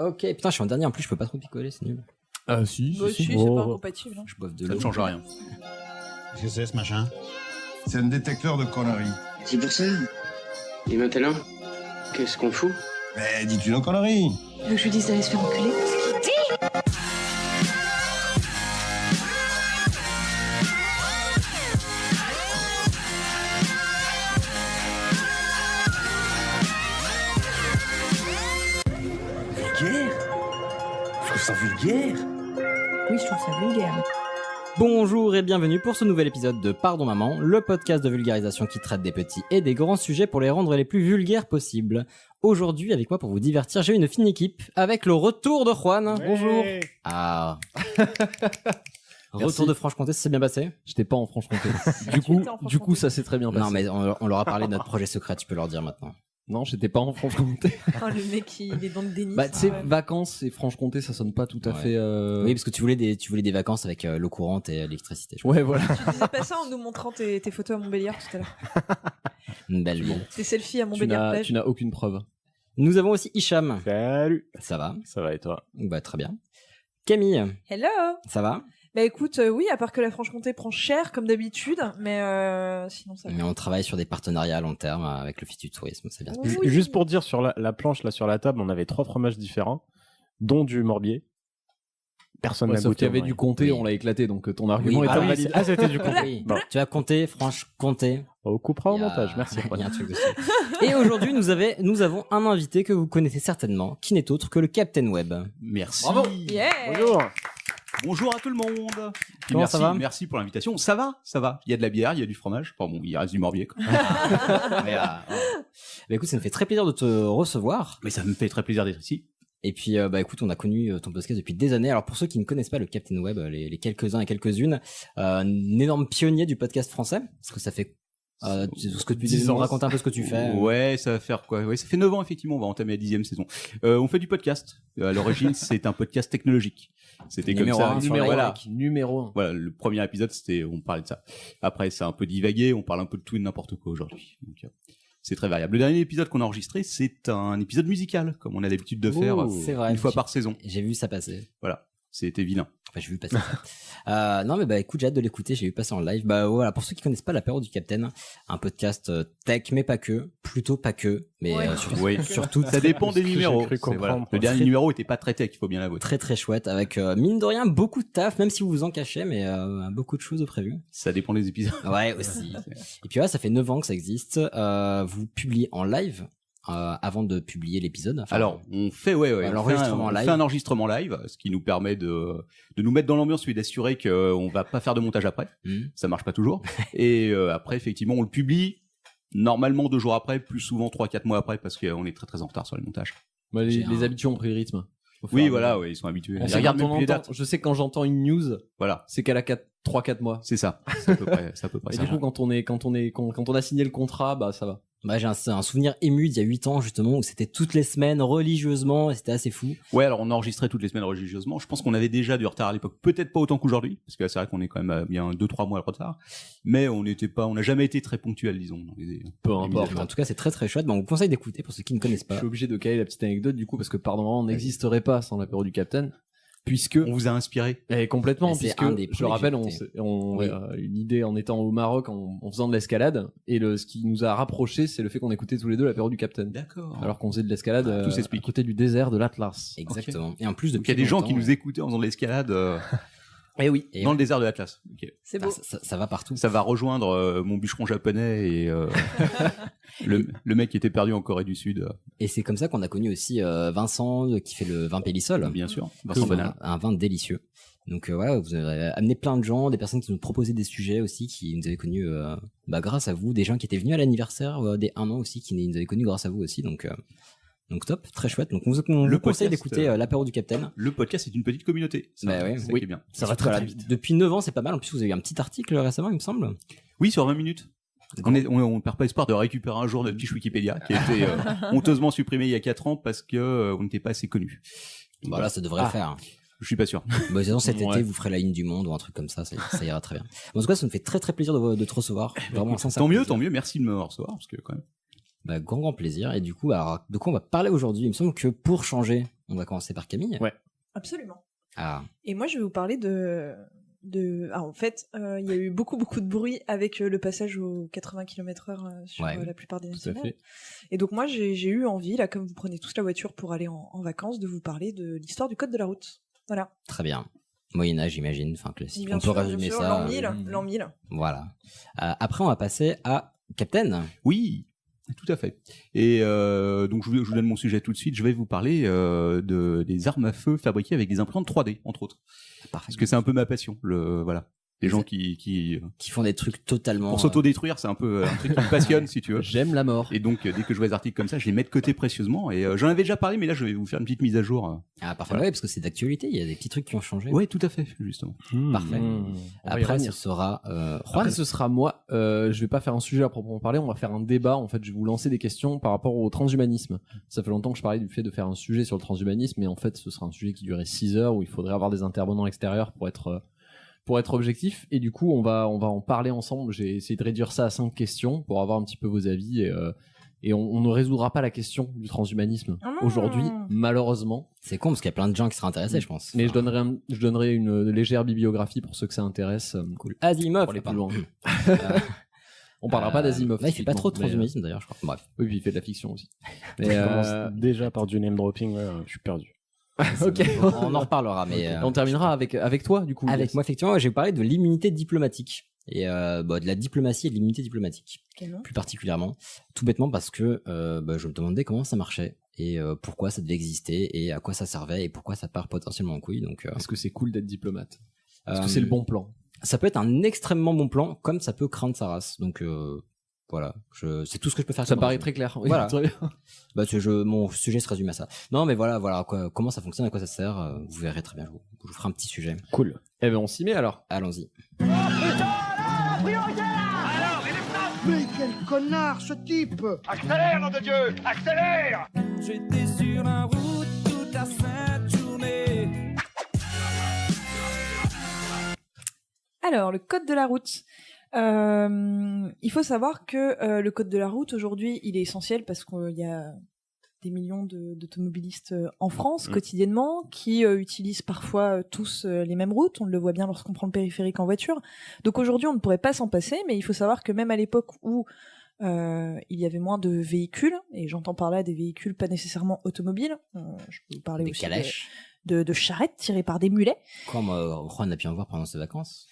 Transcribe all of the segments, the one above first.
Ok, putain, je suis en dernier, en plus je peux pas trop picoler, c'est nul. Ah si, Moi aussi, c'est pas incompatible. Hein. Je boive de Ça l'eau. ne change rien. Qu'est-ce que c'est ce machin? C'est un détecteur de conneries. C'est pour ça. Et maintenant, qu'est-ce qu'on fout? Mais dis-tu nos conneries? Tu veux que je lui dise d'aller se faire enculer? Vulgaire? Je trouve ça vulgaire. Oui, je trouve ça vulgaire. Bonjour et bienvenue pour ce nouvel épisode de Pardon Maman, le podcast de vulgarisation qui traite des petits et des grands sujets pour les rendre les plus vulgaires possibles. Aujourd'hui, avec moi pour vous divertir, j'ai une fine équipe avec le retour de Juan. Ouais. Bonjour. Ah. Retour de Franche-Comté, ça s'est bien passé? J'étais pas en Franche-Comté. étais en Franche-Comté. du coup, ça s'est très bien passé. Non, mais on leur a parlé de notre projet secret, tu peux leur dire maintenant. Non, j'étais pas en Franche-Comté. Oh, le mec, il est dans le déni. Bah, tu sais, Ouais. vacances et Franche-Comté, ça sonne pas tout à Ouais. fait. Oui, parce que tu voulais des vacances avec l'eau courante et l'électricité. Je crois. Ouais, voilà. Tu disais pas ça en nous montrant tes photos à Montbéliard tout à l'heure. Une belle vie. Tes selfies à tu Montbéliard n'as, plage. tu n'as aucune preuve. Nous avons aussi Hicham. Salut, Ça va? ça va et toi? Bah, très bien. Camille. Hello. Ça va? Bah écoute, oui, à part que la Franche-Comté prend cher comme d'habitude, mais sinon ça va. Mais on travaille sur des partenariats à long terme avec l'Office du tourisme, c'est bien. Oui. Juste pour dire, sur la planche, là, sur la table, on avait 3 fromages différents, dont du Morbier. Personne Ouais, n'a sauf goûté. qu'il y avait du comté, Oui. on l'a éclaté, donc ton argument Oui, est ah oui, invalide. Ah, c'était du comté. Oui. Bon. Tu as compté, Franche-Comté. On coupera au Il y a- montage, merci. Il y a un truc dessus. Et aujourd'hui, nous avons un invité que vous connaissez certainement, qui n'est autre que le Captain Web. Merci. Bravo. Yeah. Bonjour. Bonjour à tout le monde. Puis Comment merci, ça va merci pour l'invitation. Ça va, ça va. Il y a de la bière, il y a du fromage. Enfin bon, il reste du Morbier, quoi. Mais, Bah écoute, ça me fait très plaisir de te recevoir. mais ça me fait très plaisir d'être ici. Et puis, bah écoute, on a connu ton podcast depuis des années. Alors pour ceux qui ne connaissent pas le Captain Web, les quelques-uns et quelques-unes, un énorme pionnier du podcast français, parce que ça fait ce que tu 10 nous ans. raconter un peu ce que tu fais. Ouais, ça va faire quoi? Ouais, ça fait 9 ans, effectivement. On va entamer la 10e saison. On fait du podcast. À l'origine, c'est un podcast technologique. C'était comme Numéro ça. un sur Numéro Voilà. 1. Numéro 1. Voilà, le premier épisode, on parlait de ça. Après, ça a un peu divagué, on parle un peu de tout et de n'importe quoi aujourd'hui. Donc, c'est très variable. Le dernier épisode qu'on a enregistré, c'est un épisode musical, comme on a l'habitude de faire C'est vrai. une fois par saison. J'ai vu ça passer. Voilà, c'était vilain. Enfin, j'ai vu passer ça. Non, mais bah écoute, j'ai hâte de l'écouter. J'ai vu passer en live. Bah voilà, pour ceux qui connaissent pas l'apéro du Captain, un podcast tech, mais pas que, plutôt pas que, mais Ouais. Oui, surtout ça dépend des Ce que j'ai numéros. cru C'est- voilà. comprendre. Le dernier Très- numéro était pas très tech, il faut bien l'avouer. très très chouette, avec mine de rien beaucoup de taf, même si vous vous en cachez, mais beaucoup de choses de prévues. Ça dépend des épisodes. Ouais, aussi. Et puis ouais, ça fait 9 ans que ça existe. Vous publiez en live avant de publier l'épisode. Enfin, Alors, on fait, ouais, on l'enregistrement fait live. un enregistrement live, ce qui nous permet de nous mettre dans l'ambiance et d'assurer qu'on va pas faire de montage après. Ça marche pas toujours. Et après, effectivement, on le publie normalement 2 jours après, plus souvent 3-4 mois après, parce qu'on est très très en retard sur les montages. Bah, J'ai les un- habitués ont pris le rythme. Faut Oui, faire- voilà, ouais, ils sont habitués. On Ils sait regardent quand même on plus les entend- dates. je sais que quand j'entends une news, Voilà, c'est qu'elle a 3-4 mois. c'est ça. C'est à peu près Et ça. du coup, quand on a signé le contrat, bah ça va. Bah, j'ai un souvenir ému d'il y a 8 ans justement où c'était toutes les semaines religieusement et c'était assez fou. Ouais, alors on enregistrait toutes les semaines religieusement. Je pense qu'on avait déjà du retard à l'époque, peut-être pas autant qu'aujourd'hui, parce que là, c'est vrai qu'on est quand même à bien 2-3 mois de retard. Mais on n'a jamais été très ponctuel, disons. Dans Peu les importe. En tout cas, c'est très très chouette. Bah, on vous conseille d'écouter pour ceux qui ne connaissent Je pas. suis obligé de caler la petite anecdote du coup parce que pardon, on n'existerait pas sans l'apéro du Captain, puisque On vous a inspiré. complètement, Mais c'est puisque un des je le premiers rappelle, que on, j'ai s'est- on Oui. une idée en étant au Maroc en faisant de l'escalade et ce qui nous a rapprochés, c'est le fait qu'on écoutait tous les deux l'apéro du Captain. D'accord. Alors qu'on faisait de l'escalade Tout s'explique. à côté du désert de l'Atlas. Exactement. Et en plus, Donc depuis il y a des gens qui longtemps, nous écoutaient en faisant de l'escalade Eh oui. Et dans le désert de l'Atlas. Ok. C'est Ah, beau. ça va partout. Ça va rejoindre mon bûcheron japonais et le mec qui était perdu en Corée du Sud, Et c'est comme ça qu'on a connu aussi Vincent qui fait le vin Pélissol. bien sûr. Que Vincent c'est Bonal. un vin délicieux. Donc ouais, vous avez amené plein de gens, des personnes qui nous proposaient des sujets aussi, qui nous avaient connus grâce à vous, des gens qui étaient venus à l'anniversaire des 1 an aussi, qui nous avaient connus grâce à vous aussi. Donc top, très chouette. Donc on vous conseille podcast, d'écouter l'apéro du Captain. Le podcast est une petite communauté. Ça, Bah ouais. c'est ça Oui. qui est bien. Ça va très vite. Depuis 9 ans, c'est pas mal. En plus, vous avez eu un petit article récemment, il me semble. Oui, sur 20 minutes. On perd pas espoir de récupérer un jour notre fiche Wikipédia qui a été honteusement supprimée il y a 4 ans parce que on n'était pas assez connus. Voilà, ça devrait le faire. Je suis pas sûr. Bah, sinon, cet Ouais. été, vous ferez la ligne du monde ou un truc comme ça ira très bien. En tout cas, ça me fait très très plaisir de te recevoir. Vraiment, un sincère plaisir. Tant mieux, merci de me recevoir parce que quand même. Bah, grand plaisir. Et du coup, alors, de quoi on va parler aujourd'hui? Il me semble que pour changer, On va commencer par Camille. Ouais. Absolument. Ah. Et moi, je vais vous parler en fait, il y a eu beaucoup de bruit avec le passage aux 80 km/h sur la plupart des nationales. Et donc moi, j'ai eu envie, là, comme vous prenez tous la voiture pour aller en vacances, de vous parler de l'histoire du code de la route. Voilà. Très bien. Moyen-Âge, j'imagine, enfin classique. Bien on sûr, peut résumer bien sûr, ça. L'an 1000. Voilà. Après, on va passer à Captain. Oui, tout à fait. Et donc je vous donne mon sujet tout de suite. Je vais vous parler des armes à feu fabriquées avec des imprimantes 3D, entre autres. Parfait. Parce que c'est un peu ma passion. Voilà. Les gens qui font des trucs totalement... Pour s'autodétruire, c'est un peu un truc qui me passionne, si tu veux. J'aime la mort. Et donc, dès que je vois des articles comme ça, je les mets de côté précieusement. Et j'en avais déjà parlé, mais là, je vais vous faire une petite mise à jour. Ah, parfait. Voilà. Ouais, parce que c'est d'actualité. Il y a des petits trucs qui ont changé. Ouais, tout à fait, justement. Parfait. Après, ce sera Juan. Après, ce sera moi. Je vais pas faire un sujet à proprement parler. On va faire un débat. En fait, je vais vous lancer des questions par rapport au transhumanisme. Ça fait longtemps que je parlais du fait de faire un sujet sur le transhumanisme, mais en fait, ce sera un sujet qui durerait 6 heures où il faudrait avoir des intervenants extérieurs pour être objectif. Et du coup, on va en parler ensemble. J'ai essayé de réduire ça à 5 questions pour avoir un petit peu vos avis. Et on ne résoudra pas la question du transhumanisme aujourd'hui, malheureusement. C'est con parce qu'il y a plein de gens qui seraient intéressés, je pense. Mais je donnerai une légère bibliographie pour ceux que ça intéresse. Cool. Asimov, pour aller plus loin. On parlera pas d'Asimov. Là, il fait pas trop de transhumanisme d'ailleurs, je crois. Bref. Oui, puis il fait de la fiction aussi. Je commence déjà par du name dropping, je suis perdu. Ok. On en reparlera, mais on terminera avec toi, du coup. Avec moi, effectivement, j'ai parlé de l'immunité diplomatique et de la diplomatie et de l'immunité diplomatique, plus particulièrement, tout bêtement parce que je me demandais comment ça marchait et pourquoi ça devait exister et à quoi ça servait et pourquoi ça part potentiellement en couille. Donc, est-ce que c'est cool d'être diplomate? Est-ce que c'est le bon plan? Ça peut être un extrêmement bon plan, comme ça peut craindre sa race. Donc voilà, c'est tout ce que je peux faire. Ça paraît très clair. Oui, voilà. Très bien. Mon sujet se résume à ça. Non, mais voilà, comment ça fonctionne, à quoi ça sert, vous verrez très bien. Je vous ferai un petit sujet. Cool. Eh ben, on s'y met alors. Allons-y. Mais quel connard ce type! Accélère, nom de Dieu! Accélère! J'étais sur la route toute la sainte journée. Alors, le code de la route. Il faut savoir que le code de la route, aujourd'hui, il est essentiel parce qu'il y a des millions d'automobilistes en France quotidiennement qui utilisent parfois tous les mêmes routes. On le voit bien lorsqu'on prend le périphérique en voiture. Donc aujourd'hui, on ne pourrait pas s'en passer, mais il faut savoir que même à l'époque où il y avait moins de véhicules, et j'entends par là des véhicules pas nécessairement automobiles, je peux vous parler des aussi calèches. De charrettes tirées par des mulets. Comme Juan a pu en voir pendant ses vacances.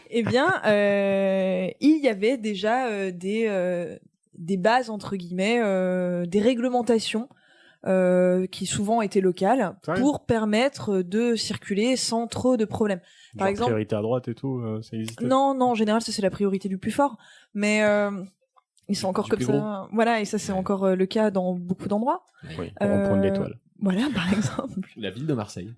Eh bien, il y avait déjà des bases, entre guillemets, des réglementations qui souvent étaient locales pour permettre de circuler sans trop de problèmes. Par exemple, priorité à droite et tout, ça existe? Non, en général, ça c'est la priorité du plus fort, mais ils sont encore comme ça. Voilà, et ça c'est encore le cas dans beaucoup d'endroits. Oui, au rond-point de l'Étoile. Voilà, par exemple. La ville de Marseille.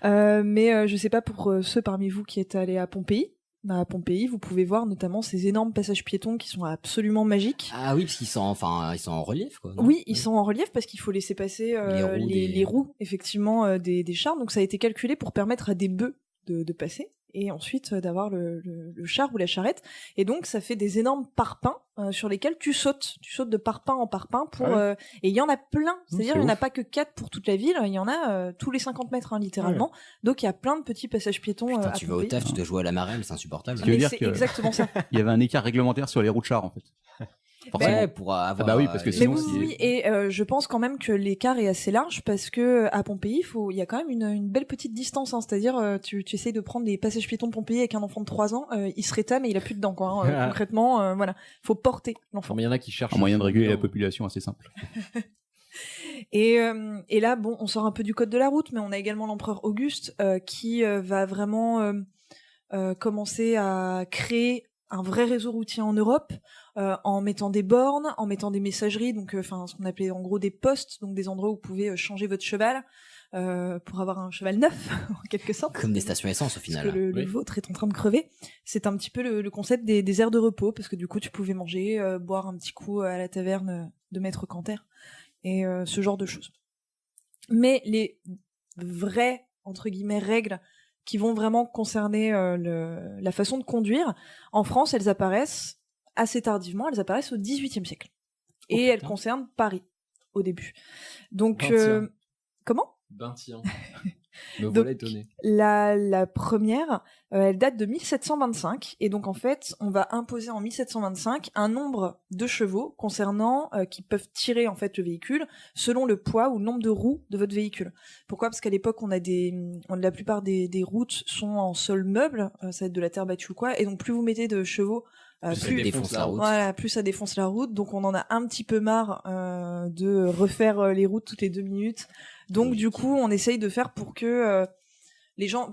Mais je sais pas pour ceux parmi vous qui êtes allés à Pompéi. À Pompéi, vous pouvez voir notamment ces énormes passages piétons qui sont absolument magiques. Ah oui, parce qu'ils sont en relief, quoi. Oui, ils sont en relief parce qu'il faut laisser passer les roues effectivement des chars. Donc ça a été calculé pour permettre à des bœufs de passer et ensuite d'avoir le char ou la charrette. Et donc ça fait des énormes parpaings sur lesquels tu sautes de parpaing en parpaing pour et il y en a plein. C'est-à-dire il n'y en a pas que 4 pour toute la ville, il y en a tous les 50 mètres littéralement. Donc il y a plein de petits passages piétons. Putain, à tu vas au taf, tu dois jouer à la marelle, c'est insupportable. Ce qui veut dire c'est que exactement ça. il y avait un écart réglementaire sur les routes chars en fait. Ouais, pour avoir. Ah bah oui, parce que Mais sinon, oui, et je pense quand même que l'écart est assez large parce que à Pompéi, il y a quand même une belle petite distance, hein, c'est-à-dire tu essayes de prendre les passages piétons de Pompéi avec un enfant de 3 ans, il se rétame et il a plus de dents, quoi. Hein, concrètement, voilà, faut porter l'enfant. Mais il y en a qui cherchent un moyen de réguler la population assez simple. Et là, bon, on sort un peu du code de la route, mais on a également l'empereur Auguste qui va vraiment commencer à créer un vrai réseau routier en Europe. En mettant des bornes, en mettant des messageries, donc ce qu'on appelait en gros des postes, donc des endroits où vous pouvez changer votre cheval pour avoir un cheval neuf en quelque sorte. Comme des stations essence au final. Parce que le vôtre est en train de crever. C'est un petit peu le concept des aires de repos, parce que du coup tu pouvais manger, boire un petit coup à la taverne de Maître Canter et ce genre de choses. Mais les vraies entre guillemets règles qui vont vraiment concerner la façon de conduire, en France elles apparaissent assez tardivement, elles apparaissent au XVIIIe siècle. Et elles concernent Paris. au début. Donc, comment ? Ben tiens. Me Donc, voilà étonné. la première, elle date de 1725, et donc en fait, on va imposer en 1725 un nombre de chevaux concernant qui peuvent tirer en fait le véhicule selon le poids ou le nombre de roues de votre véhicule. Pourquoi ? Parce qu'à l'époque, la plupart des routes sont en sol meuble, ça va être de la terre battue ou quoi, et donc plus vous mettez de chevaux, Plus ça défonce la route. Voilà, plus ça défonce la route. Donc on en a un petit peu marre de refaire les routes toutes les 2 minutes. Donc du coup, on essaye de faire pour que les gens,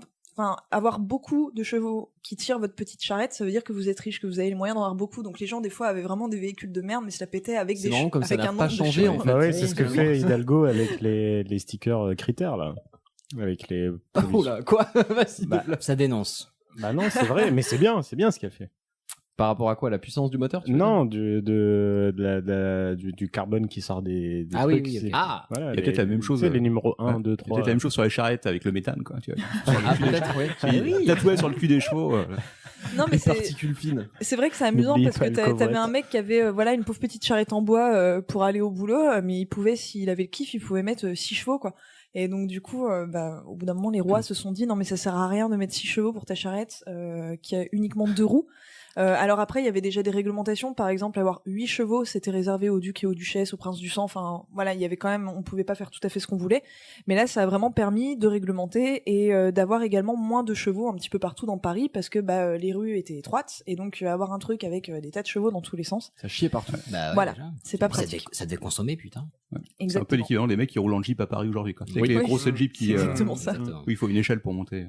avoir beaucoup de chevaux qui tirent votre petite charrette, ça veut dire que vous êtes riche, que vous avez les moyens d'en avoir beaucoup. Donc les gens des fois avaient vraiment des véhicules de merde, mais se la pétaient avec C'est marrant comme ça n'a un pas nombre de changé chevaux. en fait. Bah ouais, c'est ce que fait Hidalgo avec les stickers critères là. Avec les. Oh là, quoi ? Vas-y, Bah, développe. Ça dénonce. Bah non, c'est vrai, mais c'est bien ce qu'elle fait. Par rapport à quoi ? La puissance du moteur, tu veux Non, du carbone qui sort des Ah oui, trucs. oui, ok. c'est- Ah voilà, Il y a peut-être la même chose, Tu sais, les numéros 1, ouais. 2, C'est 3. peut-être la même chose sur les charrettes avec le méthane, quoi. Tu vois. Ah, peut-être, ouais. Tatoué sur le cul des chevaux. Non, mais Les particules fines. c'est vrai que c'est amusant N'oublie parce pas que le t'avais covrette. un mec qui avait une pauvre petite charrette en bois pour aller au boulot, mais il pouvait, s'il avait le kiff, il pouvait mettre 6 chevaux quoi. Et donc du coup, au bout d'un moment, les rois se sont dit non mais ça sert à rien de mettre 6 chevaux pour ta charrette qui a uniquement 2 roues. Alors après, il y avait déjà des réglementations. Par exemple, avoir 8 chevaux, c'était réservé aux ducs et aux duchesses, aux princes du sang. Enfin, voilà, il y avait quand même, on pouvait pas faire tout à fait ce qu'on voulait. Mais là, ça a vraiment permis de réglementer et d'avoir également moins de chevaux un petit peu partout dans Paris parce que les rues étaient étroites et donc avoir un truc avec des tas de chevaux dans tous les sens. Ça chiait partout. Bah, ouais, Voilà, déjà. c'est pas Ça pratique. ça devait consommer, putain. C'est un peu Exactement. l'équivalent des mecs qui roulent en Jeep à Paris aujourd'hui, quoi. C'est Oui. les Oui. grosses Jeeps qui. C'est exactement ça. Exactement. Où il faut une échelle pour monter.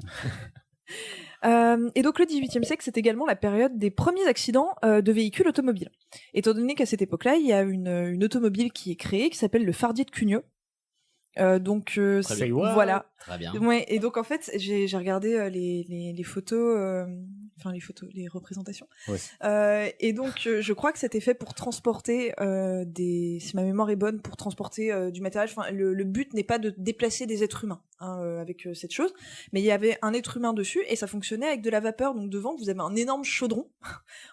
Et donc le XVIIIe siècle, c'est également la période des premiers accidents de véhicules automobiles. Étant donné qu'à cette époque-là, il y a une automobile qui est créée qui s'appelle le Fardier de Cugnot. bien. Voilà. Très bien. Ouais, et donc en fait, j'ai regardé les photos, les représentations. Ouais. Et donc je crois que c'était fait pour transporter si ma mémoire est bonne, pour transporter du matériel. Enfin, le but n'est pas de déplacer des êtres humains avec cette chose, mais il y avait un être humain dessus et ça fonctionnait avec de la vapeur. Donc devant, vous avez un énorme chaudron,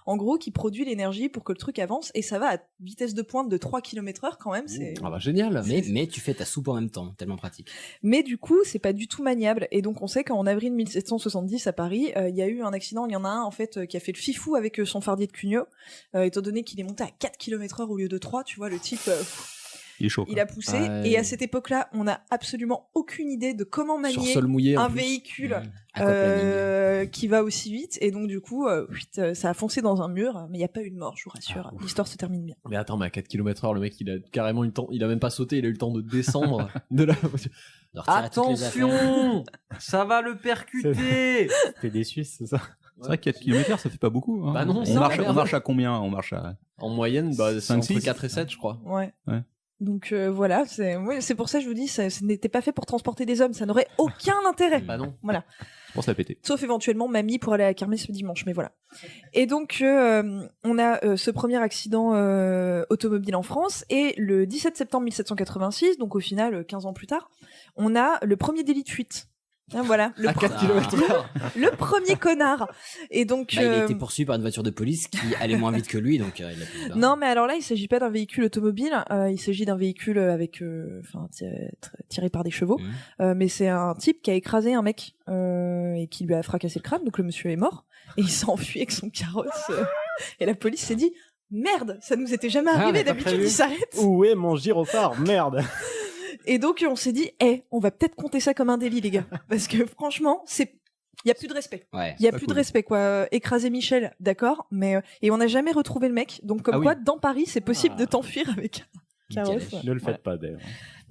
en gros, qui produit l'énergie pour que le truc avance et ça va à vitesse de pointe de 3 km/h quand même. C'est... Ah bah génial. Mais tu fais ta soupe en même temps, tellement pratique. Mais du coup, c'est pas du tout maniable. Et donc, on sait qu'en avril 1770 à Paris, il y a eu un accident. Il y en a un en fait qui a fait le fifou avec son Fardier de Cugnot, étant donné qu'il est monté à 4 km/h au lieu de 3. Tu vois, le type, Il est chaud. il a poussé. Ouais. Et à cette époque-là, on n'a absolument aucune idée de comment Sur manier sol mouillé. en un plus. véhicule Aquaplaning. qui va aussi vite. Et donc, du coup, ça a foncé dans un mur, mais il n'y a pas eu de mort, je vous rassure. L'histoire se termine bien. Mais attends, mais à 4 km/h, le mec, il a carrément eu le temps. Il a même pas sauté, il a eu le temps de descendre de la voiture. De retirer toutes les affaires. Attention, ça va le percuter. C'était des Suisses, c'est ça. C'est vrai que 4 km, ça fait pas beaucoup. Hein. Bah non, on, c'est marche, la on merde. marche à combien ? On marche à. En moyenne, c'est 5, entre 6. 4 et 7, je crois. Ouais. Ouais. Donc voilà, c'est pour ça que je vous dis, ça n'était pas fait pour transporter des hommes, ça n'aurait aucun intérêt. Bah non. Voilà. Je pense à péter. Sauf éventuellement mamie pour aller à la kermesse ce dimanche, mais voilà. Et donc on a ce premier accident automobile en France, et le 17 septembre 1786, donc au final 15 ans plus tard, on a le premier délit de fuite. Hein, voilà, À 4 km/h. le premier connard. Et donc Bah, il a été poursuivi par une voiture de police qui allait moins vite que lui, donc il a pu se barrer. non, mais alors là, il s'agit pas d'un véhicule automobile, il s'agit d'un véhicule avec, tiré par des chevaux, mais c'est un type qui a écrasé un mec et qui lui a fracassé le crâne, donc le monsieur est mort et il s'est enfui avec son carrosse. Et la police s'est dit merde, ça nous était jamais Ah, on arrivé, a pas d'habitude prévu. il s'arrête. Où est mon gyrophare ? Merde. Et donc on s'est dit, on va peut-être compter ça comme un délit, les gars, parce que franchement, il y a plus de respect. Ouais. Il y a Pas plus cool. de respect, quoi. Écraser Michel, d'accord, mais et on n'a jamais retrouvé le mec. Donc comme Ah oui. quoi, dans Paris, c'est possible Ah. de t'enfuir avec un carrosse. calèche. Ne le Voilà. faites pas d'ailleurs.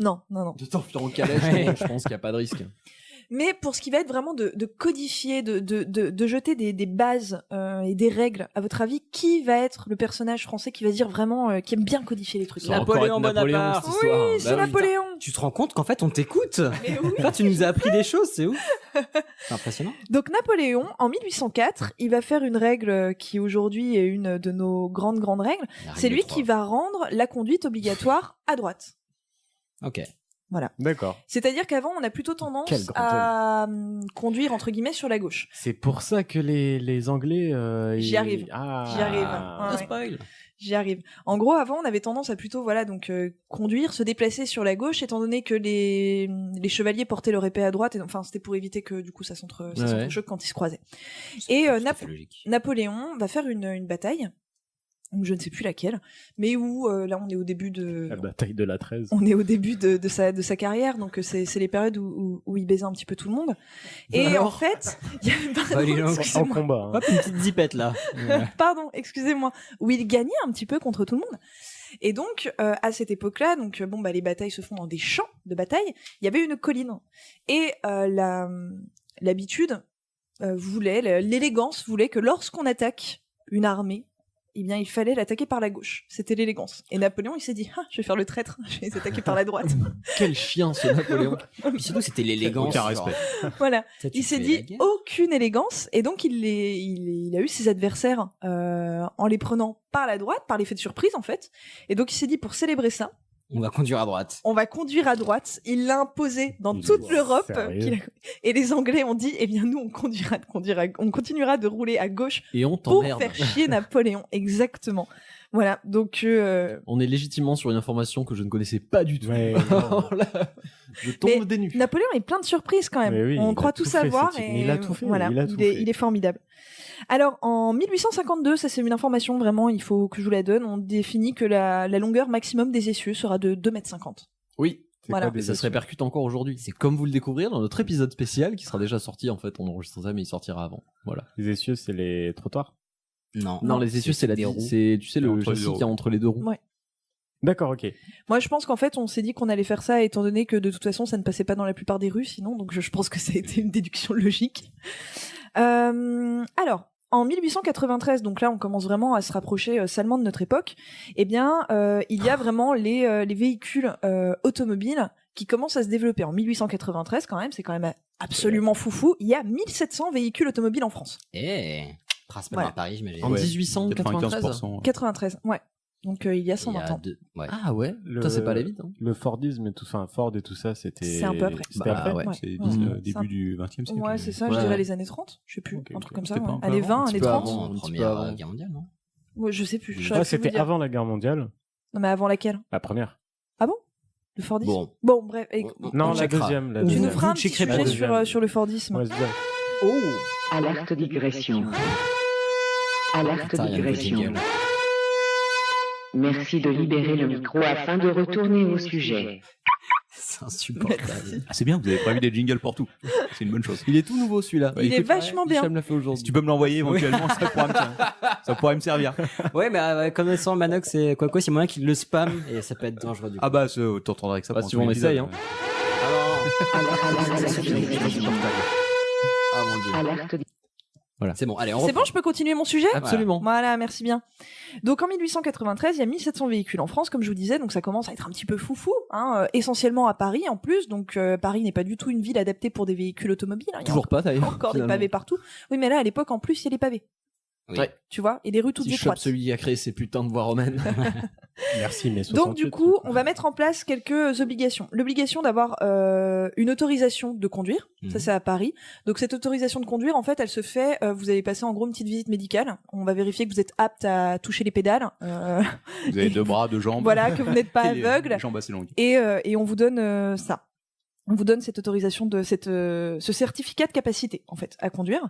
Non, non, non. De t'enfuir en calèche, non, je pense qu'il n'y a pas de risque. Mais pour ce qui va être vraiment de codifier, de jeter des bases et des règles, à votre avis, qui va être le personnage français qui va dire vraiment, qui aime bien codifier les trucs? Ça va encore être Napoléon, cette histoire. Oui, Bah c'est Napoléon. Tu te rends compte qu'en fait on t'écoute. Mais oui. Enfin, tu nous as appris des choses, c'est ouf. C'est impressionnant. Donc Napoléon, en 1804, il va faire une règle qui aujourd'hui est une de nos grandes règles. La règle C'est lui de trois. qui va rendre la conduite obligatoire à droite. Ok. Voilà. D'accord. C'est-à-dire qu'avant, on a plutôt tendance Quel grand à conduire entre guillemets sur la gauche. C'est pour ça que les Anglais. J'y arrive. Ah. J'y arrive. Ouais, spoil. J'y arrive. En gros, avant, on avait tendance à plutôt, conduire, se déplacer sur la gauche, étant donné que les chevaliers portaient leur épée à droite, et enfin, c'était pour éviter que, du coup, ça s'entrechoque quand ils se croisaient. Et Napoléon va faire une bataille, donc je ne sais plus laquelle, mais où, là, on est au début de... La bataille de la 13. On est au début de sa carrière, donc c'est les périodes où il baisait un petit peu tout le monde. Et Alors en fait, il y a En combat. Hein. Hop, une petite zipette là. Pardon, excusez-moi, où il gagnait un petit peu contre tout le monde. Et donc, à cette époque-là, les batailles se font dans des champs de bataille. Il y avait une colline. Et l'habitude l'élégance voulait que lorsqu'on attaque une armée, eh bien, il fallait l'attaquer par la gauche. C'était l'élégance. Et Napoléon, il s'est dit, je vais faire le traître, je vais les attaquer par la droite. Quel chien, ce Napoléon. Puis surtout, c'était l'élégance. Aucun respect. Voilà. Ça, tu Il s'est fais dit la guerre. aucune élégance, et donc il a eu ses adversaires en les prenant par la droite, par l'effet de surprise en fait. Et donc il s'est dit, pour célébrer ça, On va conduire à droite. on va conduire à droite. Il l'a imposé dans toute l'Europe. Sérieux Et les Anglais ont dit, eh bien nous on continuera de rouler à gauche Et on pour t'emmerde. faire chier Napoléon. Exactement. Voilà. Donc On est légitimement sur une information que je ne connaissais pas du tout. Ouais, Là, je tombe Mais des nues. Napoléon est plein de surprises quand même. Mais oui, On il croit a tout tout fait, savoir ce type. et Mais il a tout fait, voilà, il a tout fait. il est formidable. Alors en 1852, ça c'est une information vraiment, il faut que je vous la donne, on définit que la longueur maximum des essieux sera de 2,50 m. Oui. Voilà. quoi, Et ça se répercute encore aujourd'hui. C'est comme vous le découvrirez dans notre épisode spécial qui sera déjà sorti en fait. On enregistre ça mais il sortira avant. Voilà. Les essieux, c'est les trottoirs. Non, les essieux c'est des roues. c'est tu sais le Entre les châssis deux qu'il y a entre les deux roues. Ouais. D'accord, ok. Moi je pense qu'en fait on s'est dit qu'on allait faire ça étant donné que de toute façon ça ne passait pas dans la plupart des rues sinon, donc je pense que ça a été une déduction logique. Alors, en 1893, donc là on commence vraiment à se rapprocher salement de notre époque, eh bien il y a vraiment les véhicules automobiles qui commencent à se développer. En 1893 quand même, c'est quand même absolument foufou, il y a 1700 véhicules automobiles en France. Principalement Voilà. à Paris, j'imagine. En Ouais. 1893. 95%. 93, ouais. Donc il y a Il y 120 a ans. ouais. Ah ouais. Ça c'est pas allé vite. Hein. Le Fordisme et tout ça, Ford et tout ça, c'était. C'est un peu après. C'était Bah, après. ouais. C'est Ouais. début du 20e siècle. Ouais, c'est ça, Ouais, je dirais ouais. les années 30, je sais plus, Ok, un truc ok. comme ça. C'était pas Ouais. un peu Années avant, 20, un petit années peu 30. avant. En un petit peu Première avant. Guerre mondiale, non? Ouais, je sais plus. je Ouais, saurais plus c'était vous dire. avant la guerre mondiale. Non, mais avant laquelle? La première. Ah bon? Le Fordisme? Bon. Bon, bref. Non, la checkera. deuxième. La Tu deuxième. nous feras un petit checkerez sujet pas. sur le Fordisme. Ouais, c'est bien. Oh. Alerte digression. Alerte Attends, il y a un nouveau digression. jingle. Merci de libérer le micro afin de retourner au sujet. C'est insupportable. Ah, c'est bien, vous avez prévu des jingles pour tout. C'est une bonne chose. Il est tout nouveau celui-là. Il est vachement bien. Hicham l'a fait Si aujourd'hui. tu peux me l'envoyer éventuellement, ça pourrait me servir. Ouais, mais connaissant Manox, c'est quoi, c'est moyen qu'il le spam et ça peut être dangereux du coup. Ah bah, t'entendras avec ça. Bah, pendant si tout on l'épisode. essaye, hein. Ah mon dieu. Alerte C'est bon, allez, on C'est reprend. bon, je peux continuer mon sujet? Absolument. Voilà, merci bien. Donc en 1893, il y a 1700 véhicules en France, comme je vous disais, donc ça commence à être un petit peu foufou, hein, essentiellement à Paris en plus, donc Paris n'est pas du tout une ville adaptée pour des véhicules automobiles. Hein, il y a Toujours pas d'ailleurs. encore des finalement. pavés partout. Oui, mais là, à l'époque, en plus, il y a des pavés, Oui. Ouais. tu vois, et des rues toutes Si je chope étroites. celui qui a créé ces putains de voies romaines. Merci, mais 68. Donc du coup, on va mettre en place quelques obligations. L'obligation d'avoir une autorisation de conduire, ça c'est à Paris. Donc cette autorisation de conduire, en fait, elle se fait, vous allez passer en gros une petite visite médicale. On va vérifier que vous êtes apte à toucher les pédales. Vous avez deux bras, deux jambes. Voilà, que vous n'êtes pas Et les aveugle. jambes assez longues. Et on vous donne ça. On vous donne cette autorisation de ce certificat de capacité en fait à conduire.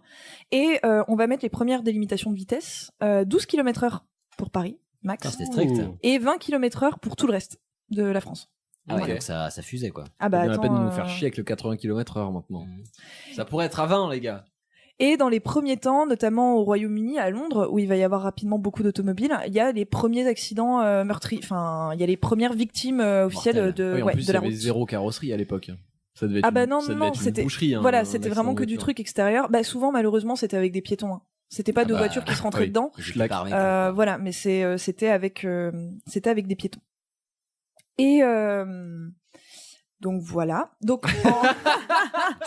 Et on va mettre les premières délimitations de vitesse, 12 km/h pour Paris max, Ah, c'était strict. Ouh. et 20 km/h pour tout le reste de la France. Ah ouais, Ok. donc ça fusait quoi. Ah bah Il y a la attends, peine de nous faire chier avec le 80 km/h maintenant. Ça pourrait être à 20 les gars. Et dans les premiers temps, notamment au Royaume-Uni, à Londres, où il va y avoir rapidement beaucoup d'automobiles, il y a les premiers accidents meurtriers. Enfin, il y a les premières victimes officielles Mortelles. de, Oui, en plus de il y la avait route. zéro carrosserie à l'époque. Ça devait être Ah bah une- non, ça devait non, être une c'était boucherie. Hein, voilà, un c'était accident vraiment de que du voiture. truc extérieur. Bah souvent, malheureusement, c'était avec des piétons. Hein. C'était pas Ah deux bah, voitures qui se rentraient oui. dedans. Je Schlag. l'ai pas remis. Voilà, mais c'était avec des piétons. Et donc voilà. Donc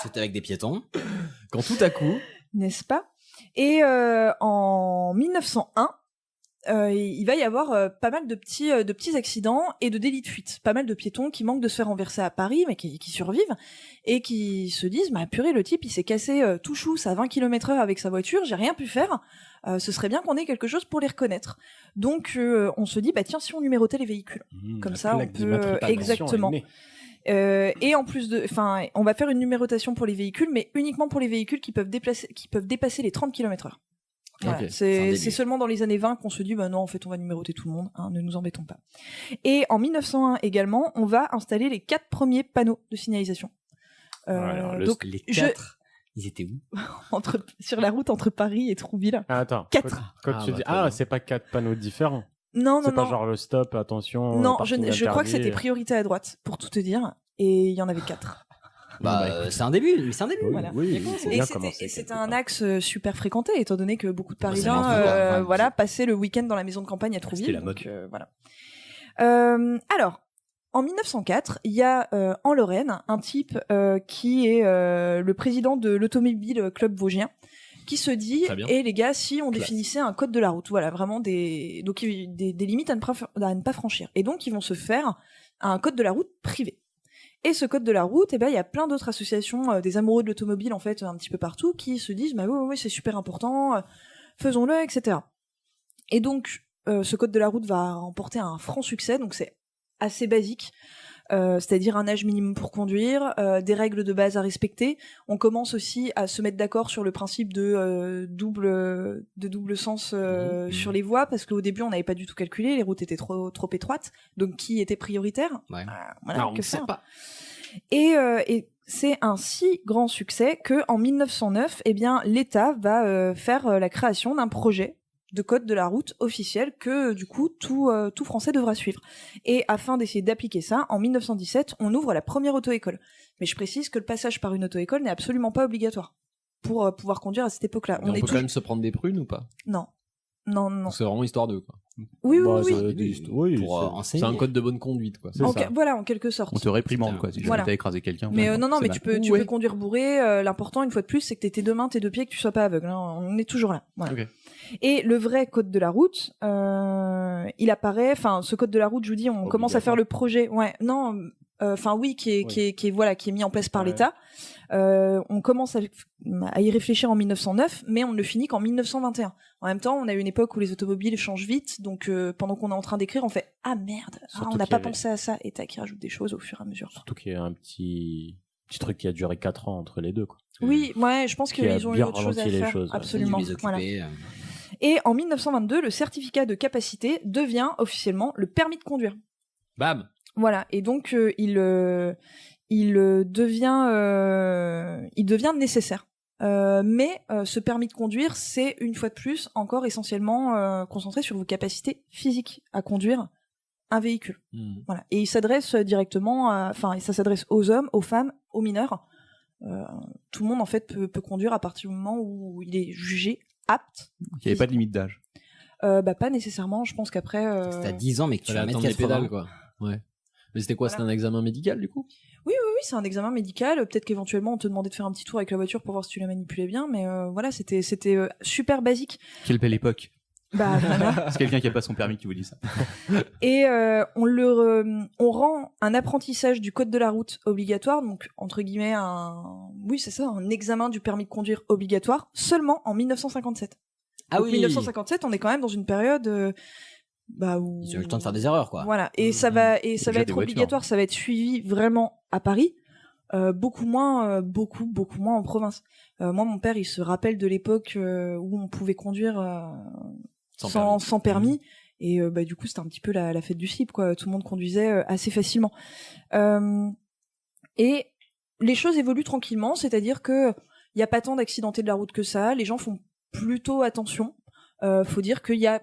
C'était avec des piétons. Quand tout à coup, n'est-ce pas? Et en 1901, il va y avoir pas mal de petits accidents et de délits de fuite. Pas mal de piétons qui manquent de se faire renverser à Paris, mais qui survivent et qui se disent, bah purée, le type il s'est cassé tout chousse à 20 km/h avec sa voiture, j'ai rien pu faire. Ce serait bien qu'on ait quelque chose pour les reconnaître. Donc on se dit, bah tiens, si on numérotait les véhicules, comme ça on peut exactement. Et en plus on va faire une numérotation pour les véhicules, mais uniquement pour les véhicules qui peuvent dépasser les 30 km/h. Voilà, Okay. c'est seulement dans les années 20 qu'on se dit bah non, en fait on va numéroter tout le monde, hein, ne nous embêtons pas. Et en 1901 également, on va installer les 4 premiers panneaux de signalisation. Donc les 4, ils étaient où? Sur la route entre Paris et Trouville. Ah, attends. 4. Quand tu dis c'est pas 4 panneaux différents. Non. C'est pas genre le stop, attention. Non, je crois que c'était priorité à droite, pour tout te dire, et il y en avait 4. C'est un début, mais c'est un début. Voilà. Oui, et c'était un axe super fréquenté, étant donné que beaucoup de Parisiens passaient le week-end dans la maison de campagne à Trouville. C'était la mode. Voilà. Alors, en 1904, il y a en Lorraine un type qui est le président de l'Automobile Club Vosgien, qui se dit, et les gars, si on définissait un code de la route, voilà, vraiment des limites à ne pas franchir. Et donc, ils vont se faire un code de la route privé. Et ce code de la route, il y a plein d'autres associations, des amoureux de l'automobile, en fait, un petit peu partout, qui se disent, bah oui, c'est super important, faisons-le, etc. Et donc, ce code de la route va remporter un franc succès, donc c'est assez basique, c'est-à-dire un âge minimum pour conduire, des règles de base à respecter. On commence aussi à se mettre d'accord sur le principe de double sens sur les voies, parce qu'au début on n'avait pas du tout calculé, les routes étaient trop étroites, donc qui était prioritaire? Voilà, on ne sait pas. Et c'est un si grand succès que en 1909, l'État va faire la création d'un projet de code de la route officiel que du coup tout Français devra suivre. Et afin d'essayer d'appliquer ça, en 1917, on ouvre la première auto-école. Mais je précise que le passage par une auto-école n'est absolument pas obligatoire pour pouvoir conduire à cette époque-là. On peut quand même se prendre des prunes ou pas? Non. C'est vraiment histoire d'eux, quoi. Oui. C'est un code de bonne conduite, quoi. Voilà, en quelque sorte. On te réprimande, quoi, si jamais t'as écrasé quelqu'un. Mais mais tu peux conduire bourré. L'important, une fois de plus, c'est que t'aies tes 2 mains, tes 2 pieds, que tu sois pas aveugle. Hein. On est toujours là. Voilà. Okay. Et le vrai code de la route, il apparaît. Enfin, ce code de la route, je vous dis, on commence à faire le projet. Qui est mis en place par l'État. On commence à y réfléchir en 1909, mais on ne le finit qu'en 1921. En même temps, on a une époque où les automobiles changent vite, donc pendant qu'on est en train d'écrire, on fait « Ah merde, on n'a pas pensé à ça », et tac, il rajoute des choses au fur et à mesure. Surtout qu'il y a un petit truc qui a duré 4 ans entre les deux, quoi. Oui, je pense qu'ils ont eu autre chose à faire. Absolument. Voilà. Et en 1922, le certificat de capacité devient officiellement le permis de conduire. Bam. Voilà, et donc il devient nécessaire. Mais ce permis de conduire, c'est une fois de plus encore essentiellement concentré sur vos capacités physiques à conduire un véhicule. Voilà, et il s'adresse directement, ça s'adresse aux hommes, aux femmes, aux mineurs. Tout le monde en fait peut conduire à partir du moment où il est jugé apte. Il n'y avait pas de limite d'âge. Pas nécessairement. Je pense qu'après. C'est à 10 ans, mais que tu vas mettre les pédales, quoi. Ouais. Mais c'était quoi? C'était un examen médical, du coup? Oui, c'est un examen médical. Peut-être qu'éventuellement, on te demandait de faire un petit tour avec la voiture pour voir si tu la manipulais bien, mais c'était super basique. Quelle belle époque. Voilà. C'est quelqu'un qui a pas son permis qui vous dit ça. Et on rend un apprentissage du code de la route obligatoire, donc entre guillemets un examen du permis de conduire obligatoire seulement en 1957. Donc 1957, on est quand même dans une période où ils ont eu le temps de faire des erreurs, quoi. Voilà, et ça va être obligatoire, ça va être suivi vraiment à Paris, beaucoup moins en province. Moi, mon père, il se rappelle de l'époque où on pouvait conduire sans permis, et du coup, c'était un petit peu la fête du slip, quoi. Tout le monde conduisait assez facilement. Et les choses évoluent tranquillement, c'est-à-dire que il y a pas tant d'accidentés de la route que ça, les gens font plutôt attention. Faut dire qu'il y a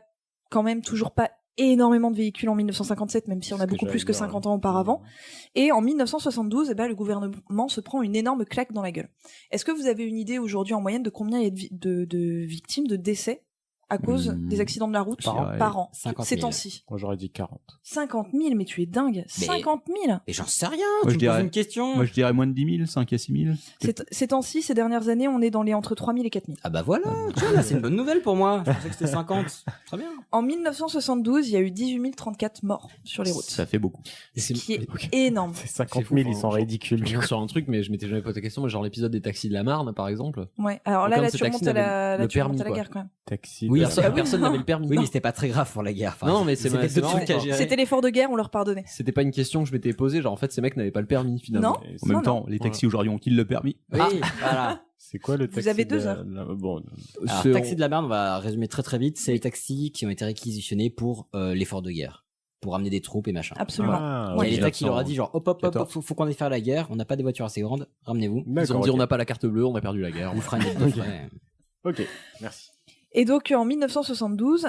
quand même toujours pas énormément de véhicules en 1957, même si on a beaucoup plus que 50 ans auparavant. Et en 1972, le gouvernement se prend une énorme claque dans la gueule. Est-ce que vous avez une idée aujourd'hui en moyenne de combien il y a de victimes, de décès à cause des accidents de la route par an. 50 000. Ces temps-ci. Moi, j'aurais dit 40. 50 000, mais tu es dingue. 50 000. Et j'en sais rien, Moi, tu me poses une question. Moi, je dirais moins de 10 000, 5 à 6 000. Ces temps-ci, ces dernières années, on est dans les entre 3 000 et 4 000. Ah bah voilà, tu vois, là, c'est une bonne nouvelle pour moi. Je pensais que c'était 50. Très bien. En 1972, il y a eu 18 034 morts sur les routes. Ça fait beaucoup. Ce qui est énorme. C'est 50 000, ils sont ridicules. Je viens sur un truc, mais je m'étais jamais posé la question, mais genre l'épisode des taxis de la Marne, par exemple. Ouais, alors Donc, là, comme là, ces tu remontes taxis à la, n'avaient là, le tu remontes permis, à la quoi. guerre quand même. Taxi. Oui, Personne n'avait le permis. Oui, Non. mais c'était pas très grave pour la guerre. Enfin, Non, mais c'est c'était deux trucs à gérer. C'était l'effort de guerre, on leur pardonnait. C'était pas une question que je m'étais posée, genre en fait ces mecs n'avaient pas le permis finalement. Non. En même temps, les taxis aujourd'hui ont-ils le permis? Oui, voilà. C'est quoi le taxi? avez 2 heures. Bon, Alors, C'est- taxi de la merde, on va résumer très très vite. C'est les taxis qui ont été réquisitionnés pour l'effort de guerre. Pour amener des troupes et machin. Absolument. Ah, Il y a ouais, l'État qui leur a dit 1900. genre hop hop hop, 14. faut qu'on aille faire la guerre, on n'a pas des voitures assez grandes, ramenez-vous. Ils ont D'accord, dit ok. on n'a pas la carte bleue, on a perdu la guerre. On vous fera une lettre de frais. Ok, merci. Et donc en 1972,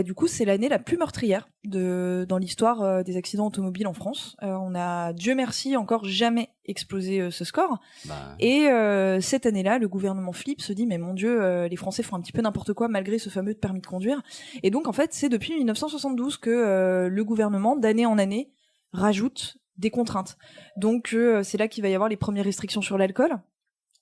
du coup c'est l'année la plus meurtrière dans l'histoire des accidents automobiles en France. On a, Dieu merci, encore jamais explosé ce score. Bah, Et cette année-là, le gouvernement flippe, se dit mais mon Dieu, les Français font un petit peu n'importe quoi malgré ce fameux permis de conduire. Et donc en fait c'est depuis 1972 que le gouvernement d'année en année rajoute des contraintes. Donc c'est là qu'il va y avoir les premières restrictions sur l'alcool.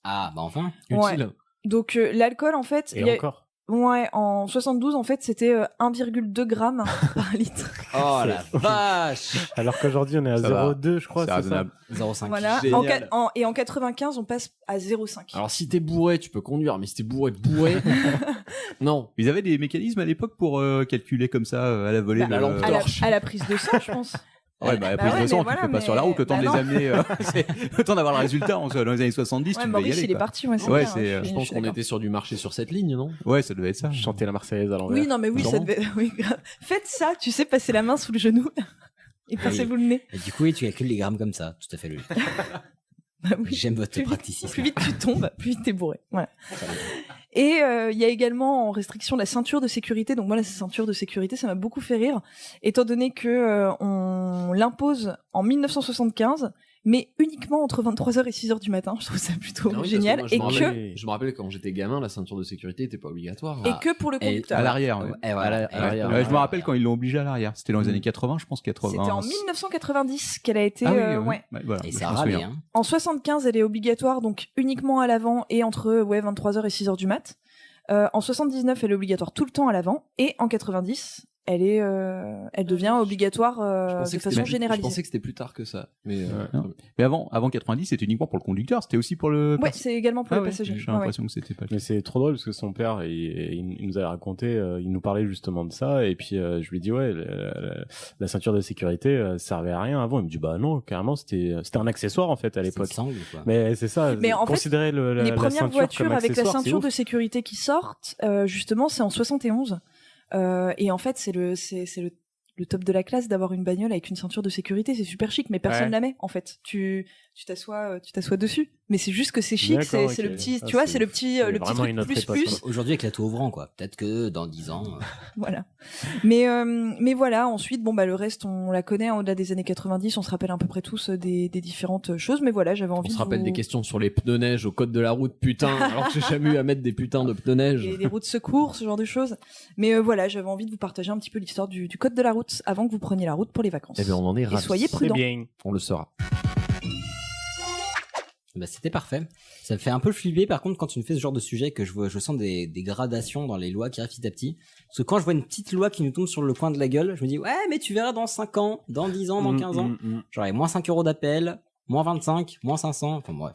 ah bah enfin. Utile. Donc l'alcool en fait, Et encore. Ouais, en 72, en fait, c'était 1,2 grammes par litre. Oh la vache. Alors qu'aujourd'hui, on est à Ça va. 0,2, je crois, C'est c'est ça. raisonnable. 0,5. Voilà. Génial. Et en 95, on passe à 0,5. Alors si t'es bourré, tu peux conduire, mais si t'es bourré, non. Ils avaient des mécanismes à l'époque pour calculer comme ça à la volée. Bah, la lampe torche. à la prise de sang, je pense. Ouais, bah, la prise ouais, de mais sang, voilà, tu fais pas mais- sur la route, le temps bah de les non. amener, le temps d'avoir le résultat. Dans les années 70, Ouais, tu devais y Maurice, aller. il est quoi. parti, ouais, c'est Ouais, clair, c'est, hein, Je pense suis qu'on d'accord. était sur du marché sur cette ligne, non? Ouais, ça devait être ça. Chanter la Marseillaise à l'envers. Oui, non, mais oui, ça Sûrement. devait. Oui, grave. Faites ça, tu sais, passer la main sous le genou et passez-vous le nez. Et du coup, oui, tu calcules les grammes comme ça, tout à fait logique. Bah oui. J'aime votre Plus vite- practicisme. Plus vite tu tombes, plus vite t'es bourré. Voilà. Et il y a également en restriction la ceinture de sécurité. Donc moi, la ceinture de sécurité, ça m'a beaucoup fait rire, étant donné que on l'impose en 1975, mais uniquement entre 23h et 6h du matin. Je trouve ça plutôt Ah oui, génial. parce que Et moi, que je me rappelle quand j'étais gamin, la ceinture de sécurité était pas obligatoire. et que pour le Et conducteur. À l'arrière. Ouais. Et voilà. À l'arrière. Ouais, je me rappelle quand ils l'ont obligé à l'arrière. C'était dans les années 80, je pense, 80. C'était en 1990 qu'elle a été. Ah oui, ouais. ouais, voilà. Et Je ça m'en râlait, souviens. hein. En 75, elle est obligatoire, donc uniquement à l'avant et entre 23h et 6h du mat. En 79, elle est obligatoire tout le temps à l'avant. Et en 90, elle devient obligatoire de façon Je généralisée. pensais que c'était plus tard que ça. Mais Non. Mais avant 90, c'était uniquement pour le conducteur. C'était aussi pour le. Ouais, c'est également pour Ah les ouais, passagers. J'ai Ouais, l'impression que c'était pas. Mais c'est trop drôle parce que son père, il nous avait raconté, il nous parlait justement de ça, et puis je lui dis ouais, la ceinture de sécurité servait à rien avant. Il me dit bah non, carrément c'était un accessoire en fait à C'était l'époque. une sangle, quoi. Mais c'est ça. Mais en fait, considérer la les premières ceinture voitures comme avec la accessoire, ceinture c'est de sécurité qui sortent, justement, c'est en 71. Et en fait, c'est le top de la classe d'avoir une bagnole avec une ceinture de sécurité. C'est super chic, mais personne Ouais. la met, en fait. Tu t'assois dessus. Mais c'est juste que c'est chic, D'accord, c'est le ok. petit, Ah, tu vois, c'est- c'est le petit c'est vraiment truc une autre plus époque, plus. Aujourd'hui, avec la tout ouvrant, quoi. Peut-être que dans 10 ans. Voilà. Mais voilà, ensuite, bon, bah, le reste, on la connaît, hein, au-delà des années 90, on se rappelle à peu près tous des différentes choses, mais voilà, j'avais envie on se de rappelle vous- des questions sur les pneus neige au code de la route, putain, alors que j'ai jamais eu à mettre des putains de pneus neige. et des routes de secours, ce genre de choses. Mais voilà, j'avais envie de vous partager un petit peu l'histoire du code de la route avant que vous preniez la route pour les vacances. Eh bien, on en est Et ravis. soyez C'est prudents. bien. On le saura. Bah, c'était parfait. Ça me fait un peu flipper, par contre, quand tu me fais ce genre de sujet, que je sens des gradations dans les lois qui arrivent petit à petit. Parce que quand je vois une petite loi qui nous tombe sur le coin de la gueule, je me dis, ouais, mais tu verras dans 5 ans, dans 10 ans, dans 15 ans. J'aurai moins 5 euros d'appel, moins 25, moins 500. Enfin bref.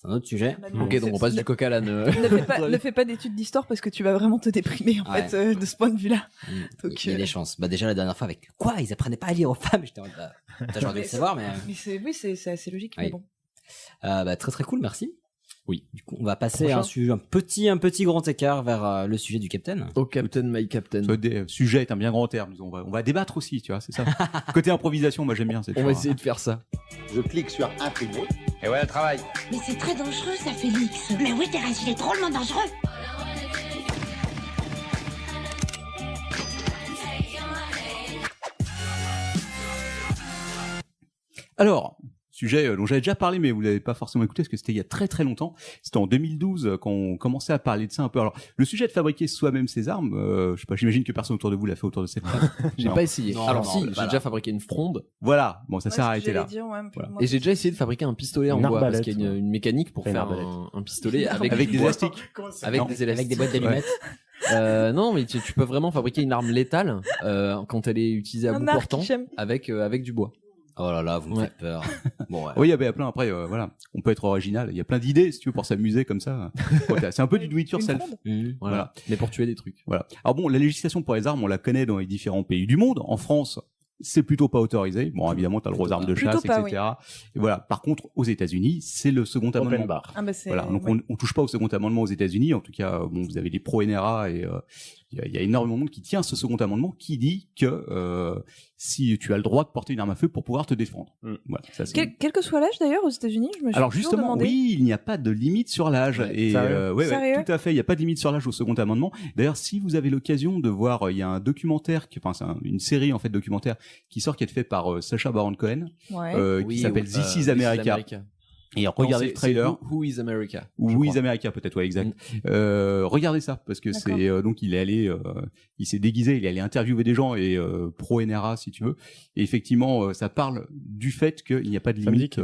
C'est un autre sujet. Ok, donc on passe du coq à l'âne. Ne fais pas d'études d'histoire parce que tu vas vraiment te déprimer, en Ouais. fait, de ce point de vue-là. Il y a des chances. Bah, déjà, la dernière fois, avec quoi? Ils apprenaient pas à lire aux femmes. J'étais en mode, bah, j'aurais dû le savoir, mais. Mais c'est assez logique, mais Oui. bon. Bah, très très cool, merci. Oui. Du coup, on va passer à un petit grand écart vers le sujet du Captain. Oh, Captain, my Captain. Sujet est un bien grand terme. On va débattre aussi, tu vois, c'est ça. Côté improvisation, moi j'aime bien. On va essayer de faire ça. Je clique sur imprimer. Et voilà le travail. Mais c'est très dangereux, ça, Félix. Mais oui, Thérèse, il est drôlement dangereux. Alors, sujet dont j'avais déjà parlé, mais vous l'avez pas forcément écouté parce que c'était il y a très très longtemps. C'était en 2012 quand on commençait à parler de ça un peu. Alors, le sujet de fabriquer soi-même ses armes, je sais pas, j'imagine que personne autour de vous l'a fait autour de cette table. J'ai pas essayé. Non, Alors non, si, voilà. j'ai déjà fabriqué une fronde. Voilà, bon, ça sert à arrêter là. Voilà. Et j'ai déjà essayé de fabriquer un pistolet en Une bois parce arbalète, qu'il y a une mécanique pour Une faire arbalète. un pistolet avec Avec du des bois. élastiques. Avec Non. des élastiques. Avec des boîtes d'allumettes. Non, mais tu peux vraiment fabriquer une arme létale quand elle est utilisée à bout portant avec du bois. Oh là là, vous me faites peur. Bon, ouais. Oui, il y a plein. Après, voilà, on peut être original. Il y a plein d'idées, si tu veux, pour s'amuser comme ça. C'est un peu du do-it-yourself. Voilà. Mais pour tuer des trucs. Voilà. Alors bon, la législation pour les armes, on la connaît dans les différents pays du monde. En France, c'est plutôt pas autorisé. Bon, évidemment, t'as le droit aux armes de chasse, Plutôt pas, etc. Et voilà. Par contre, aux États-Unis, c'est le second amendement. Open bar. Ah bah c'est... Voilà. Donc ouais. on touche pas au second amendement aux États-Unis. En tout cas, bon, vous avez des pro-NRA et il y a énormément de monde qui tient à ce second amendement qui dit que si tu as le droit de porter une arme à feu pour pouvoir te défendre. Voilà. Ça, c'est... Quel que soit l'âge d'ailleurs aux États-Unis, je me suis Alors toujours justement, demandé. oui, il n'y a pas de limite sur l'âge. Et ouais, Sérieux tout à fait, il n'y a pas de limite sur l'âge au second amendement. D'ailleurs, si vous avez l'occasion de voir, il y a un documentaire, une série en fait documentaire qui sort, qui est fait par Sacha Baron Cohen, Ouais. qui s'appelle This is America. Et regardez le trailer. Who is America? Who is America, peut-être, ouais, exact. Regardez ça, parce que c'est donc il est allé, il s'est déguisé, il est allé interviewer des gens et pro NRA si tu veux. Et effectivement, ça parle du fait qu'il n'y a pas de limite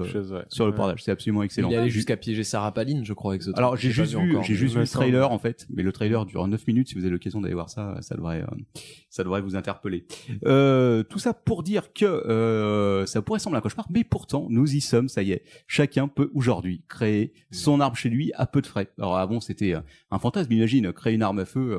sur le portage. C'est absolument excellent. Il est allé jusqu'à piéger Sarah Palin, je crois, avec ce truc. Alors j'ai juste vu le trailer en fait, mais le trailer dure 9 minutes. Si vous avez l'occasion d'aller voir ça, ça devrait vous interpeller. Tout ça pour dire que ça pourrait sembler un cauchemar, mais pourtant nous y sommes. Ça y est, chacun peut aujourd'hui créer son arme chez lui à peu de frais. Alors avant c'était un fantasme, imagine créer une arme à feu,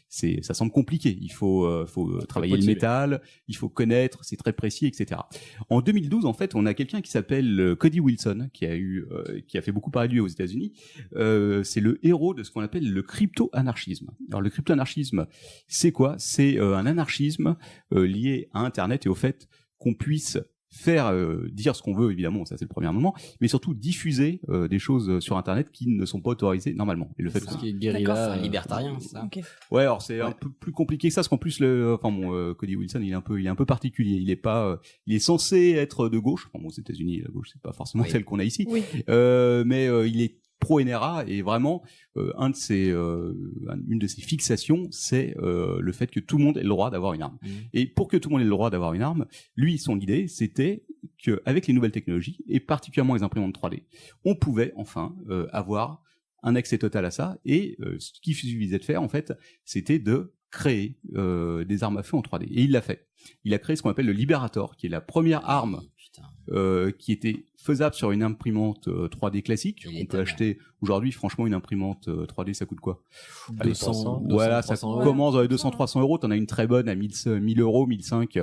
ça semble compliqué. Il faut travailler le métal, il faut connaître, c'est très précis, etc. En 2012 en fait, on a quelqu'un qui s'appelle Cody Wilson qui a fait beaucoup parler de lui aux États-Unis. C'est le héros de ce qu'on appelle le crypto-anarchisme. Alors le crypto-anarchisme, c'est quoi? C'est un anarchisme lié à Internet et au fait qu'on puisse faire dire ce qu'on veut, évidemment, ça c'est le premier moment, mais surtout diffuser des choses sur Internet qui ne sont pas autorisées normalement. Et le fait qui est guérilla, c'est un libertarien, ça. Okay. Ouais, alors c'est un peu plus compliqué que ça, parce qu'en plus Cody Wilson, il est un peu particulier. Il est censé être de gauche. Enfin bon, aux États-Unis, la gauche c'est pas forcément celle qu'on a ici, mais il est pro NRA et vraiment une de ses fixations, c'est le fait que tout le monde ait le droit d'avoir une arme. Et pour que tout le monde ait le droit d'avoir une arme, lui, son idée, c'était qu'avec les nouvelles technologies et particulièrement les imprimantes 3D, on pouvait enfin avoir un accès total à ça. Et ce qu'il suffisait de faire, en fait, c'était de créer des armes à feu en 3D. Et il l'a fait. Il a créé ce qu'on appelle le Liberator, qui est la première arme qui était faisable sur une imprimante 3D classique. On peut acheter aujourd'hui, franchement, une imprimante 3D, ça coûte quoi? 200, voilà, ça commence dans les 200-300 euros. T'en as une très bonne à 1000 euros, 1005,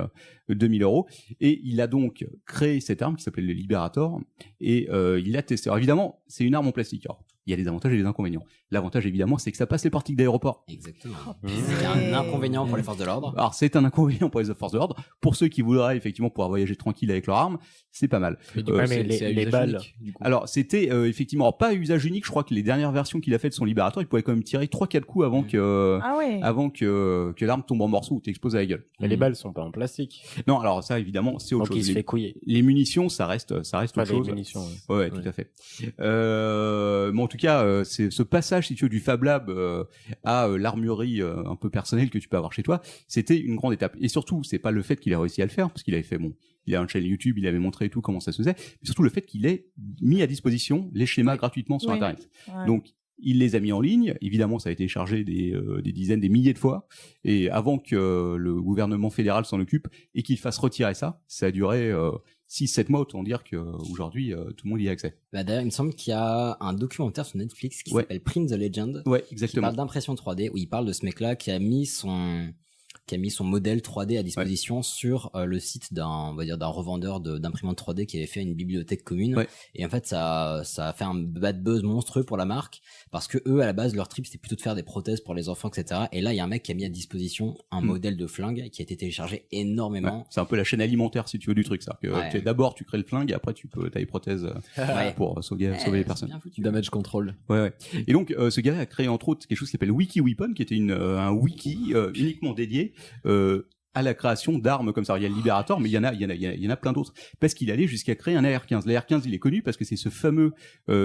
2000 euros. Et il a donc créé cette arme qui s'appelle le Liberator et il l'a testé. Alors évidemment, c'est une arme en plastique. Alors, il y a des avantages et des inconvénients. L'avantage, évidemment, c'est que ça passe les portiques d'aéroport. Exactement. C'est un inconvénient pour les forces de l'ordre. Alors, c'est un inconvénient pour les forces de l'ordre. Pour ceux qui voudraient, effectivement, pouvoir voyager tranquille avec leur arme, c'est pas mal. Mais les balles. Unique, alors, c'était, effectivement, alors, pas à usage unique. Je crois que les dernières versions qu'il a faites de son Liberator, il pouvait quand même tirer 3-4 coups avant que l'arme tombe en morceaux ou t'explose à la gueule. Mais les balles sont pas en plastique. Non, alors ça, évidemment, c'est autre chose. Il se fait couiller. Les munitions, ça reste autre chose. Les munitions, ouais, tout à fait. Mais en tout cas, c'est ce passage, si tu veux, du Fab Lab à l'armurerie un peu personnelle que tu peux avoir chez toi, c'était une grande étape. Et surtout, c'est pas le fait qu'il ait réussi à le faire, parce qu'il avait fait, il a une chaîne YouTube, il avait montré tout comment ça se faisait, mais surtout le fait qu'il ait mis à disposition les schémas gratuitement sur Internet. Ouais. Donc, il les a mis en ligne. Évidemment, ça a été chargé des dizaines, des milliers de fois. Et avant que le gouvernement fédéral s'en occupe et qu'il fasse retirer ça, ça a duré 6-7 mois, autant dire qu'aujourd'hui, tout le monde y a accès. Bah d'ailleurs, il me semble qu'il y a un documentaire sur Netflix qui s'appelle Print the Legend. Ouais, exactement. Qui parle d'impression 3D, où il parle de ce mec-là qui a mis son modèle 3D à disposition sur le site d'un revendeur d'imprimantes 3D qui avait fait une bibliothèque commune. Ouais. Et en fait, ça a fait un bad buzz monstrueux pour la marque parce que eux, à la base, leur trip, c'était plutôt de faire des prothèses pour les enfants, etc. Et là, il y a un mec qui a mis à disposition un modèle de flingue qui a été téléchargé énormément. Ouais. C'est un peu la chaîne alimentaire, si tu veux, du truc, ça. D'abord, tu crées le flingue et après, t'as les prothèses pour sauver les personnes. Damage control. Ouais. Et donc, ce gars a créé, entre autres, quelque chose qui s'appelle WikiWeapon, qui était un wiki uniquement dédié à la création d'armes comme ça. Il y a le Liberator, mais il y en a plein d'autres. Parce qu'il allait jusqu'à créer un AR-15. L'AR-15, il est connu parce que c'est ce fameux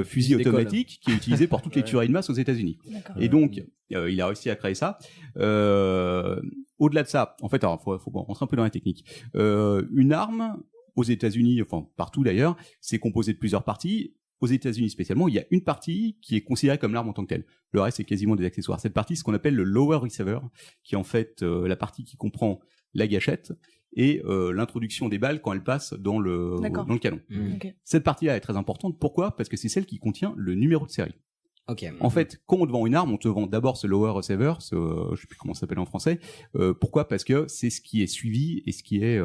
fusil automatique qui est utilisé pour toutes les tueries de masse aux États-Unis. Et donc, il a réussi à créer ça. Au-delà de ça, en fait, alors faut rentrer un peu dans la technique. Une arme aux États-Unis, enfin partout d'ailleurs, c'est composé de plusieurs parties. Aux États-Unis spécialement, il y a une partie qui est considérée comme l'arme en tant que telle. Le reste, c'est quasiment des accessoires. Cette partie, c'est ce qu'on appelle le lower receiver, qui est en fait la partie qui comprend la gâchette et l'introduction des balles quand elles passent dans le canon. Cette partie-là est très importante. Pourquoi ? Parce que c'est celle qui contient le numéro de série. En fait, quand on te vend une arme, on te vend d'abord ce lower receiver, je sais plus comment ça s'appelle en français. Pourquoi ? Parce que c'est ce qui est suivi et ce qui est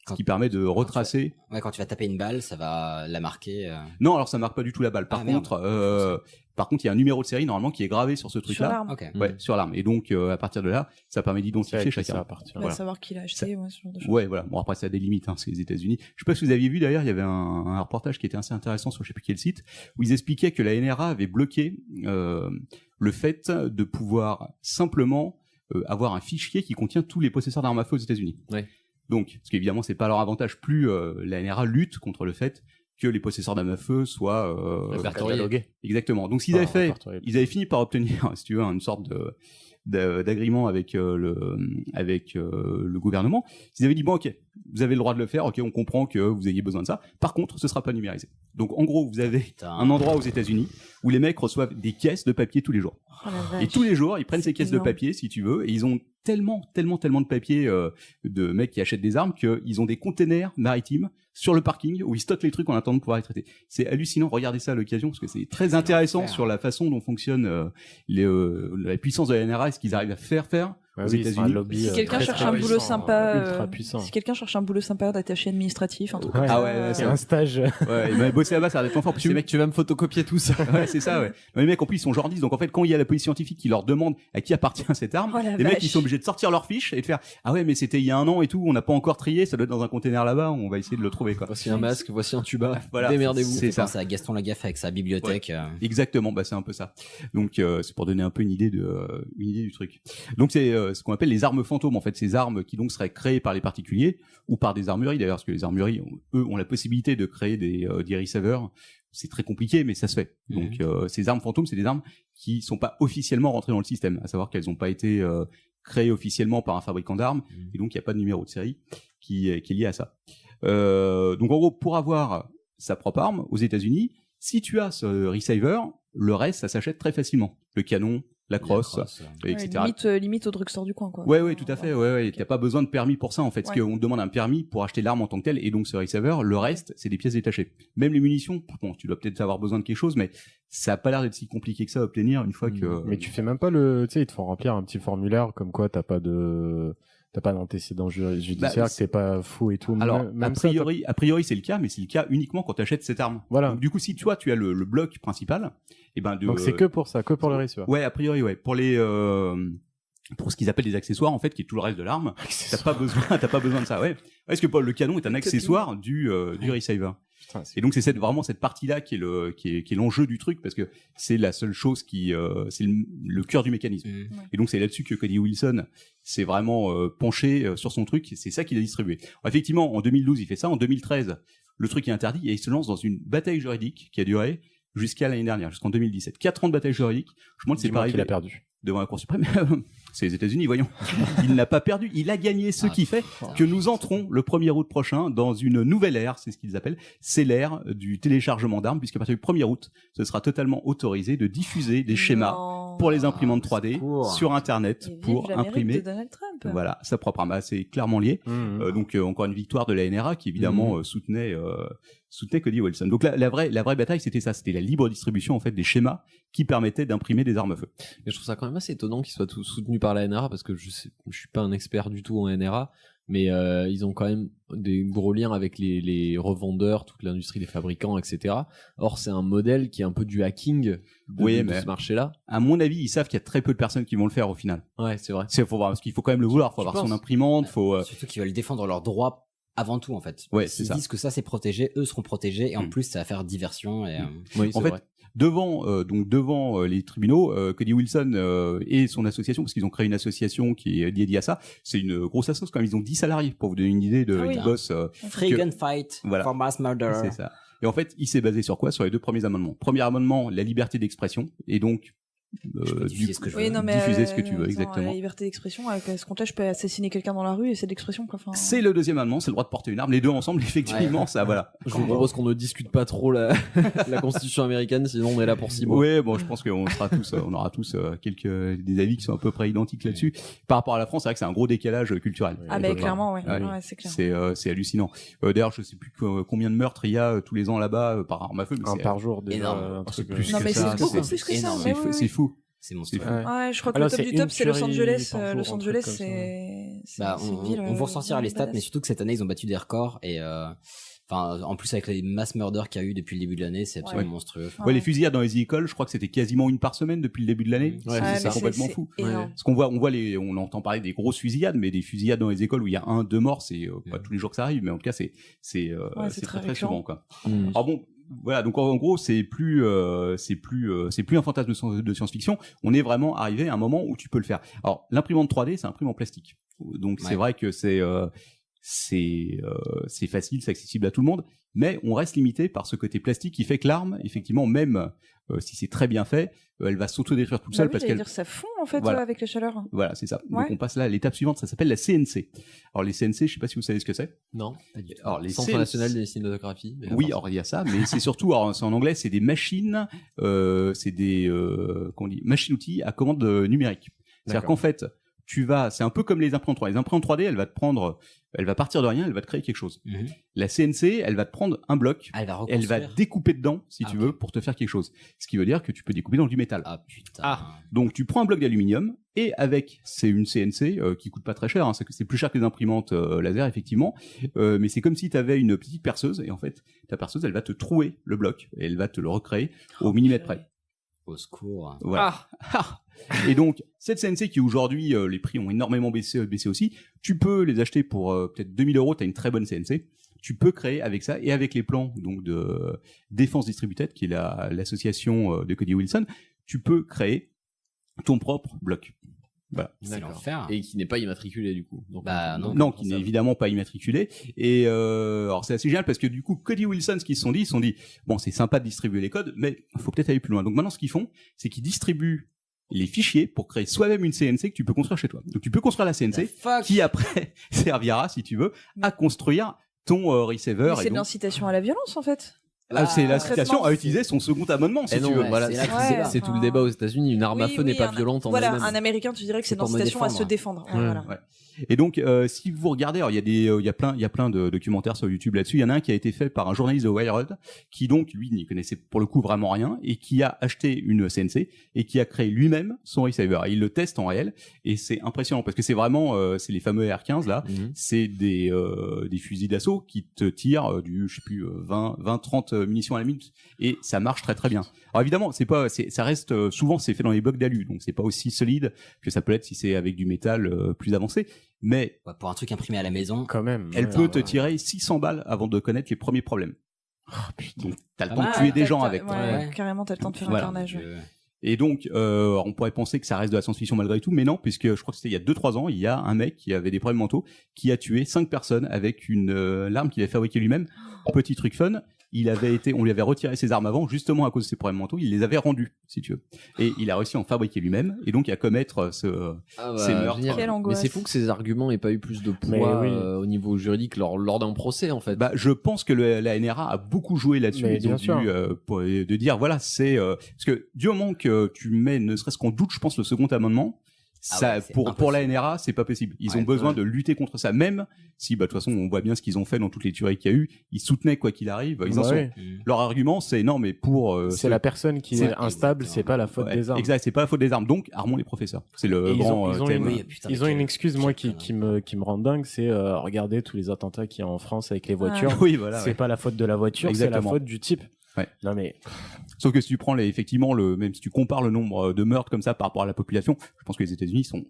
ce qui permet de retracer. Quand tu vas taper une balle, ça va la marquer. Non, alors ça marque pas du tout la balle. Par contre, il y a un numéro de série normalement qui est gravé sur ce truc-là. Sur l'arme. Ouais, sur l'arme. Et donc, à partir de là, ça permet d'identifier chacun. Savoir qui l'a acheté, ce genre de choses. Ouais, voilà. Bon, après, ça a des limites, c'est les États-Unis. Je sais pas si vous aviez vu d'ailleurs, il y avait un reportage qui était assez intéressant sur je sais plus quel site, où ils expliquaient que la NRA avait bloqué le fait de pouvoir simplement avoir un fichier qui contient tous les possesseurs d'armes à feu aux États-Unis. Ouais. Donc, parce qu'évidemment, c'est pas leur avantage. Plus la NRA lutte contre le fait que les possesseurs d'armes à feu soient répertoriés. Exactement. Donc, ce qu'ils avaient fait, ils avaient fini par obtenir, si tu veux, une sorte d'agrément avec le gouvernement. Ils avaient dit bon, ok, vous avez le droit de le faire, ok, on comprend que vous ayez besoin de ça. Par contre, ce sera pas numérisé. Donc, en gros, vous avez un endroit aux États-Unis où les mecs reçoivent des caisses de papier tous les jours. Et tous les jours, ils prennent ces caisses de papier, si tu veux, et ils ont tellement de papier de mecs qui achètent des armes qu'ils ont des containers maritimes sur le parking où ils stockent les trucs en attendant de pouvoir les traiter. C'est hallucinant, regardez ça à l'occasion parce que c'est très intéressant sur la façon dont fonctionne la puissance de la NRA et ce qu'ils arrivent à faire aux États-Unis. Si quelqu'un cherche un boulot sympa, ultra puissant. si quelqu'un cherche un boulot sympa d'attaché administratif, un truc. C'est un stage. Ouais, il va bosser là-bas, ça va être fort. Tu vas me photocopier tout ça. Ouais, c'est ça, ouais. Les mecs, en plus, ils sont journalistes, donc en fait, quand il y a la police scientifique qui leur demande à qui appartient cette arme, les mecs, ils sont obligés de sortir leurs fiches et de faire ah ouais, mais c'était il y a un an et tout, on n'a pas encore trié, ça doit être dans un container là-bas, on va essayer de le trouver, quoi. Voici un masque, voici un tuba. Voilà. Démerdez-vous. C'est ça. C'est à Gaston Lagaffe avec sa bibliothèque. Exactement, c'est un peu ça. Donc, c'est pour donner un peu une idée du truc. Donc, c'est ce qu'on appelle les armes fantômes, en fait, ces armes qui donc seraient créées par les particuliers ou par des armureries d'ailleurs, parce que les armureries, eux, ont la possibilité de créer des receivers. C'est très compliqué, mais ça se fait. Donc, ces armes fantômes, c'est des armes qui sont pas officiellement rentrées dans le système, à savoir qu'elles n'ont pas été créées officiellement par un fabricant d'armes, et donc il n'y a pas de numéro de série qui est lié à ça. Donc, en gros, pour avoir sa propre arme aux États-Unis, si tu as ce receiver, le reste, ça s'achète très facilement. Le canon, la crosse, etc. Limite au drugstore du coin, quoi. Ouais, tout à fait. Ouais. T'as pas besoin de permis pour ça, en fait. Parce qu'on te demande un permis pour acheter l'arme en tant que telle, et donc ce receiver, le reste, c'est des pièces détachées. Même les munitions, bon, tu dois peut-être avoir besoin de quelque chose, mais ça a pas l'air d'être si compliqué que ça à obtenir une fois que... Mais tu fais même pas ils te font remplir un petit formulaire comme quoi t'as pas d'antécédent judiciaire, que c'est pas fou et tout. Alors, même a priori, c'est le cas, mais c'est le cas uniquement quand tu achètes cette arme. Voilà. Donc, du coup, si tu as le bloc principal, et donc c'est que pour ça, que pour le receiver. Ouais, a priori, ouais. Pour ce qu'ils appellent des accessoires, en fait, qui est tout le reste de l'arme, t'as pas besoin de ça, ouais. Parce que le canon est un accessoire du receiver. Putain, et donc c'est vraiment cette partie-là qui est l'enjeu du truc, parce que c'est la seule chose c'est le cœur du mécanisme. Et donc c'est là-dessus que Cody Wilson s'est vraiment penché sur son truc, et c'est ça qu'il a distribué. Alors, effectivement, en 2012, il fait ça. En 2013, le truc est interdit, et il se lance dans une bataille juridique qui a duré jusqu'à l'année dernière, jusqu'en 2017. 4 ans de bataille juridique. Je me demande si c'est pareil. Il a perdu. Devant la Cour suprême. C'est les États-Unis, voyons. Il n'a pas perdu, il a gagné, ce qui fait que nous entrons le 1er août prochain dans une nouvelle ère, c'est ce qu'ils appellent, c'est l'ère du téléchargement d'armes, puisqu'à partir du 1er août, ce sera totalement autorisé de diffuser des schémas pour les imprimantes 3D sur Internet pour imprimer voilà, sa propre arme. C'est clairement lié. Donc encore une victoire de la NRA qui évidemment soutenait Cody Wilson. Donc la vraie bataille, c'était ça, c'était la libre distribution en fait des schémas qui permettaient d'imprimer des armes à feu. Et je trouve ça quand même assez étonnant qu'ils soient tous soutenus par la NRA, parce que je suis pas un expert du tout en NRA, mais ils ont quand même des gros liens avec les revendeurs, toute l'industrie des fabricants, etc. Or c'est un modèle qui est un peu du hacking de ce marché-là. À mon avis, ils savent qu'il y a très peu de personnes qui vont le faire au final. Ouais, c'est vrai. Faut voir, parce qu'il faut quand même le vouloir, faut avoir son imprimante, surtout qu'ils veulent défendre leurs droits avant tout en fait. Ouais, c'est Ils ça. disent que ça c'est protégé, eux seront protégés et en plus ça va faire diversion. Et, Oui, En c'est fait, vrai. devant les tribunaux, Cody Wilson et son association, parce qu'ils ont créé une association qui est dédiée à ça, c'est une grosse association quand même, ils ont 10 salariés, pour vous donner une idée de Ah oui. ils bossent. Free que- gunfight Voilà. for mass murder. C'est ça. Et en fait, il s'est basé sur quoi? Sur les 2 premiers amendements. Premier amendement, la liberté d'expression, et donc Je peux diffuser ce que je veux. Oui, non, mais diffuser ce que tu veux, attends, exactement. La liberté d'expression, à ce compte-là, je peux assassiner quelqu'un dans la rue et c'est de l'expression, quoi. Enfin, C'est le deuxième amendement, c'est le droit de porter une arme. Les deux ensemble, effectivement, ça, voilà. Je vous propose qu'on ne discute pas trop la Constitution américaine, sinon on est là pour 6 mois. Ouais, bon, je pense qu'on sera tous, on aura tous des avis qui sont à peu près identiques là-dessus. Par rapport à la France, c'est vrai que c'est un gros décalage culturel. Ah, bah, clairement, ouais. Ouais. Ouais, c'est clair. C'est hallucinant. D'ailleurs, je sais plus combien de meurtres il y a tous les ans là-bas par arme à feu. Mais Un c'est par jour, déjà. énorme. Un truc, plus Non, que mais ça, c'est beaucoup c'est plus que ça. énorme. mais oui, C'est fou. C'est monstrueux. Ouais, je crois que Alors, le top c'est du top, une c'est Los tuerie Angeles. par jour, Los un Angeles, truc comme c'est. Bah, c'est une ville, on va ressortir les stats, badass. mais surtout que cette année ils ont battu des records et en plus avec les mass murders qu'il y a eu depuis le début de l'année, c'est absolument Ouais. monstrueux. Ouais, les fusillades dans les écoles, je crois que c'était quasiment une par semaine depuis le début de l'année. Ouais, Ah, c'est mais complètement c'est fou. énorme. Parce qu'on on entend parler des grosses fusillades, mais des fusillades dans les écoles où il y a 1, 2 morts, c'est pas tous les jours que ça arrive, mais en tout cas c'est c'est très très très récurrent. souvent quoi. Mmh. Alors bon, voilà, donc en gros c'est plus un fantasme de science-fiction. On est vraiment arrivé à un moment où tu peux le faire. Alors l'imprimante 3D, c'est un imprimante en plastique, donc c'est Ouais. vrai que c'est facile, c'est accessible à tout le monde, mais on reste limité par ce côté plastique qui fait que l'arme, effectivement, même si c'est très bien fait, elle va s'autodétruire toute Bah seule oui, parce j'allais qu'elle. dire, ça fond en fait Voilà. avec la chaleur. Voilà, c'est ça. Ouais. Donc on passe là à l'étape suivante, ça s'appelle la CNC. Alors les CNC, je sais pas si vous savez ce que c'est. Non. Alors les Centre CNC national des cinématographies. mais Oui, enfin, alors il y a ça, mais c'est surtout, alors c'est en anglais, c'est des machines, c'est des machines-outils à commande numérique. C'est-à-dire D'accord. qu'en fait, c'est un peu comme les imprimantes 3D. Les imprimantes 3D, elle va partir de rien, elle va te créer quelque chose. Mhm. La CNC, elle va te prendre un bloc, Elle va elle va reconstruire. découper dedans, si Ah, tu ok. veux, pour te faire quelque chose. Ce qui veut dire que tu peux découper dans du métal. Ah putain. Donc tu prends un bloc d'aluminium et c'est une CNC qui coûte pas très cher, hein, c'est plus cher que les imprimantes laser effectivement, mais c'est comme si tu avais une petite perceuse et en fait ta perceuse elle va te trouer le bloc et elle va te le recréer au millimètre près. Au secours. Voilà. Et donc cette CNC qui aujourd'hui les prix ont énormément baissé aussi, tu peux les acheter pour peut-être 2000 €, t'as une très bonne CNC. Tu peux créer avec ça et avec les plans donc de Défense Distributed qui est l'association de Cody Wilson, tu peux créer ton propre bloc. Voilà. C'est l'enfer. Et qui n'est pas immatriculé du coup. Donc, Bah, Non, qui n'est évidemment pas immatriculé. Et alors c'est assez génial parce que du coup, Cody Wilson, ce qu'ils se sont dit, bon, c'est sympa de distribuer les codes, mais il faut peut-être aller plus loin. Donc maintenant, ce qu'ils font, c'est qu'ils distribuent les fichiers pour créer soi-même une CNC que tu peux construire chez toi. Donc tu peux construire la CNC qui après servira, si tu veux, à construire ton receiver. Mais Et c'est de donc, l'incitation à la violence en fait. c'est l'incitation à utiliser son second amendement, si Eh non, tu veux. ouais, voilà, c'est là que Ouais, c'est tout le débat aux États-Unis. Une arme à feu n'est pas violente en Voilà, elle-même. un Américain, tu dirais que c'est C'est pour me l'incitation à se défendre. défendre. Ouais, voilà. Ouais. Et donc, si vous regardez, alors il y a plein de documentaires sur YouTube là-dessus. Il y en a un qui a été fait par un journaliste de Wired, qui donc lui n'y connaissait pour le coup vraiment rien et qui a acheté une CNC et qui a créé lui-même son receiver. Et il le teste en réel et c'est impressionnant parce que c'est vraiment, c'est les fameux R15 là, c'est des fusils d'assaut qui te tirent du, je sais plus, 20-30 munitions à la minute et ça marche très très bien. Alors évidemment, ça reste souvent c'est fait dans les blocs d'alu, donc c'est pas aussi solide que ça peut être si c'est avec du métal plus avancé. Mais Ouais, pour un truc imprimé à la maison. Quand même. elle ouais. peut te tirer 600 balles avant de connaître les premiers problèmes. Donc t'as le temps Ah, de tuer des T'as- gens t'as- avec. Ouais, carrément, t'as le temps de faire Voilà. un carnage. Et donc, on pourrait penser que ça reste de la science-fiction malgré tout, mais non, puisque je crois que c'était il y a 2-3 ans, il y a un mec qui avait des problèmes mentaux, qui a tué 5 personnes avec une l'arme qu'il avait fabriquée lui-même. Petit truc fun, on lui avait retiré ses armes avant, justement à cause de ses problèmes mentaux, il les avait rendues, si tu veux. Et il a réussi à en fabriquer lui-même, et donc à commettre ces meurtres. génial. Quelle Mais angoisse. c'est fou que ces arguments aient pas eu plus de Mais poids oui. au niveau juridique lors d'un procès en fait. Bah, je pense que la NRA a beaucoup joué là-dessus. Mais Ils ont bien sûr. dû, de dire, voilà, c'est parce que du moment que tu mets, ne serait-ce qu'en doute, je pense, le second amendement, Ah ça, ouais, c'est pour la NRA, c'est pas possible. Ils Ouais, ont besoin ouais. de lutter contre ça, même si, bah, de toute façon, on voit bien ce qu'ils ont fait dans toutes les tueries qu'il y a eu. Ils soutenaient quoi qu'il arrive. Ils en Bah sont. oui. Leur argument, c'est non, mais pour C'est la personne qui c'est- est instable, c'est pas la faute Ouais, des armes. Exact, c'est pas la faute des armes. Donc, armons les professeurs. C'est le Et ils grand ont thème. une, Oui, putain, ils mais ont une quel- excuse, moi, quel qui me rend dingue, c'est regardez tous les attentats qu'il y a en France avec les voitures. Oui, voilà. C'est ouais. pas la faute de la voiture, c'est la Exactement. faute du type. Ouais. Non mais Sauf que si tu prends effectivement même si tu compares le nombre de meurtres comme ça par rapport à la population, je pense que les États-Unis sont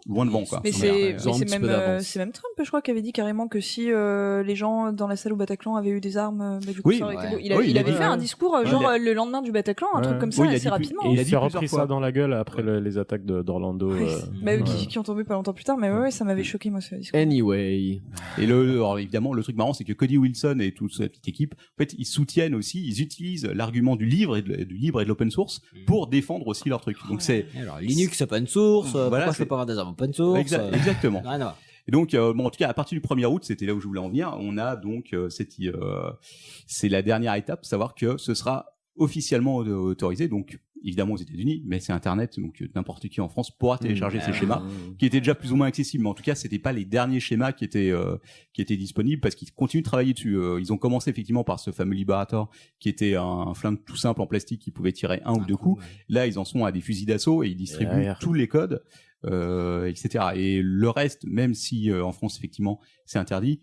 loin devant quoi. Mais Ils c'est ont un petit peu même d'avance. c'est même Trump, je crois, qui avait dit carrément que si les gens dans la salle au Bataclan avaient eu des armes, bah, du coup Oui, ça aurait été ouais. beau. Il Oui, il a avait dit, fait un discours genre le lendemain du Bataclan, un truc comme ça Oui, il a assez dit rapidement. plus- Et il a il dit s'est plusieurs repris fois. ça dans la gueule après les attaques d'Orlando. Bah oui, qui ont tombé pas longtemps plus tard, mais ouais, ça m'avait choqué moi ce discours. Anyway. Et alors, évidemment, le truc marrant, c'est que Cody Wilson et toute sa petite équipe, en fait, ils soutiennent aussi, ils utilisent l'argument du libre et de l'open source pour défendre aussi leur truc. Donc c'est Et alors, Linux open source, Voilà, pourquoi je c'est- peux pas avoir des armes open source exactement. Rien à voir. Et donc, bon, en tout cas, à partir du 1er août, c'était là où je voulais en venir. On a donc c'est la dernière étape, savoir que ce sera officiellement autorisé. Donc, évidemment aux États-Unis, mais c'est Internet, donc n'importe qui en France pourra télécharger ces schémas, qui étaient déjà plus ou moins accessibles. Mais en tout cas, c'était pas les derniers schémas qui étaient disponibles parce qu'ils continuent de travailler dessus. Ils ont commencé effectivement par ce fameux Liberator, qui était un flingue tout simple en plastique qui pouvait tirer un ou deux coups. Là, ils en sont à des fusils d'assaut et ils distribuent tous les codes. Etc. Et le reste, même si en France effectivement c'est interdit,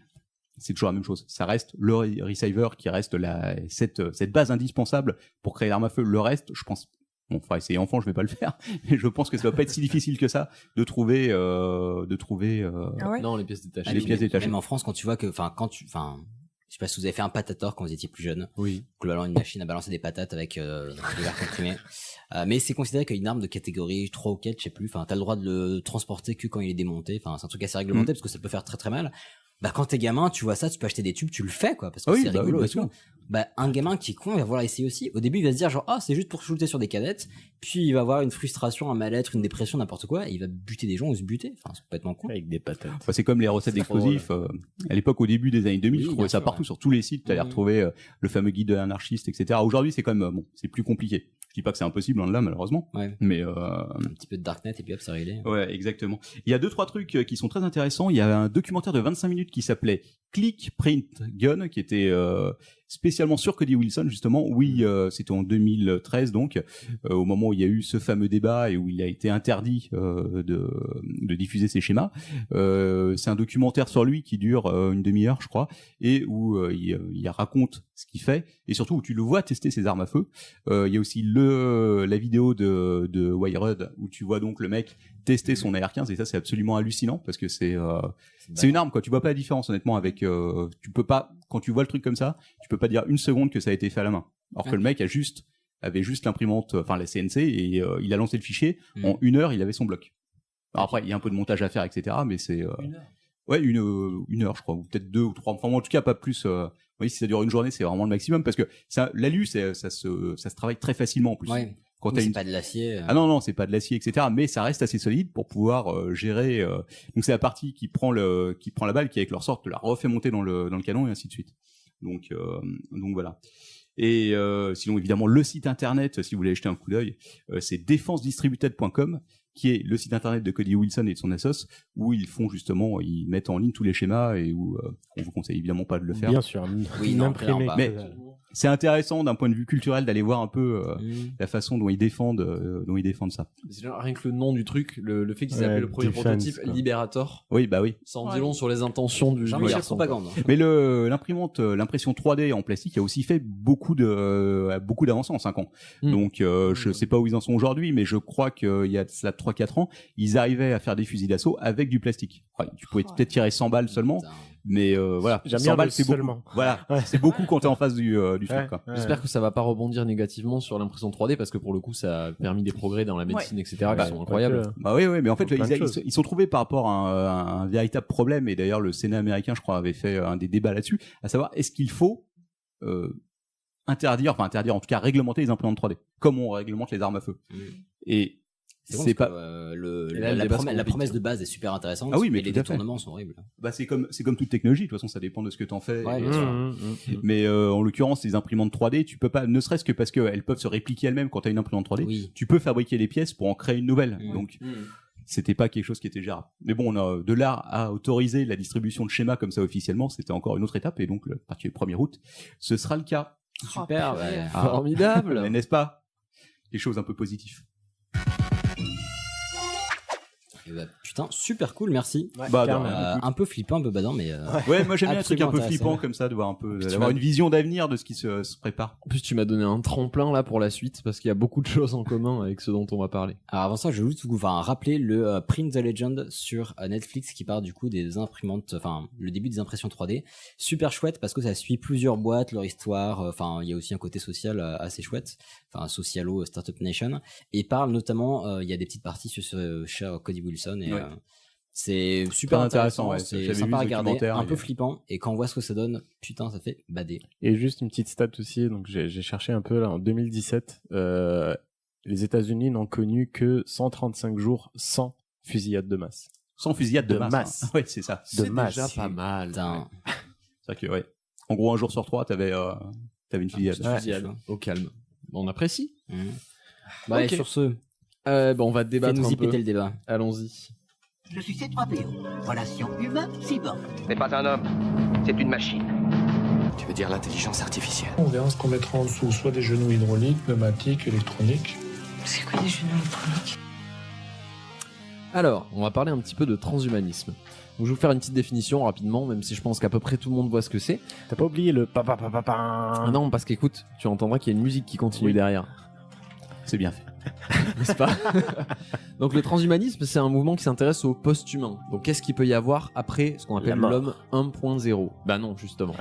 c'est toujours la même chose. Ça reste le receiver qui reste cette base indispensable pour créer l'arme à feu. Le reste, je pense, bon, enfin essayer enfant, je vais pas le faire, mais je pense que ça va pas être si difficile que ça de trouver Ah ouais. Non, les pièces détachées. les pièces détachées. Même en France, quand tu vois que, je sais pas si vous avez fait un patator quand vous étiez plus jeune. Oui. Globalement, une machine à balancer des patates avec de l'air comprimé. Mais c'est considéré qu'une arme de catégorie 3 ou 4, je sais plus. Enfin, t'as le droit de le transporter que quand il est démonté. Enfin, c'est un truc assez réglementé parce que ça peut faire très très mal. Bah, quand t'es gamin, tu vois ça, tu peux acheter des tubes, tu le fais, quoi, parce que Oui, c'est bah rigolo oui, et tout. Bah, un gamin qui est con, il va vouloir essayer aussi. Au début, il va se dire genre, c'est juste pour shooter sur des cadettes. Puis il va avoir une frustration, un mal-être, une dépression, n'importe quoi, et il va buter des gens ou se buter. Enfin, c'est complètement con. Avec des patates. Enfin, c'est comme les recettes C'est d'explosifs. À l'époque, au début des années 2000, Oui, je bien trouvais ça sûr, partout ouais. sur tous les sites. T'allais retrouver le fameux guide de l'anarchiste, etc. Aujourd'hui, c'est quand même bon, c'est plus compliqué. Je dis pas que c'est impossible, là, malheureusement. Ouais. Mais Un petit peu de darknet et puis hop, c'est réglé. ouais, exactement. Il y a 2-3 trucs qui sont très intéressants. Il y a un documentaire de 25 minutes qui s'appelait Click Print Gun, qui était spécialement sur Cody Wilson, justement. Oui, c'était en 2013, donc, au moment où il y a eu ce fameux débat et où il a été interdit de diffuser ses schémas. C'est un documentaire sur lui qui dure une demi-heure, je crois, et où il raconte ce qu'il fait, et surtout où tu le vois tester ses armes à feu. Il y a aussi la vidéo de Wired, où tu vois donc le mec tester son AR-15, et ça c'est absolument hallucinant, parce que c'est une arme, quoi. Tu vois pas la différence, honnêtement, avec tu peux pas, quand tu vois le truc comme ça, tu peux pas dire une seconde que ça a été fait à la main. Alors que le mec avait juste l'imprimante, enfin la CNC, et il a lancé le fichier, en 1 heure il avait son bloc. Alors après il y a un peu de montage à faire, etc., mais c'est ouais, une heure, je crois, ou peut-être 2 ou 3, enfin en tout cas pas plus. Oui, si ça dure une journée, c'est vraiment le maximum, parce que l'alu, ça se travaille très facilement en plus. Ouais. Quand Oui, t'as c'est pas de l'acier. Ah non, c'est pas de l'acier, etc. Mais ça reste assez solide pour pouvoir gérer. Donc c'est la partie qui prend la balle, qui avec leur sorte la refait monter dans le canon, et ainsi de suite. Donc voilà. Et sinon évidemment le site internet, si vous voulez jeter un coup d'œil, c'est defensedistributed.com, qui est le site internet de Cody Wilson et de son assos, où ils mettent en ligne tous les schémas, et où on vous conseille évidemment pas de le faire. Bien sûr. Oui, non, imprimé. clairement. Mais c'est intéressant d'un point de vue culturel d'aller voir un peu la façon dont ils défendent ça. C'est genre, rien que le nom du truc, le fait qu'ils appellent le premier Defense, prototype quoi. Liberator, Oui, bah oui. ça en dit long sur les intentions du Jean-Michel garçon. Propagande. Mais l'impression 3D en plastique a aussi fait beaucoup d'avancées en 5 ans. Donc je sais pas où ils en sont aujourd'hui, mais je crois qu'il y a cela 3-4 ans, ils arrivaient à faire des fusils d'assaut avec du plastique. Enfin, tu pouvais peut-être tirer 100 balles seulement, mais voilà, J'aime 100 bien balles le c'est seulement. beaucoup. Voilà, c'est beaucoup quand t'es en face du truc, quoi. J'espère que ça va pas rebondir négativement sur l'impression 3D, parce que pour le coup ça a permis des progrès dans la médecine, etc., qui sont incroyables. Bah oui, mais en fait, Plein de choses. ils sont trouvés par rapport à un véritable problème, et d'ailleurs le Sénat américain, je crois, avait fait un des débats là-dessus, à savoir est-ce qu'il faut interdire, en tout cas réglementer les imprimantes 3D, comme on réglemente les armes à feu. Et c'est pas pas. la promesse de base est super intéressante. Ah oui, mais les tout à fait. détournements sont horribles. Bah c'est comme toute technologie, de toute façon ça dépend de ce que t'en fais. Ouais, bien sûr. Mais en l'occurrence les imprimantes 3D, tu peux pas, ne serait-ce que parce qu'elles peuvent se répliquer elles-mêmes quand t'as une imprimante 3D, Oui. tu peux fabriquer les pièces pour en créer une nouvelle. Donc c'était pas quelque chose qui était gérable. Mais bon, on a de là à autoriser la distribution de schémas comme ça officiellement, c'était encore une autre étape, et donc à partir du 1er août, ce sera le cas. Super. Ouais. Formidable. Mais n'est-ce pas? Des choses un peu positives. Et bah, putain, super cool, merci. Un peu flippant, un peu badant, mais. Ouais, moi j'aime bien un truc un peu intéressant. flippant comme ça, de voir un peu, Tu d'avoir m'as- une vision d'avenir de ce qui se prépare. En plus, tu m'as donné un tremplin là pour la suite parce qu'il y a beaucoup de choses en commun avec ce dont on va parler. Alors avant ça, je vais juste vous rappeler le Print the Legend sur Netflix qui parle du coup des imprimantes, enfin le début des impressions 3D. Super chouette parce que ça suit plusieurs boîtes, leur histoire, enfin il y a aussi un côté social assez chouette, enfin socialo Startup Nation, et parle notamment, il y a des petites parties sur ce cher Cody Wilson et c'est super Très intéressant, ouais. c'est J'avais vu sympa à ce regarder, documentaire, un peu il- flippant, et quand on voit ce que ça donne, putain ça fait bader. Et juste une petite stat aussi, donc j'ai cherché un peu là, en 2017, les États-Unis n'ont connu que 135 jours sans fusillade de masse. Sans fusillade de masse. masse. Hein. Ouais, c'est ça. C'est masse. déjà pas mal. Putain. C'est vrai que, ouais. En gros, un jour sur 3, t'avais une fusillade. Ouais, fusillade. Au calme. On apprécie. Bah, Ok. et sur ce, On va débattre fais-nous un y peu. péter le débat. Allons-y. Je suis C3PO. Relation humain-cyborg. C'est pas un homme, c'est une machine. Tu veux dire l'intelligence artificielle? On verra ce qu'on mettra en dessous, soit des genoux hydrauliques, pneumatiques, électroniques. C'est quoi des genoux électroniques? Alors, on va parler un petit peu de transhumanisme. Donc, je vais vous faire une petite définition rapidement, même si je pense qu'à peu près tout le monde voit ce que c'est. T'as pas oublié le papa. Ah non, parce qu'écoute, tu entendras qu'il y a une musique qui continue derrière. C'est bien fait. N'est-ce pas? Donc le transhumanisme, c'est un mouvement qui s'intéresse au post-humain. Donc qu'est-ce qu'il peut y avoir après ce qu'on appelle La mort. l'homme 1.0? Bah non, justement.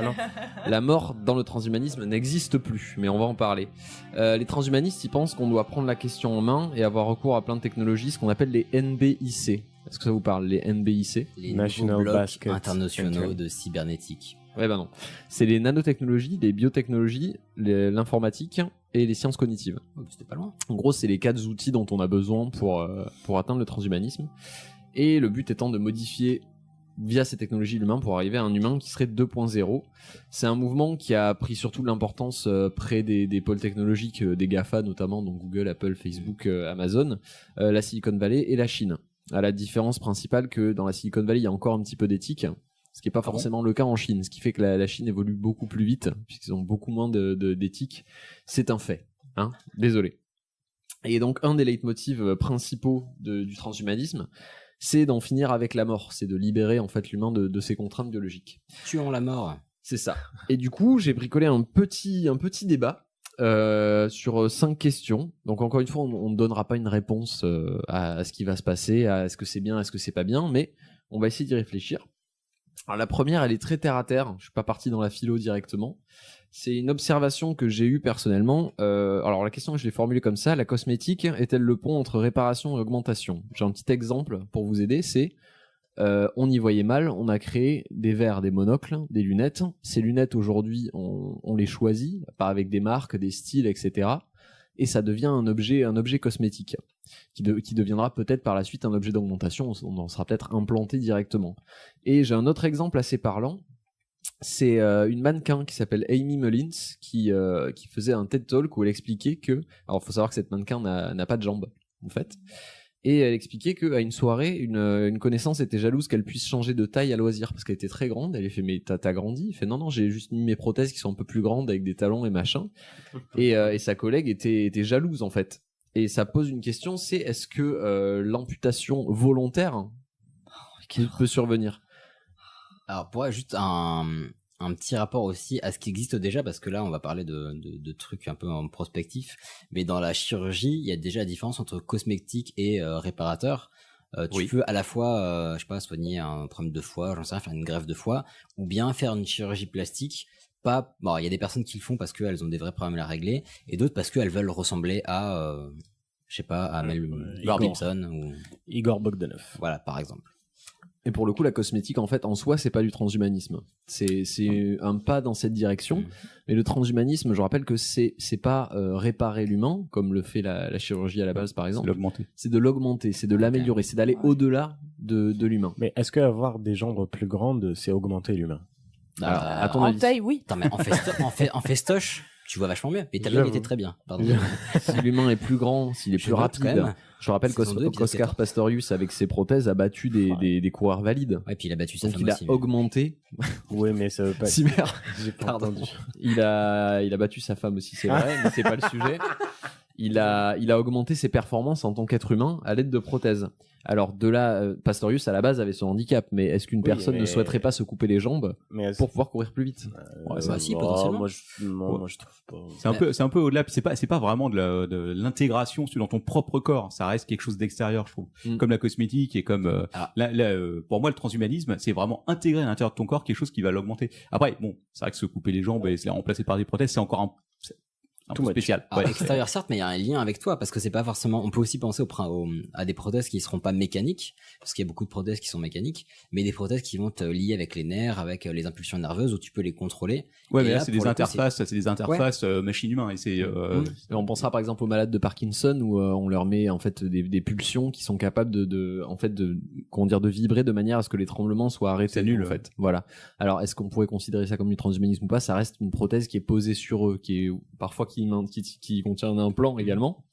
La mort dans le transhumanisme n'existe plus, mais on va en parler. Les transhumanistes, ils pensent qu'on doit prendre la question en main et avoir recours à plein de technologies, ce qu'on appelle les NBIC. Est-ce que ça vous parle, les NBIC? Les National nouveaux blocs Basket internationaux Center. de cybernétique. Ouais, bah non. C'est les nanotechnologies, les biotechnologies, l'informatique et les sciences cognitives. Oh, c'était pas loin. En gros, c'est les 4 outils dont on a besoin pour atteindre le transhumanisme. Et le but étant de modifier via ces technologies l'humain pour arriver à un humain qui serait 2.0. C'est un mouvement qui a pris surtout de l'importance près des pôles technologiques des GAFA, notamment donc Google, Apple, Facebook, Amazon, la Silicon Valley et la Chine. À la différence principale que dans la Silicon Valley, il y a encore un petit peu d'éthique, ce qui n'est pas forcément le cas en Chine, ce qui fait que la Chine évolue beaucoup plus vite, puisqu'ils ont beaucoup moins d'éthique. C'est un fait. Hein, désolé. Et donc, un des leitmotifs principaux du transhumanisme, c'est d'en finir avec la mort. C'est de libérer en fait l'humain de ses contraintes biologiques. Tuons la mort. C'est ça. Et du coup, j'ai bricolé un petit débat sur 5 questions. Donc encore une fois, on ne donnera pas une réponse à ce qui va se passer, à est-ce que c'est bien, est-ce que c'est pas bien, mais on va essayer d'y réfléchir. Alors la première, elle est très terre à terre. Je suis pas parti dans la philo directement. C'est une observation que j'ai eue personnellement. Alors la question, je l'ai formulée comme ça: la cosmétique est-elle le pont entre réparation et augmentation? J'ai un petit exemple pour vous aider. C'est on y voyait mal, on a créé des verres, des monocles, des lunettes. Ces lunettes aujourd'hui, on les choisit, pas avec des marques, des styles, etc. Et ça devient un objet cosmétique qui deviendra peut-être par la suite un objet d'augmentation. On en sera peut-être implanté directement. Et j'ai un autre exemple assez parlant. C'est une mannequin qui s'appelle Amy Mullins qui faisait un TED Talk où elle expliquait que, alors faut savoir que cette mannequin n'a pas de jambes en fait, et elle expliquait qu'à une soirée, une connaissance était jalouse qu'elle puisse changer de taille à loisir parce qu'elle était très grande. Elle lui fait: mais t'as grandi? Il fait: non, j'ai juste mis mes prothèses qui sont un peu plus grandes avec des talons et machin. Et sa collègue était jalouse en fait. Et ça pose une question, c'est est-ce que l'amputation volontaire qui peut survenir? Alors pour juste un petit rapport aussi à ce qui existe déjà, parce que là on va parler de trucs un peu en prospectif, mais dans la chirurgie il y a déjà la différence entre cosmétique et réparateur. Tu peux à la fois je sais pas, soigner un problème de foie, j'en sais rien, faire une greffe de foie, ou bien faire une chirurgie plastique. Bon, il y a des personnes qui le font parce qu'elles ont des vrais problèmes à régler, et d'autres parce qu'elles veulent ressembler à je sais pas, à Mel Gibson ou Igor Bogdanov. Voilà, par exemple. Et pour le coup, la cosmétique, en fait, en soi, c'est pas du transhumanisme. C'est un pas dans cette direction. Mais le transhumanisme, je rappelle que c'est pas réparer l'humain, comme le fait la chirurgie à la base, par exemple. C'est de l'augmenter, c'est de l'améliorer, c'est d'aller au-delà de l'humain. Mais est-ce qu'avoir des jambes plus grandes, c'est augmenter l'humain? Alors, à ton en avis. taille, oui. Attends, mais en festoche, tu vois vachement mieux. Et ta blague était très bien. Pardon. Si l'humain est plus grand, s'il est Je plus note rapide. quand même. Je rappelle Saison 2, épisode qu'Oscar 14. Pastorius, avec ses prothèses, a battu des coureurs valides. Ouais, puis il a battu sa Donc femme il a aussi. augmenté. Oui, mais ça veut pas. Cimer. J'ai pas Pardon. entendu. Il a battu sa femme aussi, c'est vrai, mais c'est pas le sujet. il a augmenté ses performances en tant qu'être humain à l'aide de prothèses. Alors de là, Pastorius à la base avait son handicap, mais est-ce qu'une personne ne souhaiterait pas se couper les jambes pour pouvoir courir plus vite? Si, potentiellement. Moi, je trouve pas. C'est un peu au-delà. Puis c'est pas vraiment de l'intégration dans ton propre corps. Ça reste quelque chose d'extérieur, je trouve. Comme la cosmétique et comme pour moi, le transhumanisme, c'est vraiment intégrer à l'intérieur de ton corps quelque chose qui va l'augmenter. Après, bon, c'est vrai que se couper les jambes et se les remplacer par des prothèses, c'est encore un peu spécial. Extérieur certes, mais il y a un lien avec toi parce que c'est pas forcément. On peut aussi penser à des prothèses qui seront pas mécaniques parce qu'il y a beaucoup de prothèses qui sont mécaniques, mais des prothèses qui vont te lier avec les nerfs, avec les impulsions nerveuses où tu peux les contrôler. Ouais, mais là c'est des interfaces, machine-humain et c'est. Et on pensera par exemple aux malades de Parkinson où on leur met en fait des pulsions qui sont capables de vibrer de manière à ce que les tremblements soient arrêtés. C'est nul en fait. Voilà. Alors est-ce qu'on pourrait considérer ça comme du transhumanisme ou pas? Ça reste une prothèse qui est posée sur eux, qui est parfois qui contient un implant également,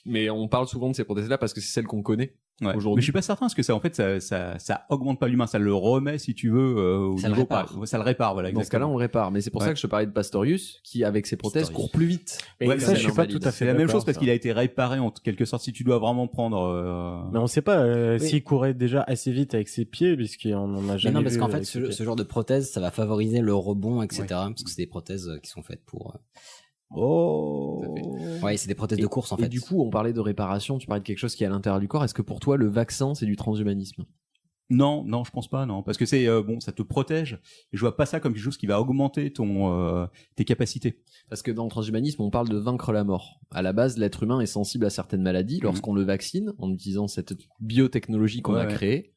mais on parle souvent de ces prothèses-là parce que c'est celles qu'on connaît aujourd'hui. Mais je suis pas certain parce que ça augmente pas l'humain, ça le remet si tu veux au ça niveau le répare. Voilà. Dans ce cas-là, on le répare. Mais c'est pour ça que je te parlais de Pastorius, qui avec ses prothèses court plus vite. Mais ça, je suis pas tout à fait. C'est la même chose parce qu'il a été réparé en quelque sorte. Si tu dois vraiment prendre. Mais on sait pas s'il courait déjà assez vite avec ses pieds, puisqu'on en a jamais vu. Non, parce qu'en fait, ce genre de prothèse, ça va favoriser le rebond, etc. Parce que c'est des prothèses qui sont faites pour. Ouais, c'est des prothèses de course en fait. Et du coup, on parlait de réparation, tu parlais de quelque chose qui est à l'intérieur du corps. Est-ce que pour toi, le vaccin, c'est du transhumanisme? Non, je pense pas, non, parce que c'est ça te protège. Et je vois pas ça comme quelque chose qui va augmenter tes capacités. Parce que dans le transhumanisme, on parle de vaincre la mort. À la base, l'être humain est sensible à certaines maladies. Lorsqu'on le vaccine, en utilisant cette biotechnologie qu'on a créée,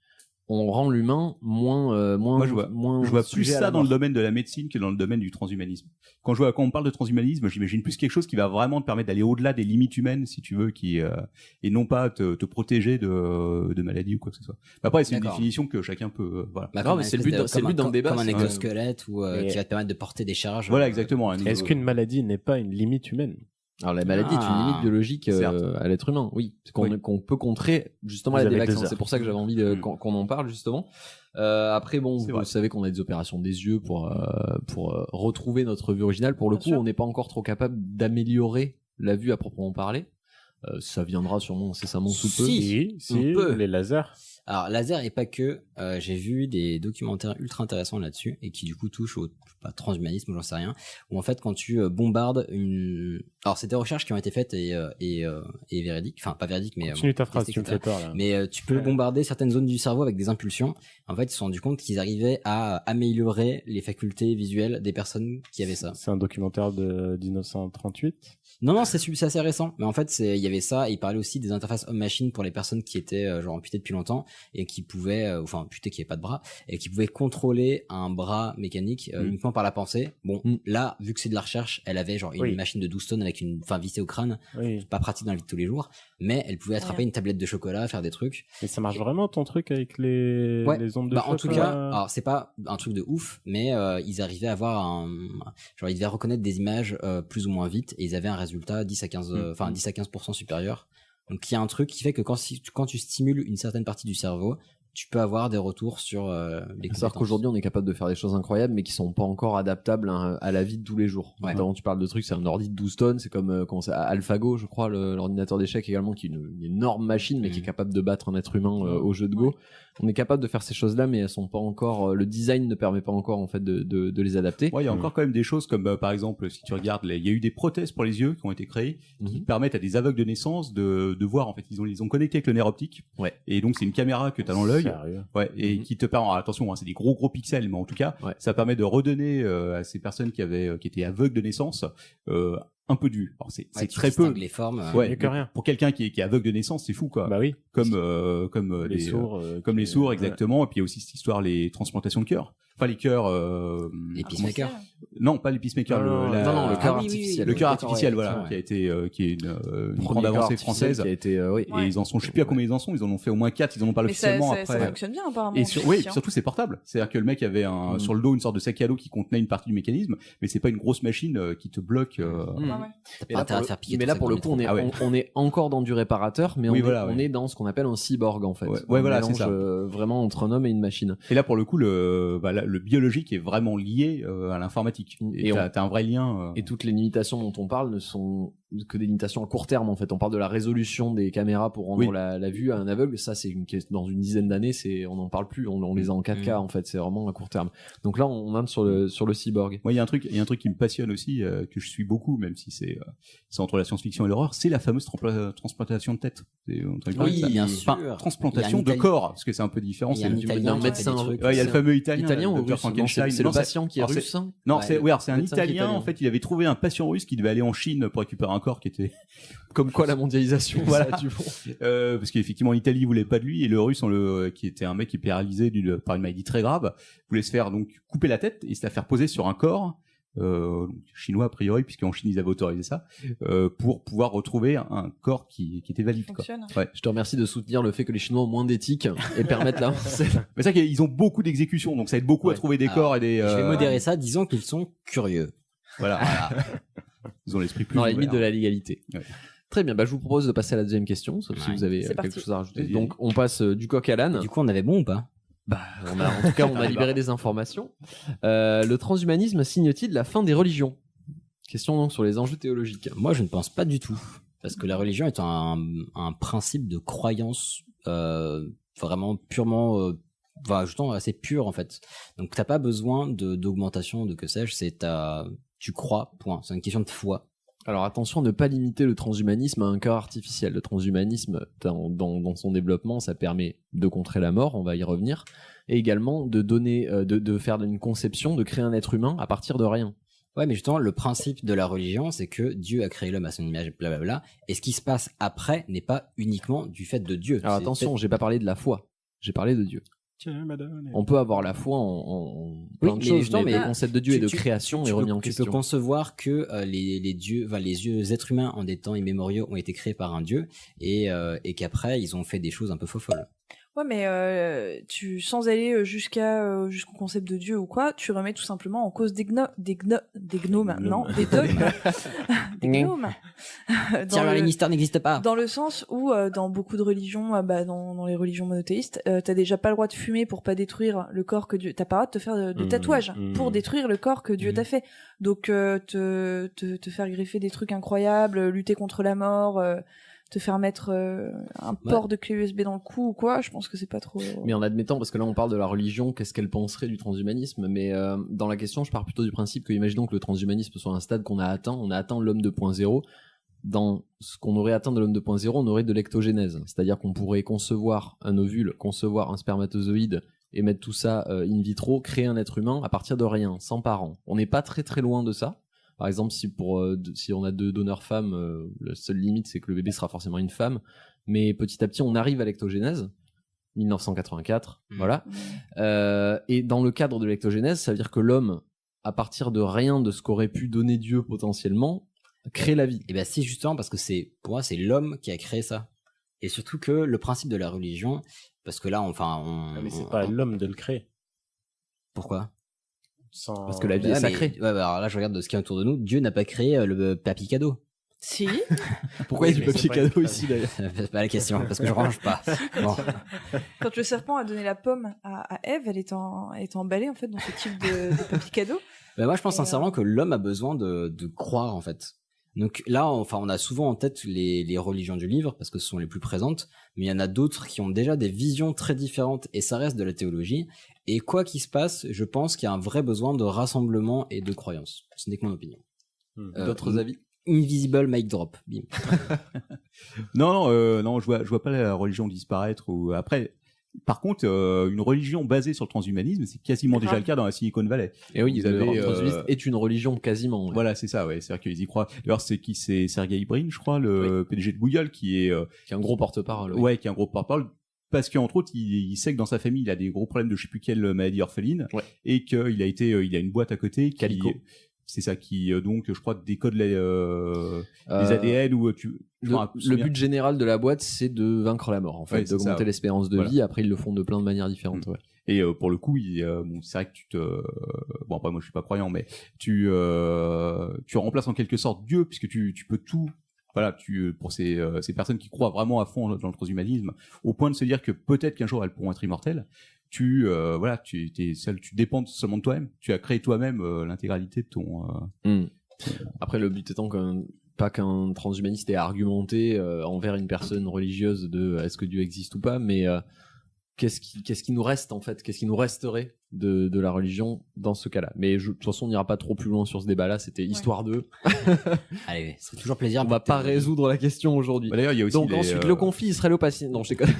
on rend l'humain moins. Moi, je vois plus ça dans le domaine de la médecine que dans le domaine du transhumanisme. Quand on parle de transhumanisme, j'imagine plus quelque chose qui va vraiment te permettre d'aller au-delà des limites humaines, si tu veux, et non pas te protéger de maladies ou quoi que ce soit. Après, c'est une définition que chacun peut. Voilà. D'accord, mais c'est le but d'un débat. Comme un exosquelette qui va te permettre de porter des charges. Voilà, exactement. Est-ce qu'une maladie n'est pas une limite humaine? Alors la maladie est une limite biologique à l'être humain, qu'on peut contrer justement à des vaccins. C'est pour ça que j'avais envie qu'on en parle justement. Après bon, vous savez qu'on a des opérations des yeux pour retrouver notre vue originale. Pour le coup, on n'est pas encore trop capable d'améliorer la vue à proprement parler. Ça viendra sûrement incessamment sous peu. Si, les lasers. Alors laser et pas que, j'ai vu des documentaires ultra intéressants là-dessus et qui du coup touchent au transhumanisme ou j'en sais rien, où en fait quand tu bombardes alors c'est des recherches qui ont été faites et véridiques, enfin pas véridiques mais continue ta phrase, tu me fais peur là. Mais tu peux bombarder certaines zones du cerveau avec des impulsions. En fait ils se sont rendu compte qu'ils arrivaient à améliorer les facultés visuelles des personnes qui avaient ça. C'est un documentaire de 1938. Non, c'est assez récent. Mais en fait, il y avait ça. Et il parlait aussi des interfaces homme-machine pour les personnes qui étaient genre amputées depuis longtemps et qui pouvaient, enfin amputées qui n'avaient pas de bras et qui pouvaient contrôler un bras mécanique uniquement par la pensée. Bon, là, vu que c'est de la recherche, elle avait genre une machine de 12 tonnes avec une vissée au crâne. Pas pratique dans la vie de tous les jours, mais elle pouvait attraper une tablette de chocolat, faire des trucs. Mais ça marche vraiment ton truc avec les ondes de choc? En tout cas, alors c'est pas un truc de ouf, mais ils arrivaient à avoir genre ils devaient reconnaître des images plus ou moins vite et ils avaient un résultat 10 à 15% supérieur. Donc il y a un truc qui fait que quand tu stimules une certaine partie du cerveau, tu peux avoir des retours sur les compétences. C'est-à-dire qu'aujourd'hui on est capable de faire des choses incroyables mais qui sont pas encore adaptables à la vie de tous les jours. Notamment tu parles de trucs, c'est un ordi de 12 tonnes, c'est comme AlphaGo je crois, l'ordinateur d'échecs également, qui est une énorme machine mais qui est capable de battre un être humain au jeu de Go. On est capable de faire ces choses-là, mais elles sont pas encore. Le design ne permet pas encore en fait de les adapter. Ouais, il y a encore quand même des choses comme par exemple, si tu regardes, il y a eu des prothèses pour les yeux qui ont été créées qui permettent à des aveugles de naissance de voir. En fait, ils ont connecté avec le nerf optique. Ouais. Et donc c'est une caméra que tu as dans l'œil. Ouais. Et qui te permet. Attention, c'est des gros pixels, mais en tout cas, ça permet de redonner à ces personnes qui étaient aveugles de naissance. Un peu de vue. Alors c'est très peu. Les formes. Que rien. Pour quelqu'un qui est aveugle de naissance, c'est fou quoi. Bah oui. Comme les sourds. Comme les sourds, exactement. Et puis il y a aussi cette histoire, les transplantations de cœur. Enfin les cœurs. Les pacemakers. Non, pas les pacemakers. Le cœur artificiel. Le cœur artificiel, voilà, qui est une grande avancée française. Qui a été, Et ils en sont, je sais plus à combien ils en sont. Ils en ont fait au moins 4. Ils en ont parlé officiellement après. Ça fonctionne bien apparemment. Et surtout c'est portable. C'est-à-dire que le mec avait sur le dos une sorte de sac à dos qui contenait une partie du mécanisme, mais c'est pas une grosse machine qui te bloque. Mais là, pour le coup, on est encore dans du réparateur, mais on est dans ce qu'on appelle un cyborg, en fait. Ouais, voilà, c'est ça. Vraiment entre un homme et une machine. Et là, pour le coup, le biologique est vraiment lié à l'informatique. Et t'as un vrai lien. Et toutes les limitations dont on parle ne sont que des limitations à court terme en fait. On parle de la résolution des caméras pour rendre Oui. la vue à un aveugle. Ça, c'est dans une dizaine d'années, on n'en parle plus. On les a en 4K en fait. C'est vraiment à court terme. Donc là, on entre sur le cyborg. Moi, il y a un truc qui me passionne aussi, que je suis beaucoup, même si c'est entre la science-fiction et l'horreur, c'est la fameuse transplantation de tête. Oui, bien sûr. Enfin, transplantation de corps, parce que c'est un peu différent. Il y a un c'est Italien médecin. il y a le fameux Italien ou le Dr. russe. Frankenstein. C'est le Non, patient qui est alors, russe. Non, c'est un médecin qui est Italien. italien. En fait, il avait trouvé un patient russe qui devait aller en Chine pour récupérer un corps qui était Comme quoi la mondialisation, voilà. ça a du bon. Parce qu'effectivement l'Italie voulait pas de lui et le Russe, qui était un mec qui est paralysé par une maladie très grave, voulait se faire donc couper la tête et se la faire poser sur un corps chinois a priori, puisqu'en Chine ils avaient autorisé ça, pour pouvoir retrouver un corps qui était valide. Quoi. Ouais. Je te remercie de soutenir le fait que les Chinois ont moins d'éthique et permettent là. Mais ça qu'ils ont beaucoup d'exécutions, donc ça aide beaucoup à trouver des corps et des. Je vais modérer ça, disons qu'ils sont curieux. Voilà. Ils ont l'esprit plus dans la ouvert. limite de la légalité. Ouais. Très bien, je vous propose de passer à la deuxième question, sauf si vous avez quelque chose à rajouter. Donc on passe du coq à l'âne. Du coup, on avait bon ou pas? En tout cas, on a libéré des informations. Le transhumanisme signe-t-il la fin des religions? Question donc sur les enjeux théologiques. Moi, je ne pense pas du tout, parce que la religion est un principe de croyance vraiment purement, justement assez pur en fait. Donc t'as pas besoin d'augmentation de que sais-je, tu crois, point. C'est une question de foi. Alors attention, ne pas limiter le transhumanisme à un corps artificiel. Le transhumanisme, dans son développement, ça permet de contrer la mort, on va y revenir, et également de donner, de faire une conception, de créer un être humain à partir de rien. Ouais, mais justement, le principe de la religion, c'est que Dieu a créé l'homme à son image, blablabla, et ce qui se passe après n'est pas uniquement du fait de Dieu. Alors attention, j'ai pas parlé de la foi, j'ai parlé de Dieu. On peut avoir la foi en plein de choses, mais le concept de Dieu et de création est remis en question. Tu peux concevoir que les dieux, les êtres humains en des temps immémoriaux ont été créés par un dieu et qu'après ils ont fait des choses un peu folles. Ouais, mais sans aller jusqu'au concept de Dieu ou quoi, tu remets tout simplement en cause des gnomes, non, des dogmes, des gnomes. Thierry Lannister n'existe pas. Dans le sens où, dans beaucoup de religions, dans les religions monothéistes, t'as déjà pas le droit de fumer pour pas détruire le corps que Dieu. T'as pas le droit de te faire de tatouages pour détruire le corps que Dieu t'a fait. Donc te faire greffer des trucs incroyables, lutter contre la mort. Te faire mettre un port de clé USB dans le cou ou quoi, je pense que c'est pas trop... Mais en admettant, parce que là on parle de la religion, qu'est-ce qu'elle penserait du transhumanisme, mais dans la question je pars plutôt du principe que imaginons que le transhumanisme soit un stade qu'on a atteint, on a atteint l'homme 2.0, dans ce qu'on aurait atteint de l'homme 2.0, on aurait de l'ectogénèse, c'est-à-dire qu'on pourrait concevoir un ovule, concevoir un spermatozoïde, et mettre tout ça in vitro, créer un être humain à partir de rien, sans parents. On n'est pas très très loin de ça. Par exemple, si on a 2 donneurs femmes, la seule limite c'est que le bébé sera forcément une femme, mais petit à petit on arrive à l'ectogénèse, 1984, voilà. Et dans le cadre de l'ectogénèse, ça veut dire que l'homme, à partir de rien de ce qu'aurait pu donner Dieu potentiellement, crée la vie. Et ben c'est justement parce que pour moi c'est l'homme qui a créé ça. Et surtout que le principe de la religion, parce que là mais c'est pas l'homme de le créer. Pourquoi? Parce que la vie est sacrée. Alors là, je regarde de ce qu'il y a autour de nous. Dieu n'a pas créé le papier cadeau. Si. Pourquoi il y a du papier cadeau ici d'ailleurs? C'est pas la question, parce que je range pas. Bon. Quand le serpent a donné la pomme à Ève, elle est emballée en fait dans ce type de papier cadeau. Moi, je pense sincèrement que l'homme a besoin de croire en fait. Donc là, on a souvent en tête les religions du livre parce que ce sont les plus présentes, mais il y en a d'autres qui ont déjà des visions très différentes et ça reste de la théologie. Et quoi qu'il se passe, je pense qu'il y a un vrai besoin de rassemblement et de croyance. Ce n'est que mon opinion. D'autres avis? Invisible mic drop. Bim. Non, je vois pas la religion disparaître ou après. Par contre, une religion basée sur le transhumanisme, c'est quasiment déjà le cas dans la Silicon Valley. Et oui, le transhumanisme est une religion quasiment. Ouais. Voilà, c'est ça, ouais. C'est-à-dire qu'ils y croient. D'ailleurs, c'est Sergey Brin, je crois, le PDG de Google, qui est un gros porte-parole. Oui. Ouais, qui est un gros porte-parole. Parce qu'entre autres, il sait que dans sa famille, il a des gros problèmes de je sais plus quelle maladie orpheline, et qu'il il a une boîte à côté Calico. C'est ça qui donc je crois décode les ADN ou le but général de la boîte c'est de vaincre la mort en fait, d'augmenter l'espérance de vie. Après ils le font de plein de manières différentes. Ouais. Et pour le coup, c'est vrai que bon après moi je suis pas croyant, mais tu remplaces en quelque sorte Dieu puisque tu peux tout. Voilà, pour ces personnes qui croient vraiment à fond dans le transhumanisme, au point de se dire que peut-être qu'un jour elles pourront être immortelles. Tu dépends seulement de toi-même. Tu as créé toi-même l'intégralité de ton. Après, le but étant que pas qu'un transhumaniste ait argumenté envers une personne religieuse de est-ce que Dieu existe ou pas, mais qu'est-ce qui nous reste en fait, qu'est-ce qui nous resterait de la religion dans ce cas-là. Mais de toute façon, on n'ira pas trop plus loin sur ce débat-là, c'était Histoire 2. Allez, c'est toujours plaisir. On va pas résoudre la question aujourd'hui. D'ailleurs, il y a aussi donc ensuite, le conflit israélo-palestinien. Non, je déconne.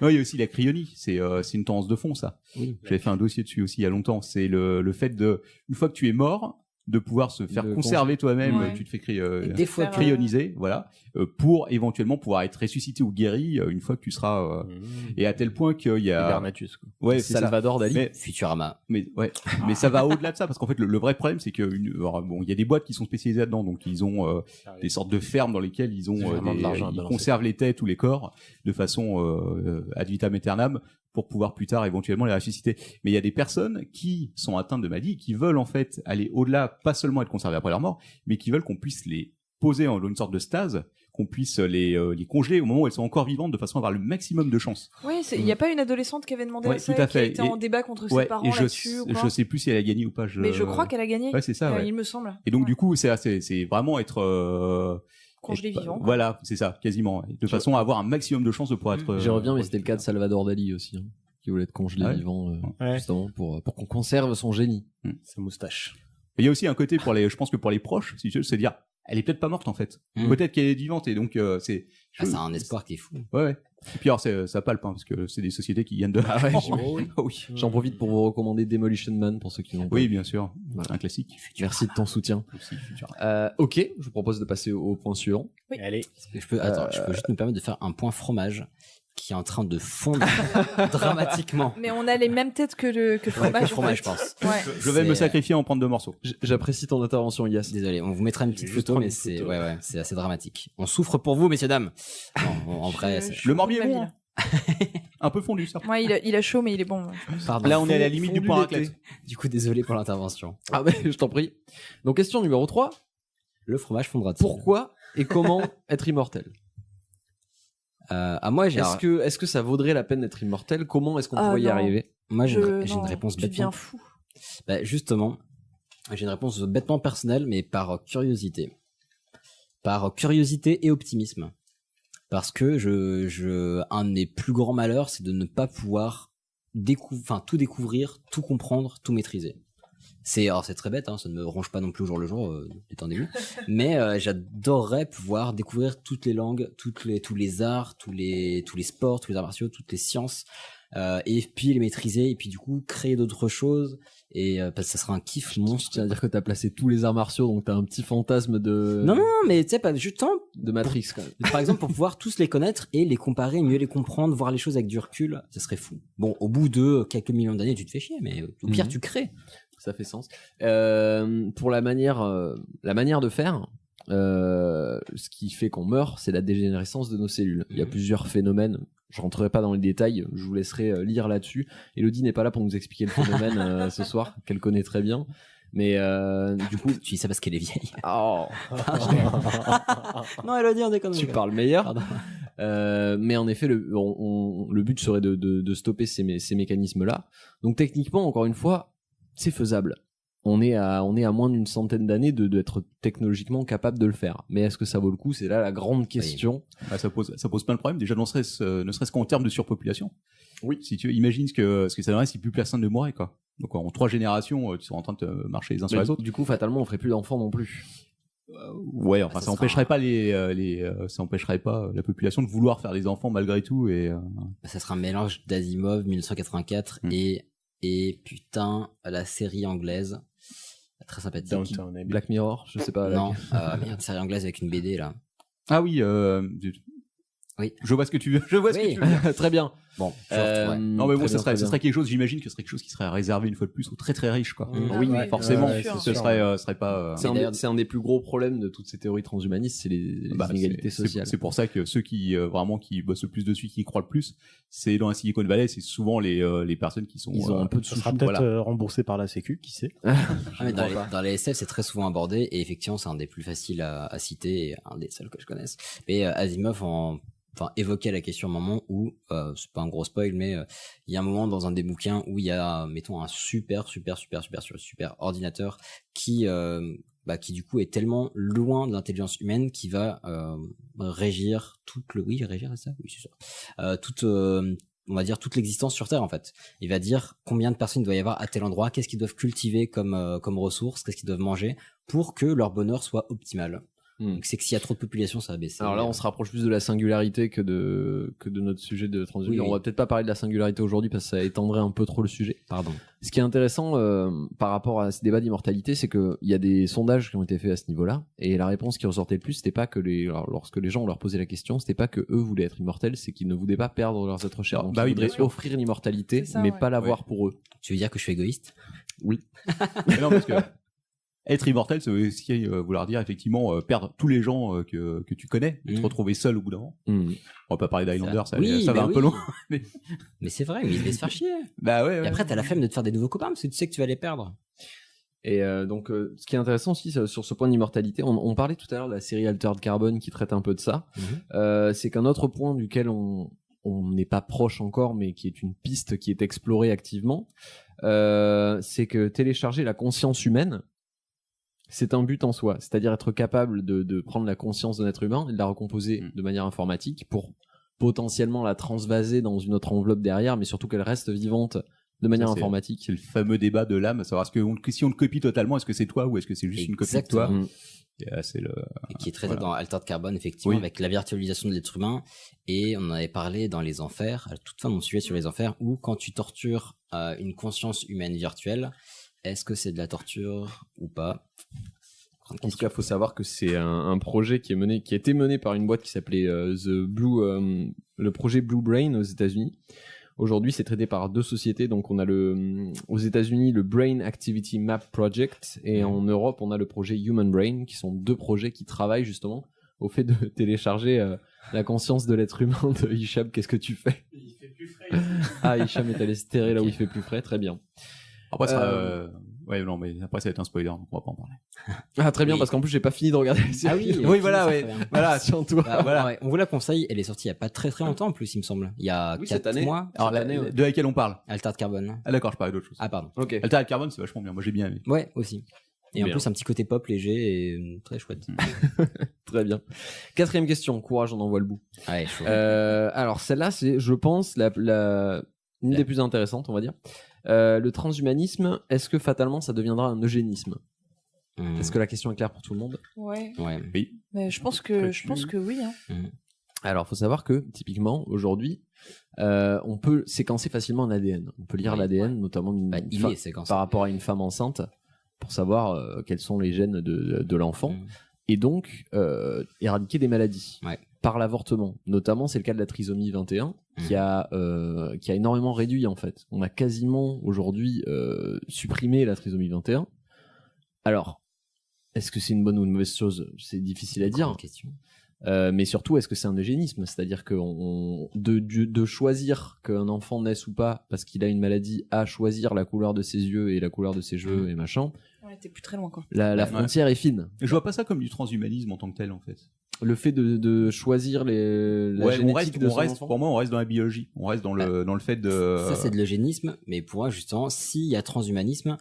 Non, il y a aussi la cryonie, c'est une tendance de fond, ça. Oui. J'avais fait un dossier dessus aussi il y a longtemps. C'est le fait de, une fois que tu es mort, de pouvoir se faire conserver toi-même, tu te fais des fois cryoniser, voilà, pour éventuellement pouvoir être ressuscité ou guéri une fois que tu seras et à tel point qu'il y a Hibernatus, quoi. Ouais, c'est Salvador Dali, Futurama. Mais ouais, mais ça va au-delà de ça parce qu'en fait le vrai problème c'est que bon, il y a des boîtes qui sont spécialisées là-dedans, donc ils ont des sortes de fermes dans lesquelles ils ont ils conservent les têtes ou les corps de façon ad vitam aeternam pour pouvoir plus tard éventuellement les ressusciter. Mais il y a des personnes qui sont atteintes de maladie, qui veulent en fait aller au-delà, pas seulement être conservées après leur mort, mais qui veulent qu'on puisse les poser en une sorte de stase, qu'on puisse les congeler au moment où elles sont encore vivantes de façon à avoir le maximum de chance. Oui, il n'y a pas une adolescente qui avait demandé ça, tout à fait. qui était en débat contre ses parents là-dessus ou quoi. Je sais plus si elle a gagné ou pas. Mais je crois qu'elle a gagné. Ouais, c'est ça. Il me semble. Et donc du coup, c'est vraiment être congelé vivant. Voilà, c'est ça, quasiment. De façon à avoir un maximum de chances de pouvoir être. J'y reviens, mais c'était le cas de Salvador Dali aussi, hein, qui voulait être congelé vivant, justement pour qu'on conserve son génie, sa moustache. Et il y a aussi un côté je pense que pour les proches, si tu veux, c'est dire, elle est peut-être pas morte en fait. Peut-être qu'elle est vivante et donc c'est. C'est un espoir qui est fou. Ouais. Et puis alors ça palpe parce que c'est des sociétés qui gagnent de l'argent. Oui. J'en profite pour vous recommander Demolition Man pour ceux qui l'ont pas. Oui, bien sûr. Voilà. Un classique. Merci de ton soutien. Ok, je vous propose de passer au point suivant. Oui. Allez. Je peux juste me permettre de faire un point fromage qui est en train de fondre dramatiquement. Mais on a les mêmes têtes que le fromage. Je pense. Ouais. Je vais me sacrifier en prendre 2 morceaux. J'apprécie ton intervention, Ias. Désolé, on vous mettra une petite photo, mais c'est c'est assez dramatique. On souffre pour vous, messieurs dames. En vrai, le morbier est bon. Un peu fondu, ça. Ouais, il a chaud, mais il est bon. Pardon. Là, on est à la limite du point raclette. Du coup, désolé pour l'intervention. Ah ben, je t'en prie. Donc, question numéro 3. Le fromage fondra-t-il ? Pourquoi et comment être immortel ? Moi, est-ce que ça vaudrait la peine d'être immortel ? Comment est-ce qu'on pourrait y arriver ? Moi, j'ai une réponse bêtement. Tu deviens fou. Justement, j'ai une réponse bêtement personnelle, mais par curiosité. Par curiosité et optimisme. Parce que un de mes plus grands malheurs, c'est de ne pas pouvoir tout découvrir, tout comprendre, tout maîtriser. C'est très bête, ça ne me ronge pas non plus au jour le jour, détendez-vous. Mais j'adorerais pouvoir découvrir toutes les langues, tous les arts, tous les sports, tous les arts martiaux, toutes les sciences, et puis les maîtriser, et puis du coup créer d'autres choses. Et parce que ça sera un kiff monstre. C'est-à-dire que t'as placé tous les arts martiaux, donc t'as un petit fantasme de. Non, mais tu sais pas juste de Matrix quand même. Par exemple, pour pouvoir tous les connaître et les comparer, mieux les comprendre, voir les choses avec du recul, ça serait fou. Bon, au bout de quelques millions d'années, tu te fais chier, mais au pire, tu crées. Ça fait sens. Pour la manière de faire, ce qui fait qu'on meurt, c'est la dégénérescence de nos cellules. Il y a plusieurs phénomènes. Je rentrerai pas dans les détails. Je vous laisserai lire là-dessus. Elodie n'est pas là pour nous expliquer le phénomène ce soir, qu'elle connaît très bien. Mais du coup, tu dis ça parce qu'elle est vieille. Oh. Non, Elodie, on déconne. Tu parles meilleur. Mais en effet, le but serait de stopper ces mécanismes-là. Donc techniquement, encore une fois, c'est faisable. On est à moins d'une centaine d'années d'être technologiquement capable de le faire. Mais est-ce que ça vaut le coup ? C'est là la grande question. Oui. Ça pose plein de problèmes. Déjà, ne serait-ce qu'en termes de surpopulation. Oui. Si tu imagines ce que ça donnerait si plus personne ne mourait, quoi. Donc en 3 générations, tu seras en train de marcher les uns sur les autres. Du coup, fatalement, on ferait plus d'enfants non plus. Ouais, enfin, ça empêcherait pas ça empêcherait pas la population de vouloir faire des enfants malgré tout et. Ça sera un mélange d'Asimov 1984 et putain la série anglaise très sympathique. Black Mirror, je sais pas. Non, merde, série anglaise avec une BD là. Ah oui. Oui. Je vois ce que tu veux. Ce que tu veux dire. Très bien. Bon. Non mais bon, ça serait quelque chose. J'imagine que ce serait quelque chose qui serait réservé une fois de plus aux très très riches, quoi. Oui, forcément. Ce serait pas. C'est un des plus gros problèmes de toutes ces théories transhumanistes, c'est les inégalités sociales. C'est pour ça que ceux qui bossent le plus dessus, qui y croient le plus, c'est dans la Silicon Valley, c'est souvent les personnes qui sont. Ils ont un peu de sous. Ça sera peut-être remboursé par la Sécu, qui sait. Mais dans les SF, c'est très souvent abordé et effectivement, c'est un des plus faciles à citer et un des seuls que je connaisse. Mais Asimov évoquer la question à un moment où, c'est pas un gros spoil, mais il y a un moment dans un des bouquins où il y a, mettons, un super ordinateur qui qui du coup est tellement loin de l'intelligence humaine qui va régir régir c'est ça, oui c'est ça, on va dire toute l'existence sur Terre en fait. Il va dire combien de personnes il doit y avoir à tel endroit, qu'est-ce qu'ils doivent cultiver comme ressources, qu'est-ce qu'ils doivent manger pour que leur bonheur soit optimal. Donc c'est que s'il y a trop de population, ça va baisser. Alors là, on se rapproche plus de la singularité que de notre sujet de transhumanisme. On va peut-être pas parler de la singularité aujourd'hui parce que ça étendrait un peu trop le sujet. Pardon. Ce qui est intéressant par rapport à ce débat d'immortalité, c'est qu'il y a des sondages qui ont été faits à ce niveau-là, et la réponse qui ressortait le plus, c'était pas que lorsque les gens leur posaient la question, c'était pas que eux voulaient être immortels, c'est qu'ils ne voulaient pas perdre leurs êtres chers. Donc ils voudraient offrir l'immortalité, mais pas l'avoir pour eux. Tu veux dire que je suis égoïste? Oui. Non, parce que être immortel, ça veut aussi vouloir dire effectivement perdre tous les gens que tu connais, et te retrouver seul au bout d'un moment. On va pas parler d'Highlander, ça va un peu loin. Mais c'est vrai, mais ils laissent faire chier. Bah ouais. Et après, t'as la flemme de te faire des nouveaux copains parce que tu sais que tu vas les perdre. Et donc, ce qui est intéressant aussi sur ce point d'immortalité, on parlait tout à l'heure de la série Altered Carbon qui traite un peu de ça. C'est qu'un autre point duquel on n'est pas proche encore, mais qui est une piste qui est explorée activement, c'est que télécharger la conscience humaine, c'est un but en soi, c'est-à-dire être capable de prendre la conscience d'un être humain et de la recomposer de manière informatique pour potentiellement la transvaser dans une autre enveloppe derrière, mais surtout qu'elle reste vivante de manière informatique. C'est le fameux débat de l'âme, à savoir si on te copie totalement, est-ce que c'est toi ou est-ce que c'est juste une copie de toi? Et qui est traité dans Altered Carbon, effectivement, avec la virtualisation de l'être humain. Et on en avait parlé dans Les Enfers, à toute fin de mon sujet sur les Enfers, où quand tu tortures une conscience humaine virtuelle, est-ce que c'est de la torture ou pas? En tout cas, il faut savoir que c'est un projet qui a été mené par une boîte qui s'appelait le projet Blue Brain aux États-Unis. Aujourd'hui, c'est traité par 2 sociétés. Donc, on a aux États-Unis le Brain Activity Map Project, et en Europe, on a le projet Human Brain, qui sont 2 projets qui travaillent justement au fait de télécharger la conscience de l'être humain de Hicham. Qu'est-ce que tu fais? Il fait plus frais. Ah, Hicham est allé se terrer là où il fait plus frais. Très bien. Après, ça va être un spoiler, donc on va pas en parler. Ah, très bien, parce qu'en plus, j'ai pas fini de regarder la série. Ah oui, oui, voilà, sur toi. Voilà. Ouais, on vous la conseille, elle est sortie il y a pas très longtemps en plus, il me semble. Il y a 4 mois. Alors, de laquelle on parle? Altered Carbon. Ah, d'accord, je parlais d'autre chose. Ah, pardon. Ok. Altered Carbon, c'est vachement bien, moi j'ai bien aimé. Ouais, aussi. Et en plus, un petit côté pop léger et très chouette. Très bien. 4e question, courage, on en voit le bout. Ouais, chaud. Alors, celle-là, c'est, je pense, une des plus intéressantes, on va dire. Le transhumanisme, est-ce que fatalement ça deviendra un eugénisme? Est-ce que la question est claire pour tout le monde? Ouais. Oui. Mais je pense que oui. Hein. Alors, faut savoir que typiquement aujourd'hui, on peut séquencer facilement un ADN. On peut lire l'ADN, notamment par rapport à une femme enceinte, pour savoir quels sont les gènes de l'enfant, et donc éradiquer des maladies. Par l'avortement. Notamment, c'est le cas de la trisomie 21 qui a énormément réduit en fait. On a quasiment aujourd'hui supprimé la trisomie 21. Alors, est-ce que c'est une bonne ou une mauvaise chose? C'est difficile à dire. Mais surtout, est-ce que c'est un eugénisme? C'est-à-dire que de choisir qu'un enfant naisse ou pas parce qu'il a une maladie, à choisir la couleur de ses yeux et la couleur de ses cheveux et machin. Ouais, t'es plus très loin quoi. La frontière est fine. Je vois pas ça comme du transhumanisme en tant que tel en fait. Le fait de choisir la génétique de son enfant. Pour moi, on reste dans la biologie. On reste dans le fait de. Ça, c'est de l'eugénisme. Mais pour moi, justement, s'il y a transhumanisme,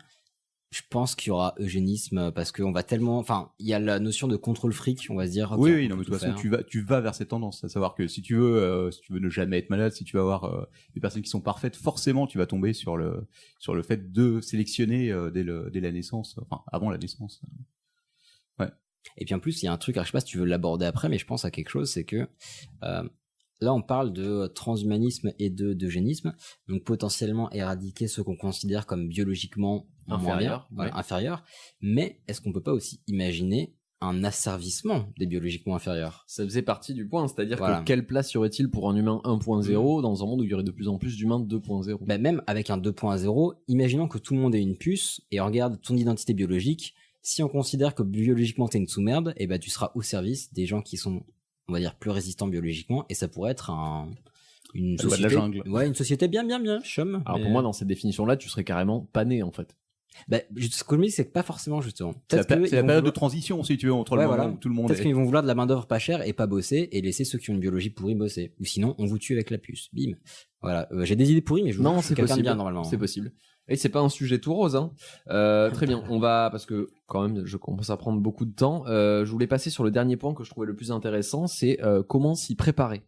je pense qu'il y aura eugénisme parce qu'on va tellement. Enfin, il y a la notion de contrôle fric, on va se dire. Oui, non, mais de toute façon, tu vas vers cette tendance. À savoir que si tu veux ne jamais être malade, si tu veux avoir des personnes qui sont parfaites, forcément, tu vas tomber sur le fait de sélectionner dès la naissance, enfin, avant la naissance. Ouais. Et puis en plus, il y a un truc, alors je sais pas si tu veux l'aborder après, mais je pense à quelque chose, c'est que là, on parle de transhumanisme et d'eugénisme, donc potentiellement éradiquer ceux qu'on considère comme biologiquement inférieurs. Mais est-ce qu'on peut pas aussi imaginer un asservissement des biologiquement inférieurs? Ça faisait partie du point, c'est-à-dire que quelle place y aurait-il pour un humain 1.0 dans un monde où il y aurait de plus en plus d'humains 2.0? Bah même avec un 2.0, imaginons que tout le monde ait une puce et regarde ton identité biologique. Si on considère que biologiquement t'es une sous-merde, et ben tu seras au service des gens qui sont, on va dire, plus résistants biologiquement, et ça pourrait être une société de la jungle. Ouais, une société bien chum. Alors pour moi, dans cette définition-là, tu serais carrément pas né en fait. Bah, ce que je me dis, c'est que pas forcément justement. C'est la période de transition, si tu veux, entre le moment où tout le monde. Peut-être qu'ils vont vouloir de la main d'œuvre pas chère et pas bosser et laisser ceux qui ont une biologie pourrie bosser. Ou sinon, on vous tue avec la puce. Bim. Voilà. J'ai des idées pourries, mais je vous dis que quelqu'un de bien normalement. C'est possible. Et c'est pas un sujet tout rose, hein. Très bien. On va, parce que quand même, je commence à prendre beaucoup de temps. Je voulais passer sur le dernier point que je trouvais le plus intéressant, c'est comment s'y préparer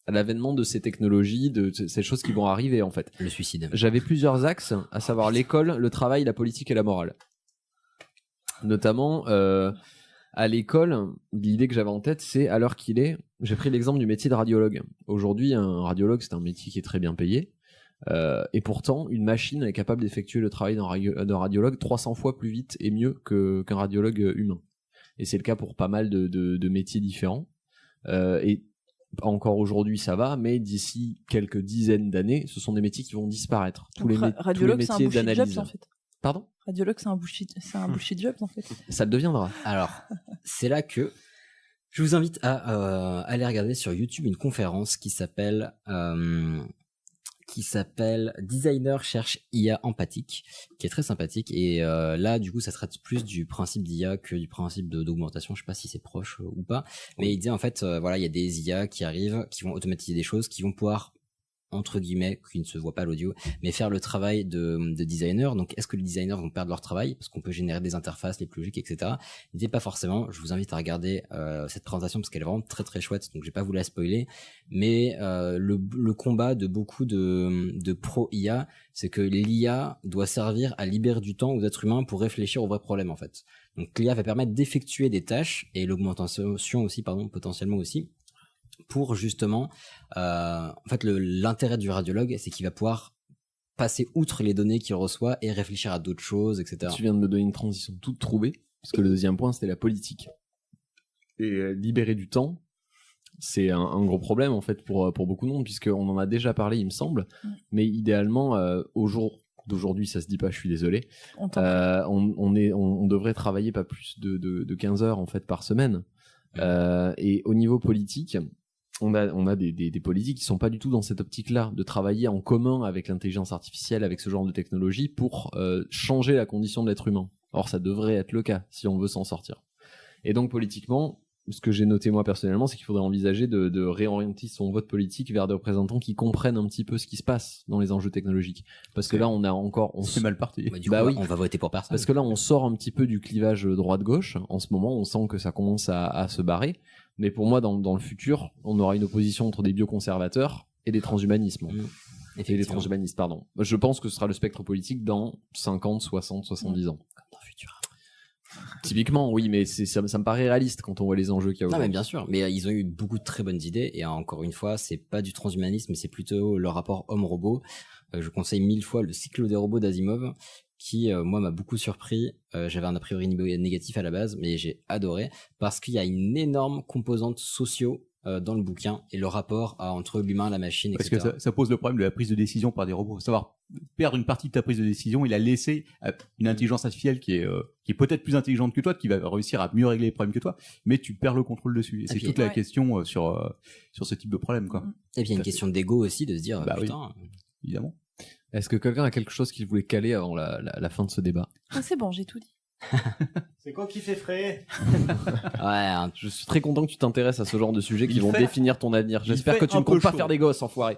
à l'avènement de ces technologies, de ces choses qui vont arriver en fait. Le suicide. J'avais plusieurs axes, à savoir l'école, le travail, la politique et la morale. Notamment à l'école, l'idée que j'avais en tête, c'est à l'heure qu'il est, j'ai pris l'exemple du métier de radiologue. Aujourd'hui, un radiologue, c'est un métier qui est très bien payé. Et pourtant, une machine est capable d'effectuer le travail d'un radiologue 300 fois plus vite et mieux qu'un radiologue humain. Et c'est le cas pour pas mal de métiers différents. Et encore aujourd'hui, ça va, mais d'ici quelques dizaines d'années, ce sont des métiers qui vont disparaître. Tous les métiers d'analyse. En fait. Pardon ? Radiologue, c'est un boucher de jobs en fait. Ça le deviendra. Alors, c'est là que je vous invite à aller regarder sur YouTube une conférence qui s'appelle Designer cherche IA empathique, qui est très sympathique. Et là, du coup, ça traite plus du principe d'IA que du principe d'augmentation. Je sais pas si c'est proche ou pas, mais il dit en fait, voilà, il y a des IA qui arrivent, qui vont automatiser des choses, qui vont pouvoir, entre guillemets, qui ne se voit pas à l'audio, mais faire le travail de designer. Donc, est-ce que les designers vont perdre leur travail parce qu'on peut générer des interfaces les plus logiques, etc. N'hésitez pas forcément. Je vous invite à regarder cette présentation parce qu'elle est vraiment très très chouette. Donc, je vais pas vous la spoiler, mais le combat de beaucoup de pro IA, c'est que l'IA doit servir à libérer du temps aux êtres humains pour réfléchir aux vrais problèmes en fait. Donc, l'IA va permettre d'effectuer des tâches et l'augmentation aussi, potentiellement aussi. Pour justement, en fait, l'intérêt du radiologue, c'est qu'il va pouvoir passer outre les données qu'il reçoit et réfléchir à d'autres choses, etc. Tu viens de me donner une transition toute trouvée, parce que le deuxième point, c'était la politique. Et libérer du temps, c'est un gros problème, en fait, pour beaucoup de monde, puisqu'on en a déjà parlé, il me semble, mais idéalement, au jour d'aujourd'hui, ça se dit pas, je suis désolé, on devrait travailler pas plus de 15 heures, en fait, par semaine. Et au niveau politique, on a des politiques qui sont pas du tout dans cette optique-là, de travailler en commun avec l'intelligence artificielle, avec ce genre de technologie pour changer la condition de l'être humain. Or, ça devrait être le cas si on veut s'en sortir. Et donc, politiquement, ce que j'ai noté moi personnellement, c'est qu'il faudrait envisager de réorienter son vote politique vers des représentants qui comprennent un petit peu ce qui se passe dans les enjeux technologiques. Parce que là, on c'est mal parti. Bah oui, on va voter pour personne. Parce que là, on sort un petit peu du clivage droite-gauche. En ce moment, on sent que ça commence à se barrer. Mais pour moi, dans le futur, on aura une opposition entre des bioconservateurs et des transhumanismes. Et des transhumanistes, pardon. Je pense que ce sera le spectre politique dans 50, 60, 70 ans. Comme dans le futur. Typiquement, oui, mais ça me paraît réaliste quand on voit les enjeux qu'il y a aujourd'hui. Non, mais bien sûr. Mais ils ont eu beaucoup de très bonnes idées. Et encore une fois, c'est pas du transhumanisme, mais c'est plutôt le rapport homme-robot. Je conseille 1000 fois le cycle des robots d'Asimov, qui, moi, m'a beaucoup surpris. J'avais un a priori négatif à la base, mais j'ai adoré, parce qu'il y a une énorme composante socio dans le bouquin, et le rapport entre l'humain, la machine, etc. Parce que ça pose le problème de la prise de décision par des robots. Savoir perdre une partie de ta prise de décision, il a laissé une intelligence artificielle qui est peut-être plus intelligente que toi, qui va réussir à mieux régler les problèmes que toi, mais tu perds le contrôle dessus. Et c'est toute la question sur ce type de problème, quoi. Et puis il y a une question d'ego aussi, de se dire, putain. Oui, évidemment. Est-ce que quelqu'un a quelque chose qu'il voulait caler avant la fin de ce débat ? Ah, c'est bon, j'ai tout dit. C'est quoi qui fait frais ? Ouais, je suis très content que tu t'intéresses à ce genre de sujets qui vont définir ton avenir. J'espère que tu ne comptes pas faire des gosses, enfoiré.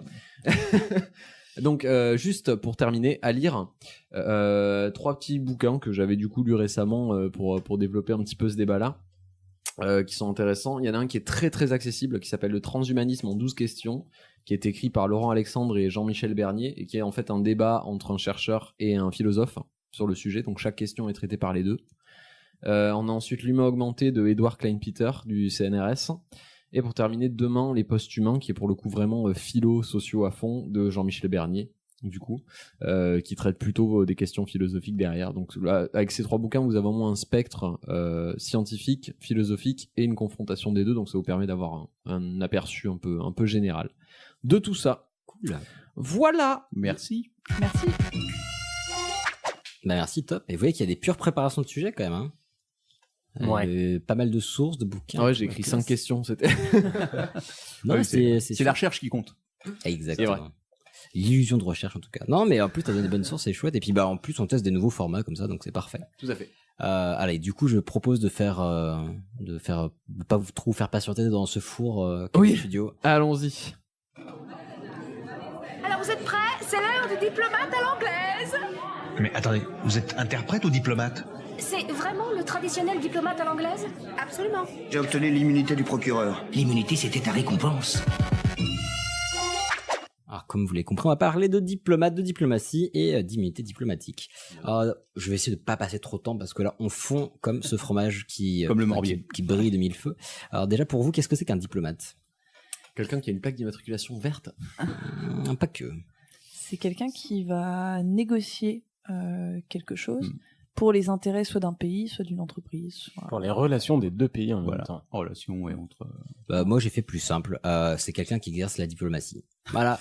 Donc, juste pour terminer, à lire 3 petits bouquins que j'avais du coup lu récemment pour développer un petit peu ce débat-là, qui sont intéressants. Il y en a un qui est très très accessible, qui s'appelle Le transhumanisme en 12 questions, qui est écrit par Laurent Alexandre et Jean-Michel Bernier, et qui est en fait un débat entre un chercheur et un philosophe sur le sujet, donc chaque question est traitée par les deux. On a ensuite L'humain augmenté de Edward Klein-Peter du CNRS, et pour terminer, Demain les post-humains, qui est pour le coup vraiment philo-socio à fond, de Jean-Michel Bernier, du coup, qui traite plutôt des questions philosophiques derrière. Donc là, avec ces 3 bouquins, vous avez vraiment un spectre scientifique, philosophique et une confrontation des deux, donc ça vous permet d'avoir un aperçu un peu général de tout ça. Cool. Voilà. Merci. Merci. Bah merci, top. Et vous voyez qu'il y a des pures préparations de sujets quand même, hein. Ouais. Pas mal de sources, de bouquins. Ah ouais, j'ai écrit 5 questions, c'était. Non, c'est la recherche qui compte. Exactement. L'illusion de recherche en tout cas. Non, mais en plus t'as donné des bonnes sources, c'est chouette. Et puis bah en plus on teste des nouveaux formats comme ça, donc c'est parfait. Tout à fait. Allez, du coup je propose de pas vous trop faire patienter dans ce four oui. studio. Allons-y. Alors vous êtes prêts ? C'est l'heure du diplomate à l'anglaise. Mais attendez, vous êtes interprète ou diplomate? C'est vraiment le traditionnel diplomate à l'anglaise? Absolument. J'ai obtenu l'immunité du procureur. L'immunité, c'était ta récompense. Alors, comme vous l'avez compris, on va parler de diplomate, de diplomatie et d'immunité diplomatique. Alors, je vais essayer de pas passer trop de temps parce que là, on fond comme ce fromage comme le Morbier, qui brille de mille feux. Alors déjà, pour vous, qu'est-ce que c'est qu'un diplomate? Quelqu'un qui a une plaque d'immatriculation verte? Pas que. C'est quelqu'un qui va négocier quelque chose pour les intérêts soit d'un pays, soit d'une entreprise. Voilà. Pour les relations des deux pays en même temps. Relations entre. Moi, j'ai fait plus simple. C'est quelqu'un qui exerce la diplomatie. Voilà.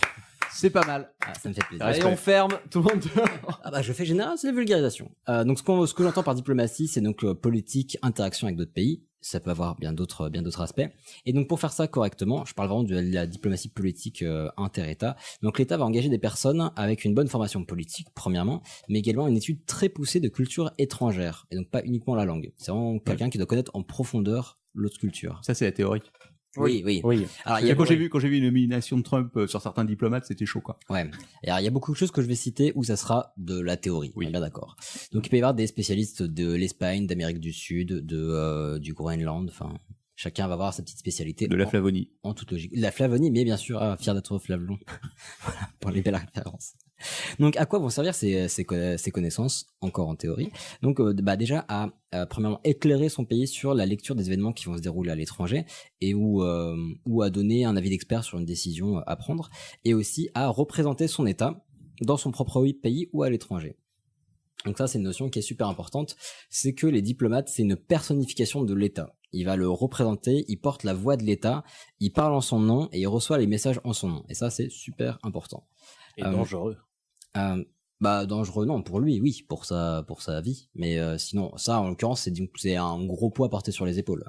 C'est pas mal. Ça me fait plaisir. Allez, on ferme, tout le monde dehors. Je fais général, c'est la vulgarisation. Donc, ce que j'entends par diplomatie, c'est donc politique, interaction avec d'autres pays. Ça peut avoir bien d'autres aspects. Et donc, pour faire ça correctement, je parle vraiment de la diplomatie politique inter-État. Donc, l'État va engager des personnes avec une bonne formation politique, premièrement, mais également une étude très poussée de culture étrangère. Et donc, pas uniquement la langue. C'est vraiment quelqu'un qui doit connaître en profondeur l'autre culture. Ça, c'est la théorie. Oui. Alors, quand j'ai vu une nomination de Trump sur certains diplomates, c'était chaud, quoi. Ouais. Et alors, il y a beaucoup de choses que je vais citer où ça sera de la théorie. Oui. Bien d'accord. Donc, il peut y avoir des spécialistes de l'Espagne, d'Amérique du Sud, du Groenland. Enfin, chacun va avoir sa petite spécialité. De la Flavonie. En toute logique. La Flavonie, mais bien sûr, fier d'être flavelon. Voilà, pour les belles références. Donc, à quoi vont servir ces connaissances, encore en théorie? Donc, déjà, à premièrement, éclairer son pays sur la lecture des événements qui vont se dérouler à l'étranger et ou à donner un avis d'expert sur une décision à prendre, et aussi à représenter son État dans son propre pays ou à l'étranger. Donc ça, c'est une notion qui est super importante. C'est que les diplomates, c'est une personnification de l'État. Il va le représenter, il porte la voix de l'État, il parle en son nom et il reçoit les messages en son nom. Et ça, c'est super important. Et dangereux. Dangereux, non, pour lui, oui, pour sa vie. Mais sinon, ça, en l'occurrence, c'est un gros poids porté sur les épaules.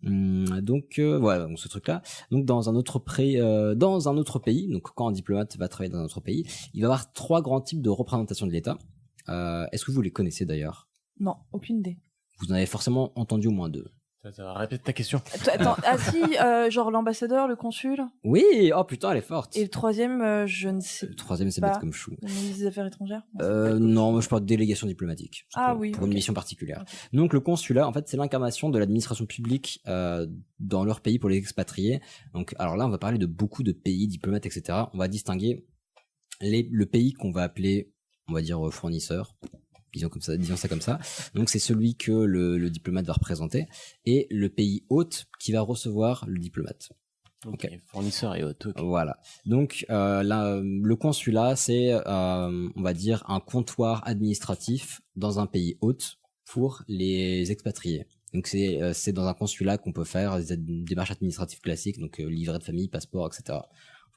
Voilà, donc ce truc-là. Donc dans un autre pays, donc quand un diplomate va travailler dans un autre pays, il va avoir 3 grands types de représentation de l'État. Est-ce que vous les connaissez d'ailleurs? Non, aucune idée. Vous en avez forcément entendu au moins 2. Répète ta question. Attends, genre l'ambassadeur, le consul. Oui, oh putain, elle est forte. Et le troisième, je ne sais pas. Le troisième, c'est bête comme chou. Le ministre des Affaires étrangères. Non, moi je parle de délégation diplomatique. Pour une mission particulière. Okay. Donc le consulat, en fait, c'est l'incarnation de l'administration publique dans leur pays pour les expatriés. Donc, alors là, on va parler de beaucoup de pays, diplomates, etc. On va distinguer le pays qu'on va appeler, on va dire, fournisseur. Disons ça comme ça. Donc c'est celui que le diplomate va représenter et le pays hôte qui va recevoir le diplomate. Okay. Fournisseur et hôte. Okay. Voilà. Donc le consulat, c'est on va dire un comptoir administratif dans un pays hôte pour les expatriés. Donc c'est dans un consulat qu'on peut faire des démarches administratives classiques, donc livret de famille, passeport, etc.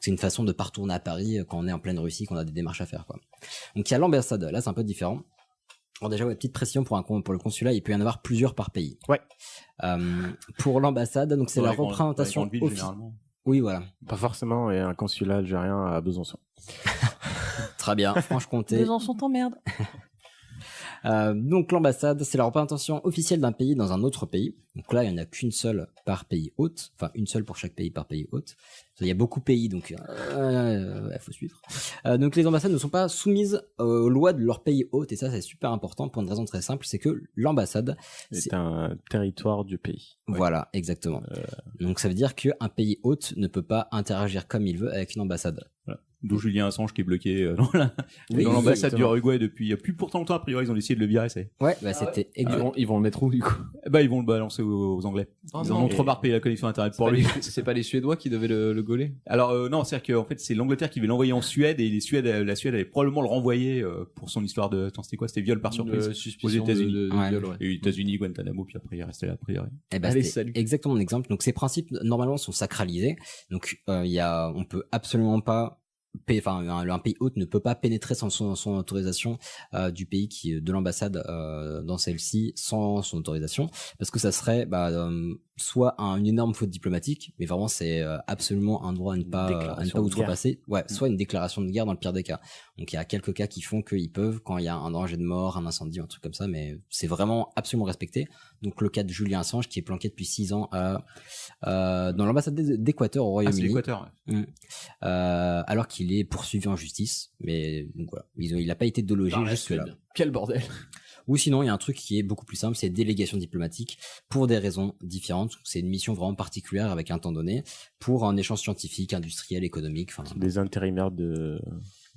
C'est une façon de pas retourner à Paris quand on est en pleine Russie, qu'on a des démarches à faire, quoi. Donc il y a l'ambassade. Là, c'est un peu différent. Alors déjà, petite précision pour le consulat, il peut y en avoir plusieurs par pays. Ouais. Pour l'ambassade, donc c'est la représentation officielle. Oui, voilà. Pas forcément, et un consulat algérien à Besançon. Très bien, Franche-Comté. Besançon t'emmerde. Donc l'ambassade, c'est la représentation officielle d'un pays dans un autre pays. Donc là, il n'y en a qu'une seule par pays hôte, enfin une seule pour chaque pays par pays hôte. Il y a beaucoup de pays, donc faut suivre. Donc les ambassades ne sont pas soumises aux lois de leur pays hôte, et ça c'est super important pour une raison très simple, c'est que l'ambassade c'est un territoire du pays. Voilà, exactement. Donc ça veut dire qu'un pays hôte ne peut pas interagir comme il veut avec une ambassade. Voilà. D'où Julien Assange qui est bloqué dans l'ambassade du Uruguay depuis plus pour tant longtemps. A priori, ils ont décidé de le virer. C'était ils vont le mettre où du coup? Ils vont le balancer aux Anglais. Ils ont trop marre payer la connexion internet pour lui. C'est pas les Suédois qui devaient le gauler? Alors non, c'est-à-dire qu'en fait c'est l'Angleterre qui veut l'envoyer en Suède et la Suède allait probablement le renvoyer pour son histoire de. Attends, c'était quoi? C'était viol par surprise aux États-Unis. Et les États-Unis, Guantanamo, puis après il restait là a priori. C'est exactement mon exemple. Donc ces principes normalement sont sacralisés. Donc on peut absolument pas. Un pays hôte ne peut pas pénétrer sans son autorisation du pays de l'ambassade dans celle-ci sans son autorisation, parce que ça serait soit une énorme faute diplomatique, mais vraiment c'est absolument un droit à ne pas outrepasser, soit une déclaration de guerre dans le pire des cas. Donc il y a quelques cas qui font qu'ils peuvent quand il y a un danger de mort, un incendie, un truc comme ça, mais c'est vraiment absolument respecté. Donc le cas de Julien Assange qui est planqué depuis 6 ans dans l'ambassade d'Équateur au Royaume-Uni. C'est l'Équateur. Alors qu'il qu'il est poursuivi en justice, mais donc voilà, il n'a pas été délogé jusque-là. Quel bordel. Ou sinon, il y a un truc qui est beaucoup plus simple, c'est délégation diplomatique pour des raisons différentes. C'est une mission vraiment particulière avec un temps donné pour un échange scientifique, industriel, économique. Des intérimaires de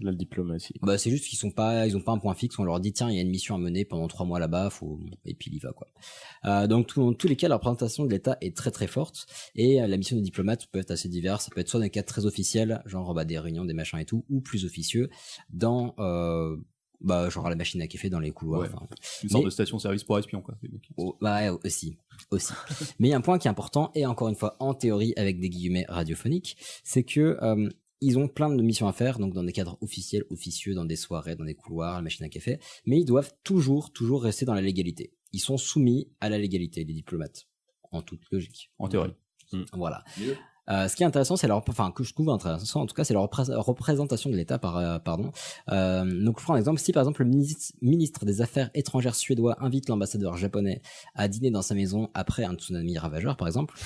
la diplomatie. Bah, c'est juste qu'ils ont pas un point fixe. On leur dit tiens, il y a une mission à mener pendant 3 mois là-bas, et puis il y va quoi. Donc dans tous les cas, la représentation de l'État est très très forte et la mission des diplomates peut être assez diverse. Ça peut être soit dans des cas très officiels, genre des réunions, des machins et tout, ou plus officieux dans genre à la machine à café dans les couloirs. Ouais, une sorte de station-service pour espions, quoi. Aussi. Mais il y a un point qui est important, et encore une fois, en théorie, avec des guillemets radiophoniques, c'est que ils ont plein de missions à faire, donc dans des cadres officiels, officieux, dans des soirées, dans des couloirs, la machine à café, mais ils doivent toujours rester dans la légalité. Ils sont soumis à la légalité, les diplomates, en toute logique. En théorie. Voilà. Ce qui est intéressant, c'est que je trouve intéressant, en tout cas, c'est leur représentation de l'État, donc, je prends un exemple. Si, par exemple, le ministre des Affaires étrangères suédois invite l'ambassadeur japonais à dîner dans sa maison après un tsunami ravageur, par exemple.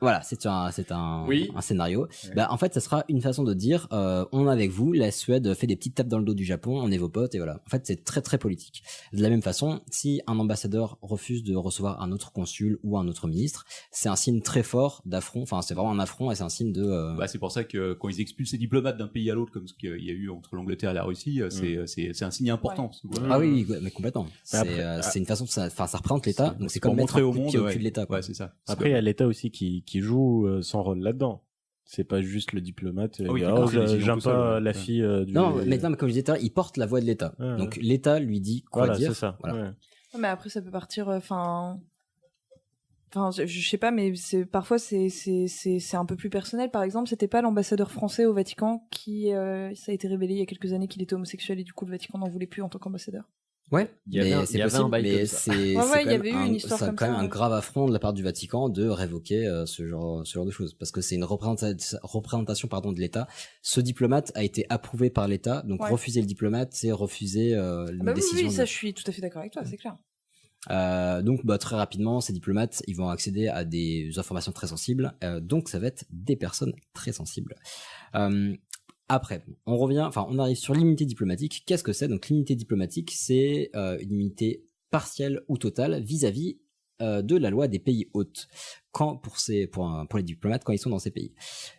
Voilà, c'est un scénario. Ouais. En fait, ça sera une façon de dire, on est avec vous, la Suède fait des petites tapes dans le dos du Japon, on est vos potes, et voilà. En fait, c'est très, très politique. De la même façon, si un ambassadeur refuse de recevoir un autre consul ou un autre ministre, c'est un signe très fort d'affront, c'est vraiment un affront et c'est un signe de... c'est pour ça que quand ils expulsent les diplomates d'un pays à l'autre, comme ce qu'il y a eu entre l'Angleterre et la Russie, c'est un signe important. Ouais. Ah oui, mais complètement. C'est une façon, ça représente l'État, donc c'est comme mettre un coup de pied au cul de l'État. Ouais, c'est ça. Après, il y a l'État aussi qui joue son rôle là-dedans. C'est pas juste le diplomate. J'aime pas la fille du... Non, mais comme je disais tout à l'heure, il porte la voix de l'État. Donc l'État lui dit quoi dire. C'est ça. Voilà. Ouais. Mais après, ça peut partir... je sais pas, mais parfois c'est un peu plus personnel. Par exemple, c'était pas l'ambassadeur français au Vatican qui ça a été révélé il y a quelques années qu'il était homosexuel et du coup le Vatican n'en voulait plus en tant qu'ambassadeur. Ouais, il y avait un bail comme ça. Il y avait eu une histoire comme ça. C'est quand même un grave affront de la part du Vatican de révoquer ce genre de choses, parce que c'est une représentation de l'État. Ce diplomate a été approuvé par l'État, donc refuser le diplomate, c'est refuser une décision. Oui, ça je suis tout à fait d'accord avec toi, c'est clair. Donc très rapidement, ces diplomates, ils vont accéder à des informations très sensibles, donc ça va être des personnes très sensibles. Après, on arrive sur l'immunité diplomatique. Qu'est-ce que c'est? Donc l'immunité diplomatique, c'est une immunité partielle ou totale vis-à-vis de la loi des pays hôtes, pour les diplomates quand ils sont dans ces pays.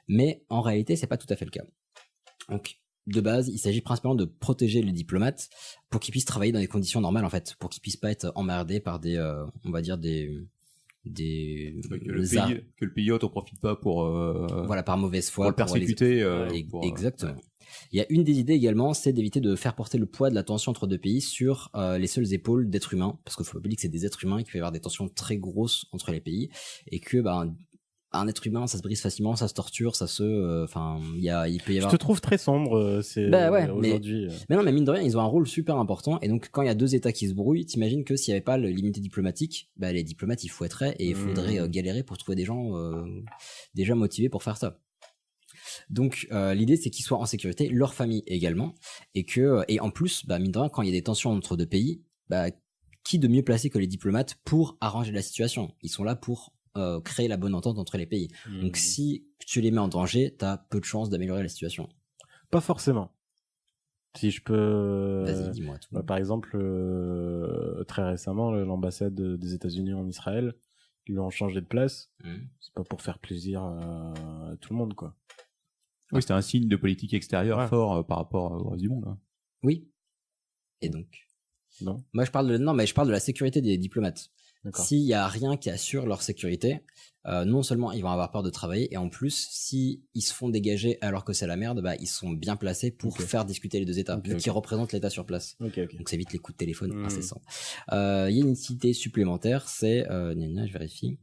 Mais en réalité, c'est pas tout à fait le cas. Donc de base, il s'agit principalement de protéger les diplomates pour qu'ils puissent travailler dans des conditions normales, en fait, pour qu'ils puissent pas être emmerdés par des, on va dire que le pays hôte en profite pas pour par mauvaise foi, pour le persécuter. Exactement. Il y a une des idées également, c'est d'éviter de faire porter le poids de la tension entre deux pays sur les seules épaules d'êtres humains, parce qu'il faut pas oublier que c'est des êtres humains et qu'il peut y avoir des tensions très grosses entre les pays, et que un être humain, ça se brise facilement, ça se torture, il peut y avoir... Je te trouve très sombre, aujourd'hui. Mais non, mais mine de rien, ils ont un rôle super important, et donc quand il y a deux États qui se brouillent, t'imagines que s'il n'y avait pas l'immunité diplomatique, les diplomates ils fouetteraient, et il faudrait galérer pour trouver des gens déjà motivés pour faire ça. Donc l'idée c'est qu'ils soient en sécurité, leur famille également, et en plus, mine de rien, quand il y a des tensions entre deux pays, qui de mieux placé que les diplomates pour arranger la situation? Ils sont là pour créer la bonne entente entre les pays. Donc si tu les mets en danger, t'as peu de chances d'améliorer la situation. Pas forcément. Si je peux... Vas-y, dis-moi tout. Par exemple, très récemment, l'ambassade des États-Unis en Israël, ils l'ont changé de place. C'est pas pour faire plaisir à tout le monde, quoi. Oui, c'était un signe de politique extérieure fort par rapport au reste du monde. Hein. Oui. Et donc Non. Moi, je parle de la sécurité des diplomates. D'accord. S'il y a rien qui assure leur sécurité, non seulement ils vont avoir peur de travailler, et en plus, si ils se font dégager alors que c'est la merde, ils sont bien placés pour faire discuter les deux États, vu qu'ils représentent l'État sur place. Donc ça évite les coups de téléphone incessants. Il y a une utilité supplémentaire, c'est, je vérifie.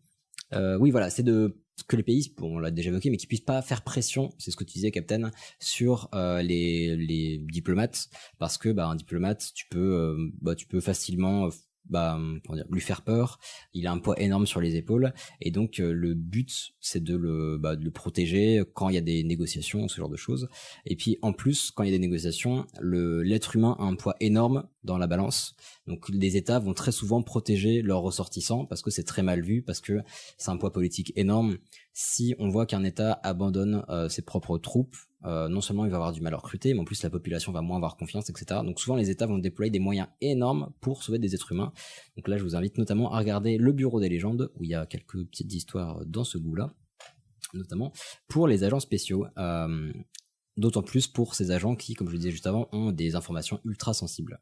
Oui, voilà, c'est que les pays, on l'a déjà évoqué, mais qu'ils puissent pas faire pression, c'est ce que tu disais, Captain, sur les diplomates, parce que un diplomate, tu peux facilement lui faire peur. Il a un poids énorme sur les épaules, et donc le but c'est de le protéger quand il y a des négociations, ce genre de choses. Et puis en plus, quand il y a des négociations, l'être humain a un poids énorme dans la balance. Donc les États vont très souvent protéger leurs ressortissants parce que c'est très mal vu, parce que c'est un poids politique énorme. Si on voit qu'un État abandonne ses propres troupes, non seulement il va avoir du mal à recruter, mais en plus la population va moins avoir confiance, etc. Donc souvent les États vont déployer des moyens énormes pour sauver des êtres humains. Donc là je vous invite notamment à regarder Le Bureau des légendes, où il y a quelques petites histoires dans ce goût-là, notamment pour les agents spéciaux. D'autant plus pour ces agents qui, comme je le disais juste avant, ont des informations ultra sensibles.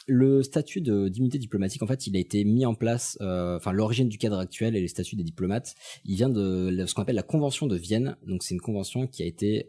Le statut d'immunité diplomatique, en fait, il a été mis en place, l'origine du cadre actuel et les statuts des diplomates, il vient de ce qu'on appelle la Convention de Vienne. Donc c'est une convention qui a été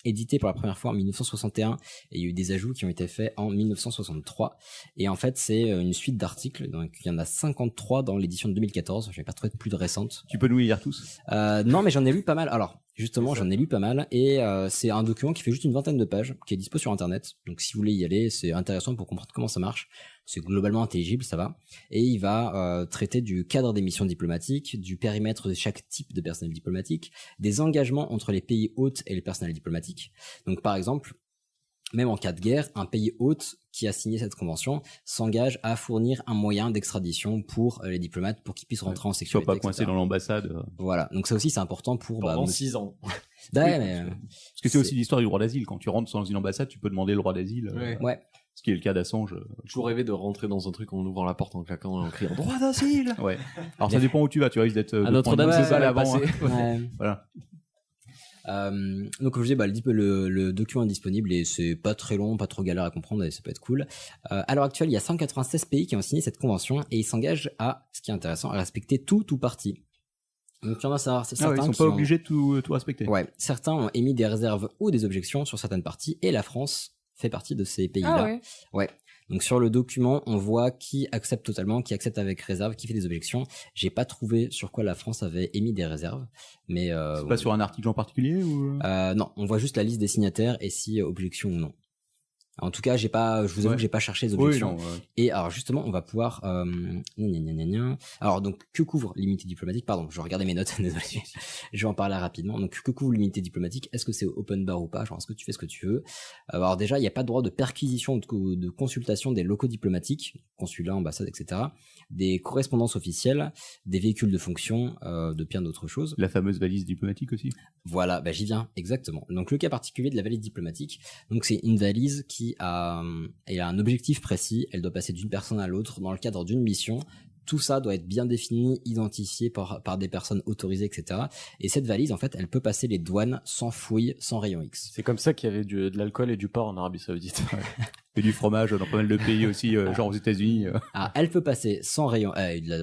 éditée pour la première fois en 1961 et il y a eu des ajouts qui ont été faits en 1963. Et en fait, c'est une suite d'articles, donc il y en a 53 dans l'édition de 2014, je n'ai pas trouvé de plus de récente. Tu peux nous les lire tous? Non, mais j'en ai lu pas mal. Alors, justement, j'en ai lu pas mal et c'est un document qui fait juste une vingtaine de pages, qui est dispo sur internet. Donc si vous voulez y aller, c'est intéressant pour comprendre comment ça marche. C'est globalement intelligible, ça va. Et il va traiter du cadre des missions diplomatiques, du périmètre de chaque type de personnel diplomatique, des engagements entre les pays hôtes et les personnels diplomatiques. Donc par exemple, même en cas de guerre, un pays hôte qui a signé cette convention s'engage à fournir un moyen d'extradition pour les diplomates pour qu'ils puissent rentrer en sécurité. Sois pas coincé dans l'ambassade. Voilà, donc ça aussi c'est important pour... Pendant 6 ans. Ouais, mais, parce que c'est aussi l'histoire du droit d'asile. Quand tu rentres dans une ambassade, tu peux demander le droit d'asile. Ouais. Ce qui est le cas d'Assange. J'ai toujours rêvé de rentrer dans un truc en ouvrant la porte en claquant et en criant droit d'asile. Ouais. Alors ça dépend où tu vas, tu risques d'être à Notre-Dame, c'est ça avant. Hein. Ouais. Voilà. Donc comme je dis, le document est disponible et c'est pas très long, pas trop galère à comprendre et ça peut être cool. À l'heure actuelle, il y a 196 pays qui ont signé cette convention et ils s'engagent à, ce qui est intéressant, à respecter tout parti. Donc il y en a certains ils sont pas obligés de tout respecter. Ouais, certains ont émis des réserves ou des objections sur certaines parties et la France fait partie de ces pays-là. Ah ouais. Ouais. Donc sur le document, on voit qui accepte totalement, qui accepte avec réserve, qui fait des objections. J'ai pas trouvé sur quoi la France avait émis des réserves, mais c'est pas sur un article en particulier ou non, on voit juste la liste des signataires et si objection ou non. En tout cas, je vous avoue que j'ai pas cherché les objections. Oui, non, ouais. Et alors justement, on va pouvoir. Alors donc, que couvre l'immunité diplomatique? Pardon, je regardais mes notes. Désolé. Je vais en parler rapidement. Donc, que couvre l'immunité diplomatique? Est-ce que c'est open bar ou pas? Genre, est-ce que tu fais ce que tu veux? Alors déjà, il n'y a pas de droit de perquisition ou de consultation des locaux diplomatiques, consulats, ambassades, etc. Des correspondances officielles, des véhicules de fonction, de bien d'autres choses. La fameuse valise diplomatique aussi. Voilà, j'y viens exactement. Donc le cas particulier de la valise diplomatique, donc c'est une valise qui a un objectif précis, elle doit passer d'une personne à l'autre dans le cadre d'une mission. Tout ça doit être bien défini, identifié par des personnes autorisées, etc. Et cette valise, en fait, elle peut passer les douanes sans fouille, sans rayon X. C'est comme ça qu'il y avait de l'alcool et du porc en Arabie Saoudite. Et du fromage dans pas mal de pays aussi, genre aux États-Unis. Ah, elle peut passer sans rayon,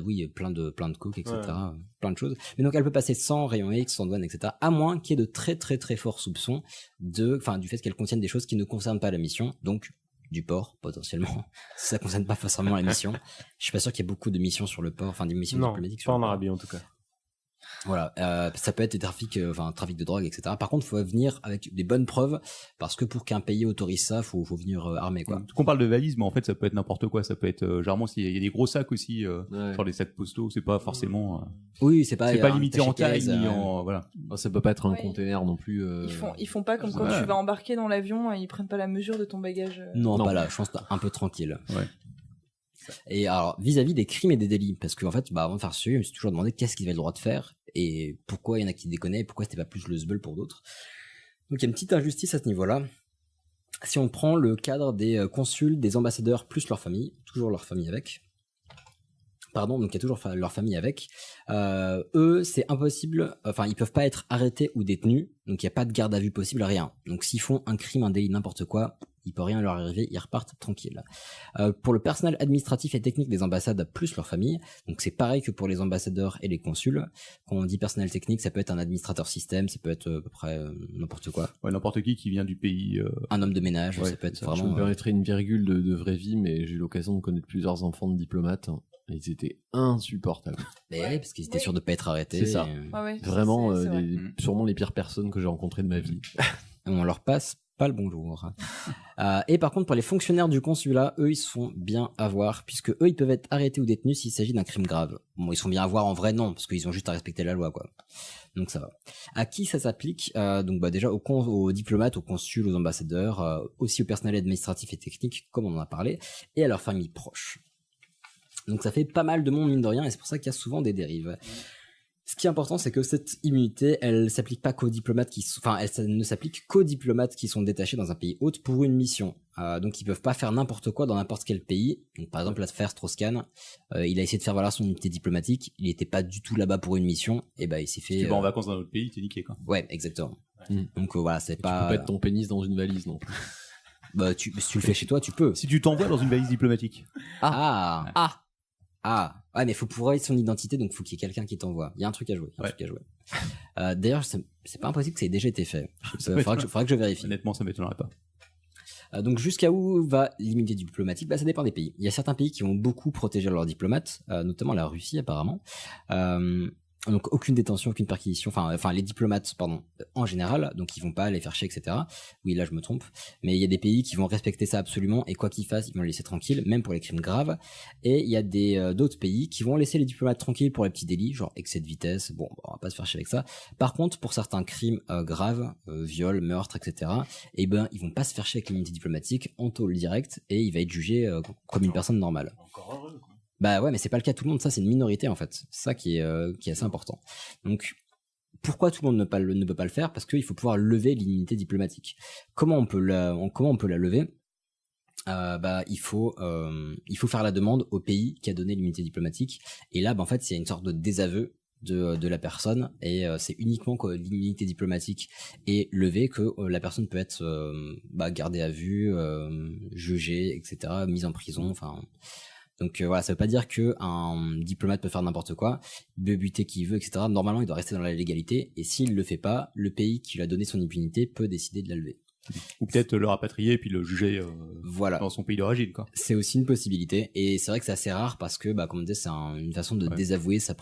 oui, plein de coke, etc. Ouais. Plein de choses. Mais donc elle peut passer sans rayon X, sans douane, etc. À moins qu'il y ait de très très très forts soupçons du fait qu'elle contienne des choses qui ne concernent pas la mission. Donc du porc potentiellement. Ça concerne pas forcément la mission. Je suis pas sûr qu'il y ait beaucoup de missions sur le porc, des missions diplomatiques sur le porc. Non, pas en Arabie en tout cas. Voilà, ça peut être des trafic de drogue, etc. Par contre, il faut venir avec des bonnes preuves, parce que pour qu'un pays autorise ça, faut venir armé, quoi. Qu'on parle de valise, mais en fait, ça peut être n'importe quoi. Ça peut être, généralement, il y a des gros sacs aussi, genre des sacs postaux, c'est pas forcément. Oui, c'est pas limité en taille ni en voilà. Ça peut pas être un container non plus. Ils font pas comme quand tu vas embarquer dans l'avion, ils prennent pas la mesure de ton bagage. Non, pas là. Je pense que t'es un peu tranquille. Ouais. Et alors, vis-à-vis des crimes et des délits, parce qu'en fait, avant de faire ce sujet, je me suis toujours demandé qu'est-ce qu'ils avaient le droit de faire et pourquoi il y en a qui déconnaient et pourquoi c'était pas plus le zbeul pour d'autres. Donc il y a une petite injustice à ce niveau-là. Si on prend le cadre des consuls, des ambassadeurs plus leur famille, toujours leur famille avec. Donc il y a toujours leur famille avec. Eux, c'est impossible, ils peuvent pas être arrêtés ou détenus, donc il n'y a pas de garde à vue possible, rien. Donc s'ils font un crime, un délit, n'importe quoi, il peut rien leur arriver, ils repartent tranquilles. Pour le personnel administratif et technique des ambassades plus leur famille, donc c'est pareil que pour les ambassadeurs et les consuls. Quand on dit personnel technique, ça peut être un administrateur système, ça peut être à peu près n'importe quoi. Ouais, n'importe qui vient du pays. Un homme de ménage, ça peut être vraiment. Je me permettrai une virgule de vraie vie, mais j'ai eu l'occasion de connaître plusieurs enfants de diplomates. Ils étaient insupportables. Mais oui, parce qu'ils étaient sûrs de pas être arrêtés. C'est ça. Vraiment, sûrement les pires personnes que j'ai rencontrées de ma vie. On leur passe pas le bonjour. Et par contre, pour les fonctionnaires du consulat, eux, ils se font bien avoir, puisque eux, ils peuvent être arrêtés ou détenus s'il s'agit d'un crime grave. Bon, ils se font bien avoir en vrai, non, parce qu'ils ont juste à respecter la loi, quoi. Donc ça va. À qui ça s'applique? Déjà aux diplomates, aux consuls, aux ambassadeurs, aussi au personnel administratif et technique, comme on en a parlé, et à leurs familles proches. Donc ça fait pas mal de monde, mine de rien, et c'est pour ça qu'il y a souvent des dérives. Ce qui est important, c'est que cette immunité, elle s'applique pas qu'aux diplomates elle ne s'applique qu'aux diplomates qui sont détachés dans un pays hôte pour une mission. Donc ils peuvent pas faire n'importe quoi dans n'importe quel pays. Donc par exemple l'affaire Strauss-Kahn, il a essayé de faire valoir son immunité diplomatique, il était pas du tout là-bas pour une mission, et il s'est fait. Si tu vas en vacances dans un autre pays, t'es niqué quoi. Ouais, exactement. Donc voilà, c'est pas. Tu peux pas mettre ton pénis dans une valise non plus. Si tu le fais chez toi, tu peux. Si tu t'envoies dans une valise diplomatique. Ouais, mais faut pouvoir son identité, donc faut qu'il y ait quelqu'un qui t'envoie. Il y a un truc à jouer. D'ailleurs, c'est pas impossible que ça ait déjà été fait. Faudra que je vérifie. Honnêtement, ça m'étonnerait pas. Donc jusqu'à où va l'immunité diplomatique ? Ça dépend des pays. Il y a certains pays qui vont beaucoup protéger leurs diplomates, notamment la Russie apparemment. Donc aucune détention, aucune perquisition, enfin les diplomates, en général, donc ils vont pas les faire chier, etc. Oui, là je me trompe, mais il y a des pays qui vont respecter ça absolument, et quoi qu'ils fassent, ils vont les laisser tranquilles, même pour les crimes graves. Et il y a d'autres pays qui vont laisser les diplomates tranquilles pour les petits délits, genre excès de vitesse, on va pas se faire chier avec ça. Par contre, pour certains crimes graves, viol, meurtre, etc., ils vont pas se faire chier avec l'immunité diplomatique, en tôle direct, et il va être jugé comme une personne normale. Encore heureux, quoi. Ouais, mais c'est pas le cas de tout le monde, ça c'est une minorité en fait. C'est ça qui est assez important. Donc pourquoi tout le monde ne peut pas le faire ? Parce qu'il faut pouvoir lever l'immunité diplomatique. Comment on peut la lever ? Il faut faire la demande au pays qui a donné l'immunité diplomatique. Et là, en fait, il y a une sorte de désaveu de la personne, et c'est uniquement quand l'immunité diplomatique est levée que la personne peut être gardée à vue, jugée, etc., mise en prison, Donc voilà, ça veut pas dire que un diplomate peut faire n'importe quoi, il peut buter qui il veut, etc. Normalement, il doit rester dans la légalité, et s'il le fait pas, le pays qui lui a donné son immunité peut décider de la lever. Ou peut-être le rapatrier puis le juger dans son pays d'origine, quoi. C'est aussi une possibilité, et c'est vrai que c'est assez rare parce que, comme on disait, c'est une façon de désavouer son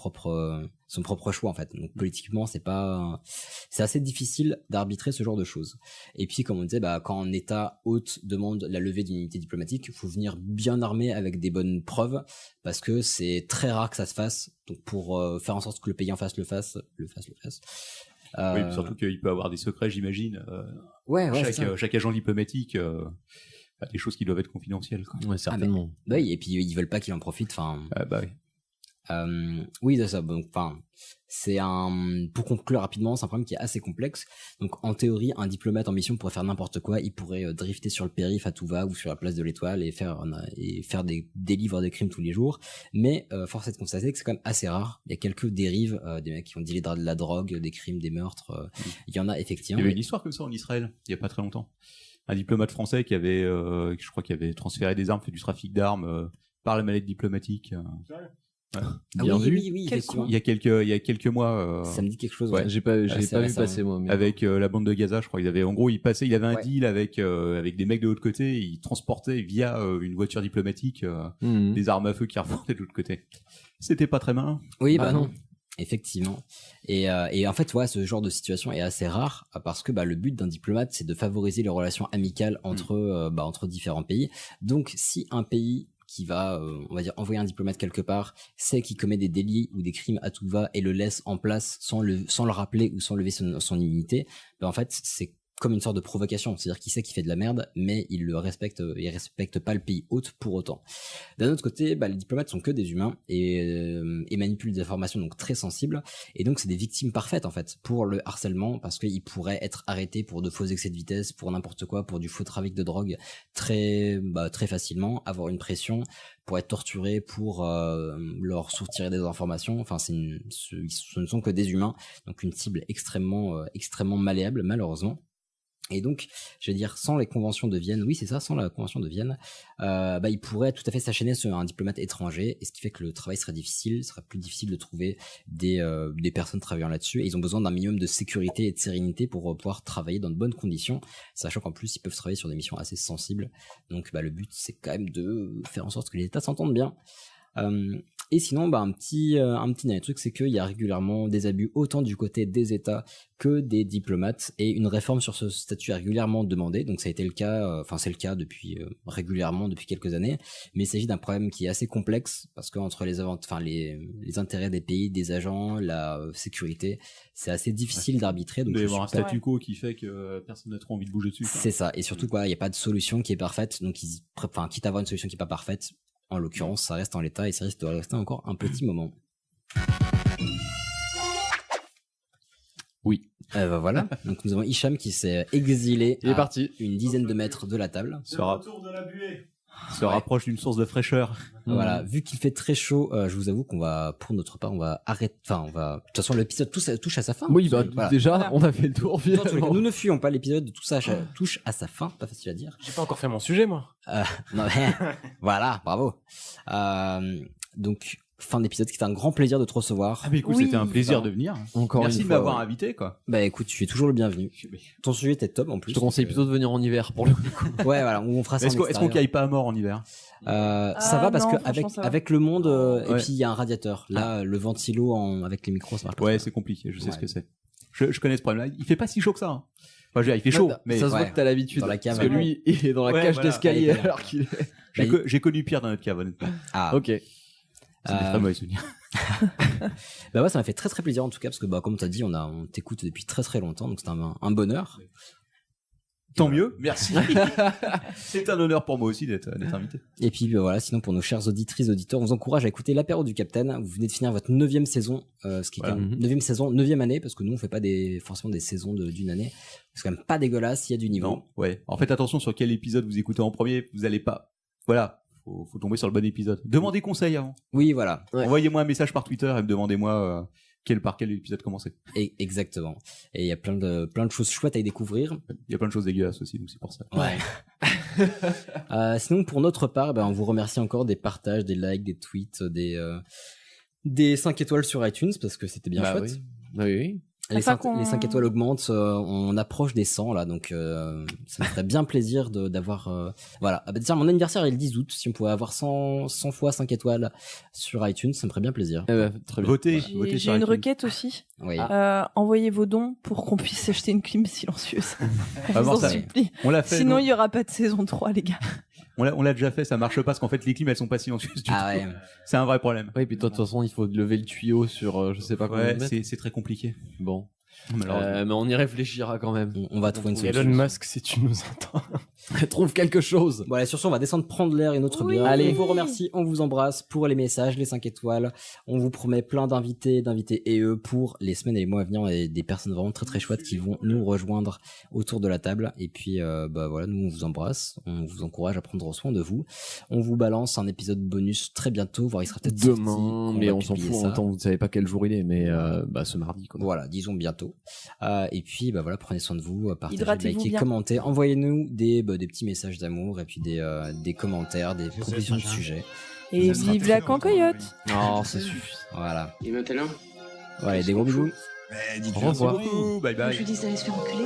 propre choix en fait. Donc politiquement, c'est assez difficile d'arbitrer ce genre de choses. Et puis, comme on disait, quand un État hôte demande la levée d'une immunité diplomatique, il faut venir bien armé avec des bonnes preuves, parce que c'est très rare que ça se fasse. Donc pour faire en sorte que le pays en face le fasse. Oui, surtout qu'il peut avoir des secrets, j'imagine. Chaque agent diplomatique a des choses qui doivent être confidentielles, quoi. Ouais, certainement. Et puis ils veulent pas qu'il en profite. Oui, c'est ça. Donc, pour conclure rapidement, c'est un problème qui est assez complexe. Donc, en théorie, un diplomate en mission pourrait faire n'importe quoi. Il pourrait drifter sur le périph' à tout va, ou sur la place de l'Étoile, et faire des délits, voire des crimes tous les jours. Mais force est de constater que c'est quand même assez rare. Il y a quelques dérives, des mecs qui ont dealé de la drogue, des crimes, des meurtres. Il y en a effectivement. Il y avait une histoire comme ça en Israël, il y a pas très longtemps. Un diplomate français qui avait, je crois, qui avait transféré des armes, fait du trafic d'armes par la mallette diplomatique. Bien vu. Oui, il y a quelques mois. Ça me dit quelque chose. Ouais, j'ai pas vu passer moi. Mais... Avec la bande de Gaza, je crois. Il avait un deal avec des mecs de l'autre côté. Il transportait via une voiture diplomatique des armes à feu qui remontaient de l'autre côté. C'était pas très malin. Oui, non. Effectivement. Et en fait, ce genre de situation est assez rare, parce que le but d'un diplomate, c'est de favoriser les relations amicales entre différents pays. Donc, si un pays qui va, on va dire, envoyer un diplomate quelque part, sait qu'il commet des délits ou des crimes à tout va et le laisse en place sans le rappeler ou sans lever son immunité, en fait, c'est comme une sorte de provocation. C'est-à-dire qu'il sait qu'il fait de la merde, mais il respecte pas le pays hôte pour autant. D'un autre côté, les diplomates sont que des humains et manipulent des informations donc très sensibles, et donc c'est des victimes parfaites en fait pour le harcèlement, parce qu'ils pourraient être arrêtés pour de faux excès de vitesse, pour n'importe quoi, pour du faux trafic de drogue très facilement, avoir une pression, pour être torturés, pour leur soutirer des informations. Enfin, ce ne sont que des humains, donc une cible extrêmement malléable malheureusement. Et donc, je veux dire, sans les conventions de Vienne, sans la convention de Vienne, il pourrait tout à fait s'acharner sur un diplomate étranger, et ce qui fait que le travail serait difficile, il serait plus difficile de trouver des personnes travaillant là-dessus, et ils ont besoin d'un minimum de sécurité et de sérénité pour pouvoir travailler dans de bonnes conditions, sachant qu'en plus, ils peuvent travailler sur des missions assez sensibles. Donc, le but, c'est quand même de faire en sorte que les États s'entendent bien. Et sinon, un petit dernier truc, c'est qu'il y a régulièrement des abus autant du côté des États que des diplomates, et une réforme sur ce statut est régulièrement demandée. Donc ça a été le cas, c'est le cas depuis régulièrement depuis quelques années, mais il s'agit d'un problème qui est assez complexe, parce que entre les intérêts des pays, des agents, la sécurité, c'est assez difficile d'arbitrer. Donc il doit y avoir un statu quo qui fait que personne n'a trop envie de bouger dessus. C'est ça, et surtout il n'y a pas de solution qui est parfaite, donc quitte à avoir une solution qui n'est pas parfaite, en l'occurrence, ça reste en l'état, et ça risque de rester encore un petit moment. Oui. Voilà. Donc nous avons Hicham qui s'est exilé. Il est parti. Une dizaine de mètres de la table. Se rapproche d'une source de fraîcheur. Voilà, vu qu'il fait très chaud, je vous avoue qu'on va, pour notre part, on va arrêter. Enfin, de toute façon, l'épisode touche à sa fin. Oui, bah Voilà. déjà, on a fait le tour. Dans tous les cas, Finalement. nous ne fuyons pas. L'épisode tout ça touche à sa fin. Pas facile à dire. J'ai pas encore fait mon sujet, moi. Non mais voilà, bravo. Donc fin d'épisode, c'était un grand plaisir de te recevoir. Ah mais écoute, c'était un plaisir de venir. Encore Merci une de fois, m'avoir ouais. invité quoi. Bah écoute, tu es toujours le bienvenu. Ton sujet était top en plus. Je te conseille plutôt de venir en hiver pour le coup. Ouais, voilà, on fera ça. Est-ce qu'on caille pas à mort en hiver? Ça va parce non, que franchement, ça va. avec le monde et Ouais. puis il y a un radiateur. Là, le ventilo avec les micros, ça marche pas. Ouais, c'est compliqué, je sais Ouais. ce que c'est. Je connais ce problème-là. Il fait pas si chaud que ça. Hein. Enfin, je veux dire, il fait chaud, mais ça se voit ouais. que t'as l'habitude. Dans la cave, parce que ouais. lui, il est dans la Ouais, cage voilà. d'escalier Ouais, alors qu'il est. j'ai connu pire dans notre cave, honnêtement. Ah, Ok. C'est des très mauvais souvenirs. bah ouais, ça m'a fait très très plaisir en tout cas parce que bah comme t'as dit, on t'écoute depuis très très longtemps, donc c'est un bonheur. Tant mieux, merci. C'est un honneur pour moi aussi d'être invité. Et puis voilà, sinon pour nos chers auditrices, auditeurs, on vous encourage à écouter l'apéro du Capitaine. Vous venez de finir votre 9e saison, ce qui est quand même 9e saison, 9e année, parce que nous on fait pas forcément des saisons d'une année. C'est quand même pas dégueulasse, il y a du niveau. Non, ouais. En fait, attention sur quel épisode vous écoutez en premier, vous allez pas. Voilà. Faut tomber sur le bon épisode. Demandez conseil avant. Oui, voilà. Ouais. Envoyez-moi un message par Twitter et me demandez-moi par quel épisode commencer. Et, exactement. Et il y a plein de choses chouettes à y découvrir. Il y a plein de choses dégueulasses aussi, donc c'est pour ça. Ouais. Sinon, pour notre part, on vous remercie encore des partages, des likes, des tweets, des 5 étoiles sur iTunes parce que c'était bien chouette. Oui. Les Enfin 5 étoiles augmentent, on approche des 100 là, donc ça me ferait bien plaisir d'avoir... voilà, dire mon anniversaire est le 10 août, si on pouvait avoir 100 fois 5 étoiles sur iTunes, ça me ferait bien plaisir. Très bien. Votez J'ai sur une iTunes. requête aussi. Oui. Envoyez vos dons pour qu'on puisse acheter une clim silencieuse. Ah, Je vous bon, en ça- supplie. On l'a fait. Sinon, nous. il n'y aura pas de saison 3, les gars. On l'a déjà fait, ça marche pas parce qu'en fait les clims elles sont pas silencieuses du Ah tout. ouais. C'est un vrai problème. Oui, puis toi, de toute façon, il faut lever le tuyau sur je sais pas combien Ouais, de mètres. c'est très compliqué. Bon. Malheureusement. Mais on y réfléchira quand même. On va trouver une solution. Elon Musk, si tu nous entends. Trouve quelque chose. Voilà, sur ce, on va descendre prendre l'air et notre Oui. bière. Allez. On vous remercie, on vous embrasse pour les messages, les 5 étoiles. On vous promet plein d'invités et eux pour les semaines et les mois à venir et des personnes vraiment très très chouettes qui vont nous rejoindre autour de la table. Et puis, voilà, nous on vous embrasse, on vous encourage à prendre soin de vous. On vous balance un épisode bonus très bientôt, voire il sera peut-être sorti, Demain, qu'on mais va on s'en publier fout. En ça. même temps, vous ne savez pas quel jour il est, mais ce mardi. Quoi. Voilà, disons bientôt. Et puis, voilà, prenez soin de vous, partagez, Hydratez-vous likez, bien. commentez, envoyez-nous des petits messages d'amour et puis des commentaires, des propositions de sujets. Et Ça sera vive très la bien. cancoyote. Non, ça suffit. Voilà. Et maintenant Ouais, des gros bisous. Mais dites Au revoir. Bye bye. Je lui dis d'aller se faire enculer.